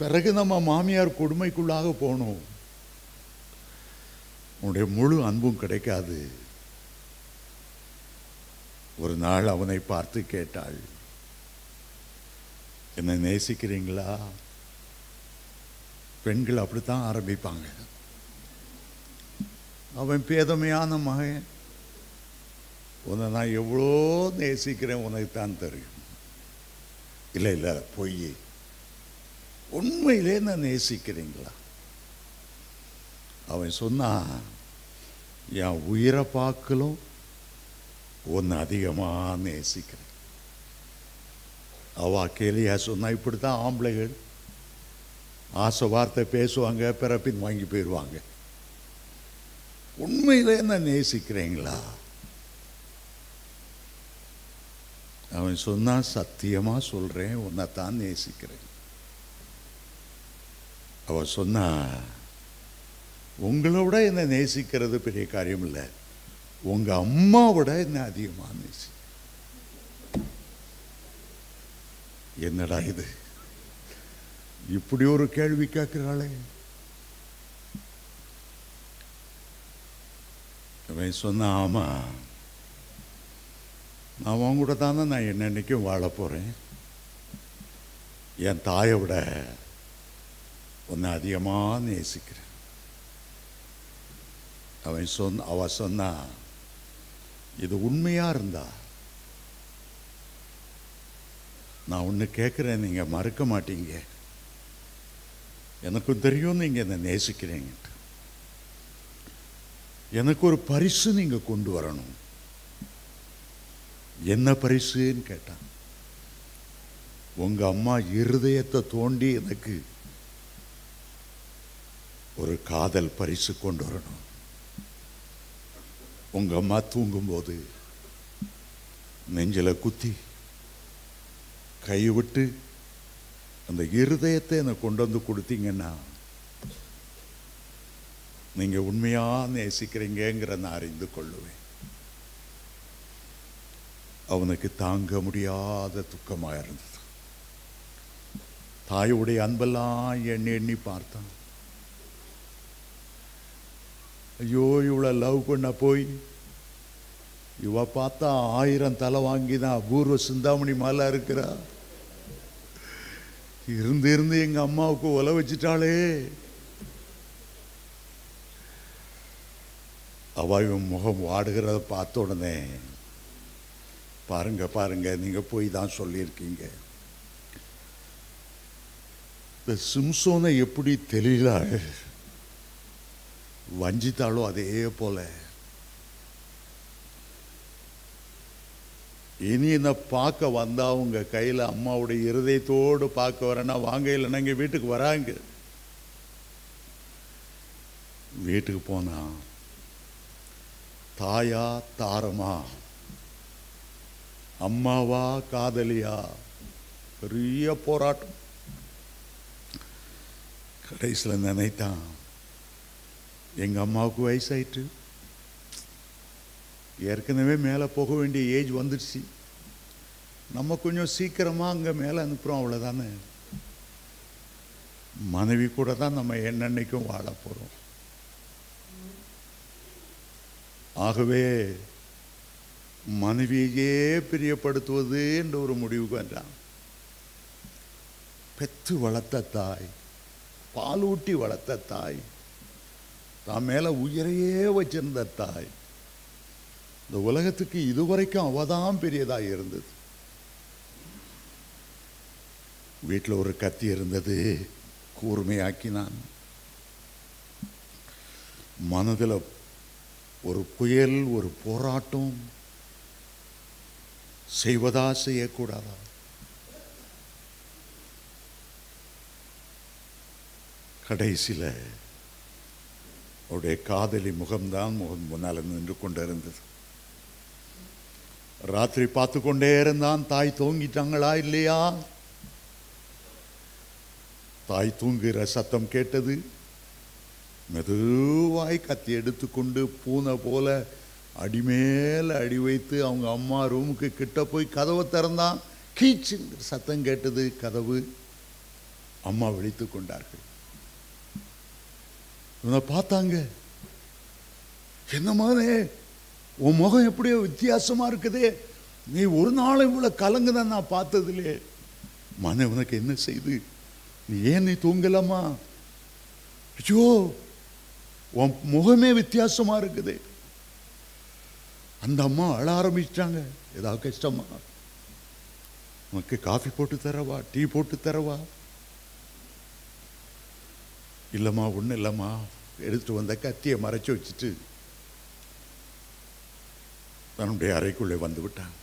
பிறகு நம்ம மாமியார் கொடுமைக்குள்ளாக போனோம், உன்னுடைய முழு அன்பும் கிடைக்காது. ஒரு நாள் அவனை பார்த்து கேட்டாள், என்ன நேசிக்கிறீங்களா? பெண்கள் அப்படித்தான் ஆரம்பிப்பாங்க. அவன் பேதமையான மகன், உன்னை நான் எவ்வளோ நேசிக்கிறேன் உனக்கு தான் தெரியும். இல்லை இல்லை பொய், உண்மையிலே நான் நேசிக்கிறீங்களா? அவன் சொன்னான், என் உயிரை பார்க்கலும் உன்னை அதிகமாக நேசிக்கிறேன். அவ கேலியா சொன்னா, இப்படித்தான் ஆம்பளைகள் ஆசை வார்த்தை பேசுவாங்க, பிறப்பின் வாங்கி போயிடுவாங்க. உண்மையிலே என்ன நேசிக்கிறீங்களா? அவன் சொன்னா, சத்தியமா சொல்றேன், உன்னைத்தான் நேசிக்கிறேன். அவ சொன்னா, உங்களை விட என்ன நேசிக்கிறது பெரிய காரியம் இல்லை, உங்க அம்மாவோட என்ன அதிகமா நேசி. என்னடா இது, இப்படி ஒரு கேள்வி கேட்கிறாளே. அவன் சொன்ன, ஆமா நான் அவங்க கூட தானே நான் என்னன்னைக்கும் வாழ போறேன், என் தாயை விட உன்னை அதிகமா நேசிக்கிறேன். அவ சொன்னா, இது உண்மையா இருந்தா நான் ஒன்று கேட்குறேன், நீங்க மறுக்க மாட்டீங்க. எனக்கும் தெரியும் நீங்க என்ன நேசிக்கிறீங்க. எனக்கு ஒரு பரிசு நீங்க கொண்டு வரணும். என்ன பரிசுன்னு கேட்டான். உங்க அம்மா இருதயத்தை தோண்டி எனக்கு ஒரு காதல் பரிசு கொண்டு வரணும். உங்க அம்மா தூங்கும்போது நெஞ்சில குத்தி கை விட்டு அந்த இருதயத்தை எனக்கு கொண்டு வந்து கொடுத்தீங்கன்னா நீங்க உண்மையா நேசிக்கிறீங்கிற நான் அறிந்து கொள்ளுவேன். அவனுக்கு தாங்க முடியாத துக்கமா இருந்தது. தாயுடைய அன்பெல்லாம் எண்ணி எண்ணி பார்த்தான். ஐயோ, இவ்வளோ லவ் பண்ண போய் இவ பார்த்தா 1000 தலை வாங்கிதான் அபூர்வ சிந்தாமணி மாலா இருக்கிறா. இருந்து இருந்து எங்க அம்மாவுக்கு ஒலை வச்சிட்டாளே. அவ இவன் முகம் வாடுகிறத பார்த்த உடனே, பாருங்க பாருங்க, நீங்க போய் தான் சொல்லியிருக்கீங்க. இந்த சிம்சோனை எப்படி தெரியல வஞ்சித்தாளோ அதே போல இனி என்ன பார்க்க வந்தா உங்க கையில அம்மாவுடைய இருதயத்தோடு பார்க்க வரேன்னா வாங்க, இல்லைன்னா இங்க வீட்டுக்கு வராங்க. வீட்டுக்கு போனா தாயா தாரமா, அம்மாவா காதலியா, பெரிய போராட்டம். கடைசியில் நினைத்தான், எங்க அம்மாவுக்கு வயசாயிட்டு, ஏற்கனவே மேலே போக வேண்டிய ஏஜ் வந்துடுச்சு, நம்ம கொஞ்சம் சீக்கிரமாக அங்கே மேலே அனுப்புகிறோம், அவ்வளோதானே. மனைவி கூட தான் நம்ம என்னன்னைக்கும் வாழ போகிறோம். ஆகவே மனைவியே பிரியப்படுத்துவது என்ற ஒரு முடிவுக்கு வந்தான். பெத்து வளர்த்த தாய், பாலூட்டி வளர்த்த தாய், தான் மேல உயிரையே வச்சிருந்த தாய், இந்த உலகத்துக்கு இதுவரைக்கும் அவதான் பெரியதாக இருந்தது. வீட்டில் ஒரு கத்தி இருந்தது, கூர்மையாக்கினான். மனதில் ஒரு புயல், ஒரு போராட்டம், செய்வதா செய்யக்கூடாதா. கடைசியில் அவருடைய காதலி முகம்தான் முன்னால் நின்று கொண்டிருந்தது. ராத்திரி பார்த்து கொண்டே இருந்தான், தாய் தூங்கிட்டாங்களா இல்லையா. தாய் தூங்குகிற சத்தம் கேட்டது. மெதுவாய் கத்தி எடுத்துக்கொண்டு பூனை போல அடிமேல அடி வைத்து அவங்க அம்மா ரூமுக்கு கிட்ட போய் கதவை திறந்தான். கீச்சுங்கிற சத்தம் கேட்டது. கதவு. அம்மா விழித்து கொண்டார்கள். இவனை பார்த்தாங்க. என்னமானே, உன் முகம் எப்படியோ வித்தியாசமா இருக்குதே, நீ ஒரு நாள் இவ்வளவு கலங்குதான் நான் பார்த்ததில்லே. மன உனக்கு என்ன செய்து, நீ ஏன் நீ தூங்கலாமா? ஐயோ, உன் முகமே வித்தியாசமா இருக்குது. அந்த அம்மா அழ ஆரம்பிச்சிட்டாங்க. ஏதாவது கஷ்டமா? உனக்கு காஃபி போட்டு தரவா, டீ போட்டு தரவா? இல்லம்மா, ஒன்றும் இல்லம்மா. எடுத்துட்டு வந்த கத்தியை மறைச்சு வச்சுட்டு தன்னுடைய அறைக்குள்ளே வந்து விட்டான்.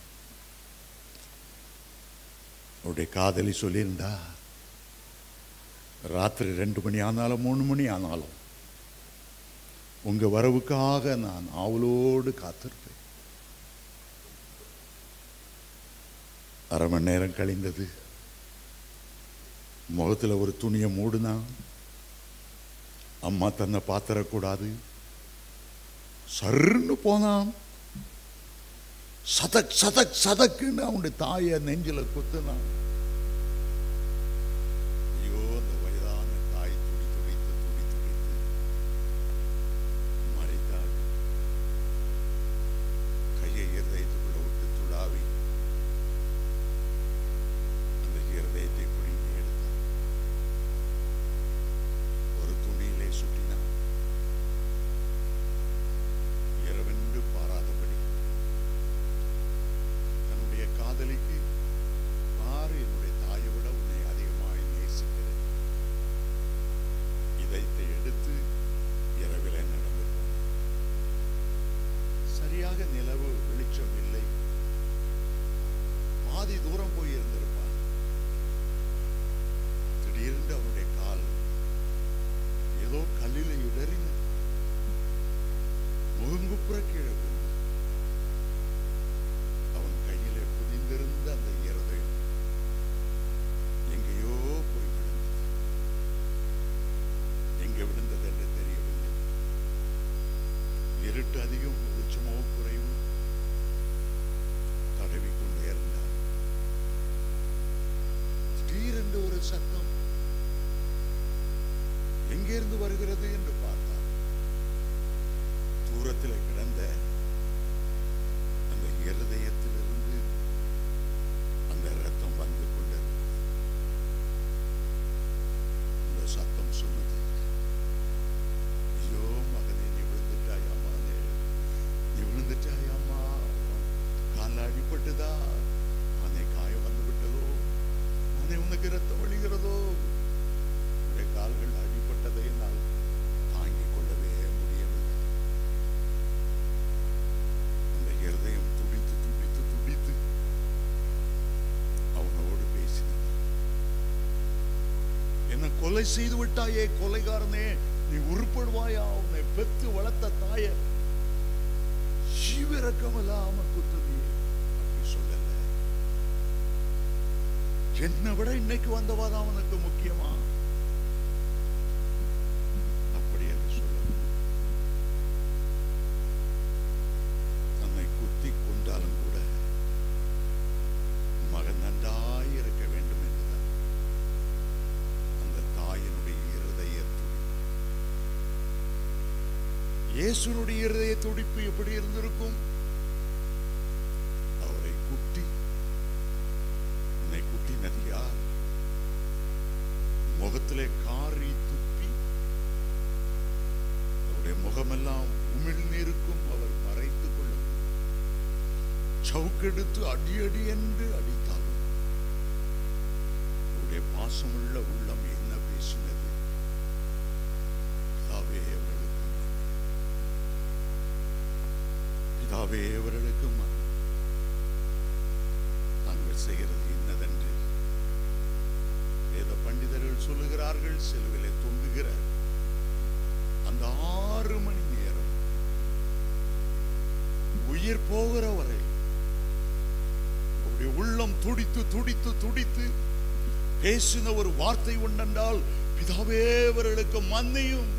அவருடைய காதலி சொல்லியிருந்தா, ராத்திரி 2 மணி ஆனாலும் 3 மணி ஆனாலும் உங்க வரவுக்காக நான் ஆவலோடு காத்திருப்பேன். 1/2 மணி நேரம் கழிந்தது. முகத்தில் ஒரு துணியை மூடுனா. அம்மா தன்னை பார்த்துடக்கூடாது. சர்ன்னு போனான். சதக் சதக் சதக்குன்னு அவனுடைய தாயை நெஞ்சில குத்துனான். ஐயோ, அந்த வயதான தாய் துடி துடித்து மறைத்தாள். கையை இருதயத்துக்குள்ள விட்டு துளாவி அந்த இருதயத்தை பிடிங்கி எடுத்தார். ஒரு துணியிலே சுட்டினான். இரவென்று பாராதபடி தன்னுடைய காதலிக்கு, பாரு, என்னுடைய தாயை விட உன்னை அதிகமாக நேசிக்கிறேன். இதயத்தை எடுத்து இரவிலே நடந்து போனான். சரியாக நிலவு வெளிச்சம் இல்லை. பாதி தூரம் போய் இருந்திருப்பான். திடீரென்று அவனுடைய கால் ஏதோ கல்லில இடறின. முகங்குப்புற கீழே விழுந்தான். அவன் கையிலே புதிந்திருந்த அந்த இருதயம் எங்கேயோ போய் விழுந்தது. எங்க விழுந்தது என்று தெரியவில்லை. இருட்டு அதிகம், வெளிச்சமோ குறைவு. தடவிக்கொண்டே இருந்தார். திடீரென்று ஒரு சத்தம் எங்கிருந்து வருகிறது என்று பார்த்தார். தூரத்தில் கிடந்த உனக்கு ரத்தம் வழிகிறதோ? உடைய கால்கள் அடிபட்டதை என்னால் தாங்கிக் கொள்ளவே முடியவில்லை. அந்த இருதயம் துடித்து துடித்து துடித்து அவனோடு பேசினது. என்ன கொலை செய்து விட்டாயே கொலைகாரனே, நீ உருப்படுவாயா? உன்னை பெத்து வளர்த்த தாய ஜீவிரக்கமல்லாம குத்துதியே. அப்படி சொல்லல. என்னை விட இன்னைக்கு வந்தவாதான் அவனுக்கு முக்கியமா? அப்படி என்று சொல்ல தன்னை குத்தி கொண்டாலும் கூட மகன் நன்றாய் இருக்க வேண்டும் என்றுதான் அந்த தாயினுடைய இருதய துடிப்பு. இயேசுனுடைய இருதய துடிப்பு எப்படி இருந்திருக்கும்? அவரை குட்டி, உன்னை குட்டினது யார்? முகத்திலே காரி துப்பி அவருடைய முகமெல்லாம் உமிழ்நீருக்கும் அவர் மறைத்துக் கொள்ள சவுக்கெடுத்து அடி அடி என்று அடித்தாலும் அவருடைய பாசமுள்ள உள்ளம் என்ன பேசினது? பிதாவே அவர்களுக்கு பிதாவே அவர்களுக்கு தாங்கள் செய்கிறது இன்னதென்று வேத பண்டிதர்கள் சொல்லுகிறார்கள். சிலுவிலே தொங்குகிற அந்த 6 மணி நேரம் உயிர் போகிற வரை அவருடைய உள்ளம் துடித்து துடித்து துடித்து பேசின ஒரு வார்த்தை உண்டென்றால், பிதாவே அவர்களுக்கு மன்னியும்.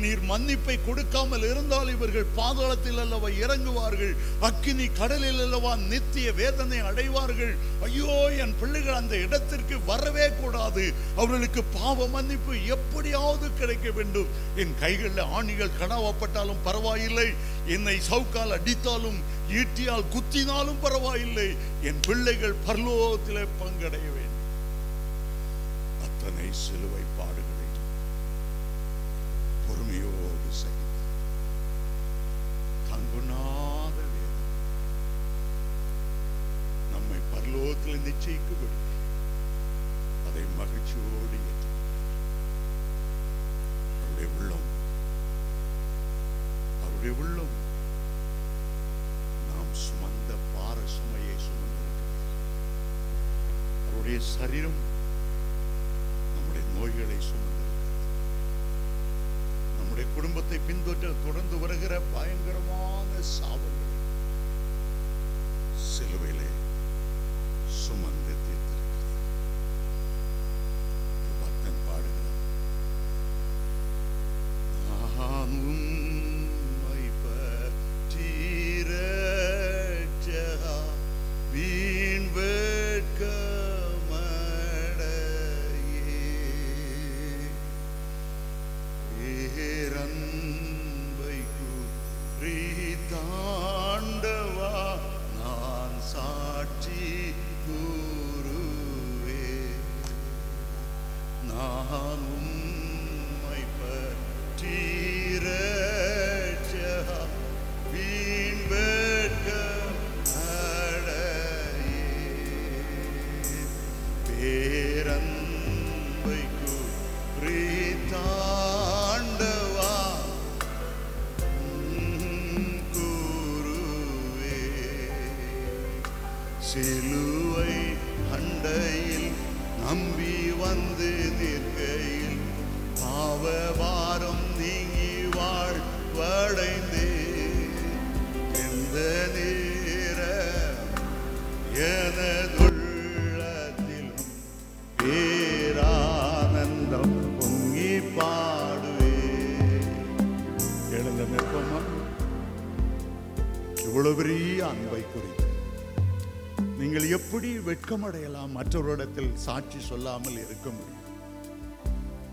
நீர் மன்னிப்பை கொடுக்காமல் இருந்தால் இவர்கள் பாதாளத்தில் அல்லவா இறங்குவார்கள், அக்கினி கடலில் அல்லவா நித்திய வேதனை அடைவார்கள். ஐயோ, என் பிள்ளைகள் அந்த இடத்திற்கு வரவே கூடாது. அவர்களுக்கு பாவ மன்னிப்பு எப்படியாவது கிடைக்க வேண்டும். என் கைகளில் ஆணிகள் கடாவப்பட்டாலும் பரவாயில்லை, என்னை சவுக்கால் அடித்தாலும் ஈட்டியால் குத்தினாலும் பரவாயில்லை, என் பிள்ளைகள் பரலோகத்திலே பங்கடைய வேண்டும். அத்தனை சிலுவை பாடுகளை பொறுமையோடு சகித்தார். தங்குனாத வேதனை நம்மை பரலோகத்தில் நிச்சயிக்கும்படி அதை மகிழ்ச்சியோடு ஏற்றுக்கொண்டார். அவருடைய உள்ளம் நாம் சுமந்த பார சுமையை சுமந்திருக்கிறது. அவருடைய சரீரம் நம்முடைய நோய்களை சுமந்திருக்கிறது. நம்முடைய குடும்பத்தை பின்தொற்ற தொடர்ந்து வருகிற பயங்கரமான சாபங்களை சிலுவையிலே சுமந்து தீர்த்திருக்கிறது. பக்தன் பாடுகிறான், நான் உம்மை பற்றி இரட்சகா வீண் பேரன்பை குறித்தாண்டவா நான் சாட்சி கூறுவே. நான் உம்மை பற்றி இரட்சகா வீண் வெட்கம் அடையே. பேரன்பை குறித்தாண்டவா கூறுவே. சிலுவை அண்டையில் நம்பி வந்து நிற்கையில் பாவபாரம் நீங்கி வாழ்வடைந்தே. எந்த நேர எனதுள்ளத்தில் பேரானந்தம் பொங்கி பாடுவே. எழுந்த நிற்போமா? இவ்வளவு பெரிய அன்பை குறித்து நீங்கள் எப்படி வெட்கமடையலாம்? மற்றவரிடத்தில் சாட்சி சொல்லாமல் இருக்க முடியும்?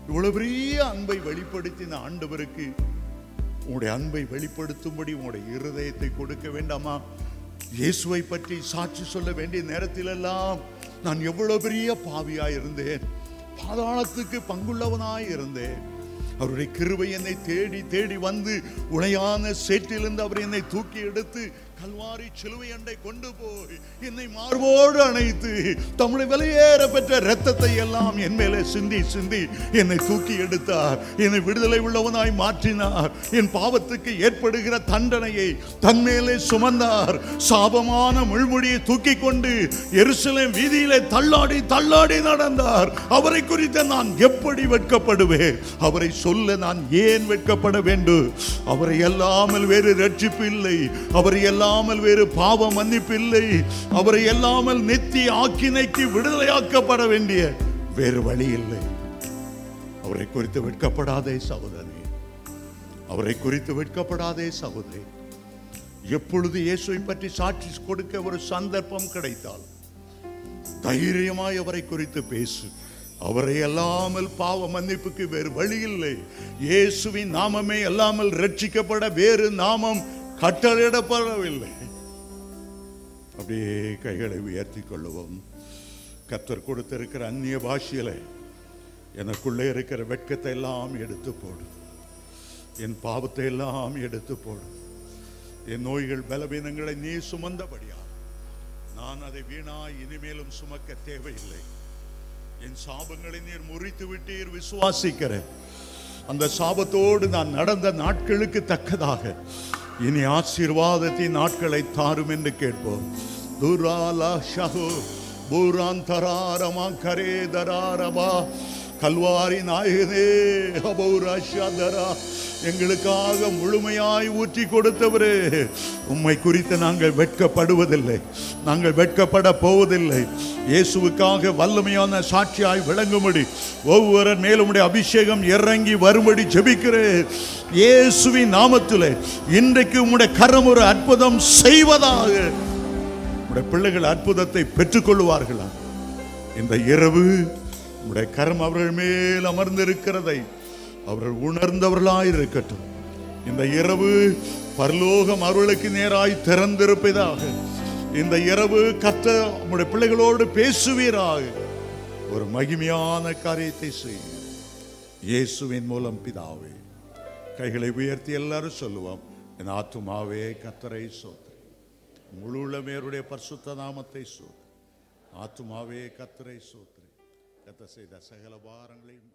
இவ்வளவு பெரிய அன்பை வெளிப்படுத்தின ஆண்டவருக்கு உங்களுடைய அன்பை வெளிப்படுத்தும்படி உங்களுடைய இருதயத்தை கொடுக்க வேண்டாமா? இயேசுவை பற்றி சாட்சி சொல்ல வேண்டிய நேரத்திலெல்லாம் நான் எவ்வளவு பெரிய பாவியாய் இருந்தேன், பாதாளத்துக்கு பங்குள்ளவனாய் இருந்தேன், அவருடைய கிருபை என்னை தேடி தேடி வந்து உளையான சேற்றிலிருந்து அவர் என்னை தூக்கி எடுத்து கல்வாரி சிலுவை அண்டை கொண்டு போய் என்னை மார்போடு அணைத்து தம்முடைய விலையேற பெற்ற இரத்தத்தை எல்லாம் என் மேலே சிந்தி சிந்தி என்னை தூக்கி எடுத்தார். என்னை விடுதலை உள்ளவனாய் மாற்றினார். என் பாவத்துக்கு ஏற்படுகிற தண்டனையை தன்மேலே சுமந்தார். சாபமான முள்முடியை தூக்கி கொண்டு எருசலேம் வீதியிலே தள்ளாடி தள்ளாடி நடந்தார். அவரை குறித்து நான் எப்படி வெட்கப்படுவேன்? அவரை சொல்ல நான் ஏன் வெட்கப்பட வேண்டும்? அவரை அல்லாமல் வேறு ரட்சிப்பு இல்லை. அவரை அல்லாமல் வேறு பாவ மன்னிப்பு இல்லை. அவரை அல்லாமல் நித்திய ஆக்கினைக்கு விடுதலையாக்கப்பட வேண்டிய வேறு வழி இல்லை. அவரை குறித்து வெட்கப்படாதே சகோதரி, அவரை குறித்து வெட்கப்படாதே சகோதரி. எப்பொழுது இயேசுவை பற்றி சாட்சி கொடுக்க ஒரு சந்தர்ப்பம் கிடைத்தால் தைரியமாய் அவரை குறித்து பேசு. அவரை அல்லாமல் பாவ மன்னிப்புக்கு வேறு வழி இல்லை. இயேசுவின் நாமமே அல்லாமல் ரட்சிக்கப்பட வேறு நாமம் கட்டளையிடப்படவில்லை. அப்படியே கைகளை உயர்த்தி கொள்ளுவோம். கர்த்தர் கொடுத்திருக்கிற அந்நிய பாஷையில எனக்குள்ளே இருக்கிற வெட்கத்தை எல்லாம் எடுத்து போடு. என் பாவத்தை எல்லாம் எடுத்து போடு. என் நோய்கள் பலவீனங்களை நீ சுமந்தபடியா நான் அதை வீணாய் இனிமேலும் சுமக்க தேவையில்லை. என் சாபங்களை நீர் முறித்து விட்டீர். விசுவாசிக்கிறேன். அந்த சாபத்தோடு நான் நடந்த நாட்களுக்கு தக்கதாக இனி ஆசீர்வாதத்தின் நாட்களை தாரும் என்று கேட்போம். துராலா ஷஹு பூராந்தராரமா கரேதராரபா கல்வாரி நாயகனே அபௌராஷாதரா எங்களுக்காக முழுமையாய் ஊற்றி கொடுத்தவரே, உம்மை குறித்து நாங்கள் வெட்கப்படுவதில்லை. நாங்கள் வெட்கப்பட போவதில்லை. இயேசுவுக்காக வல்லமையான சாட்சியாய் விளங்கும்படி ஒவ்வொரு மேலும் உம்முடைய அபிஷேகம் இறங்கி வரும்படி ஜெபிக்கிறேன். இயேசுவின் நாமத்திலே இன்றைக்கு உம்முடைய கரம் ஒரு அற்புதம் செய்வதாக. உம்முடைய பிள்ளைகள் அற்புதத்தை பெற்றுக்கொள்வார்களா? இந்த இரவு உம்முடைய கரம் அவர்கள் மேல் அமர்ந்திருக்கிறதை அவர்கள் உணர்ந்தவர்களாய் இருக்கட்டும். இந்த இரவு பரலோகம் அவர்களுக்கு நேராய் திறந்திருப்பதாக. இந்த இரவு கர்த்தர் உம்முடைய பிள்ளைகளோடு பேசுவீராக. ஒரு மகிமையான காரியத்தை செய்ய இயேசுவின் மூலம் பிதாவே. கைகளை உயர்த்தி எல்லாரும் சொல்லுவோம். என் ஆத்துமாவே கர்த்தரை சோத்ரி, முழு உள்ளமேருடைய பரிசுத்த நாமத்தை சோத்ரி. ஆத்துமாவே கர்த்தரை சோத்ரி. கர்த்தர் செய்த சகல பாரங்களையும்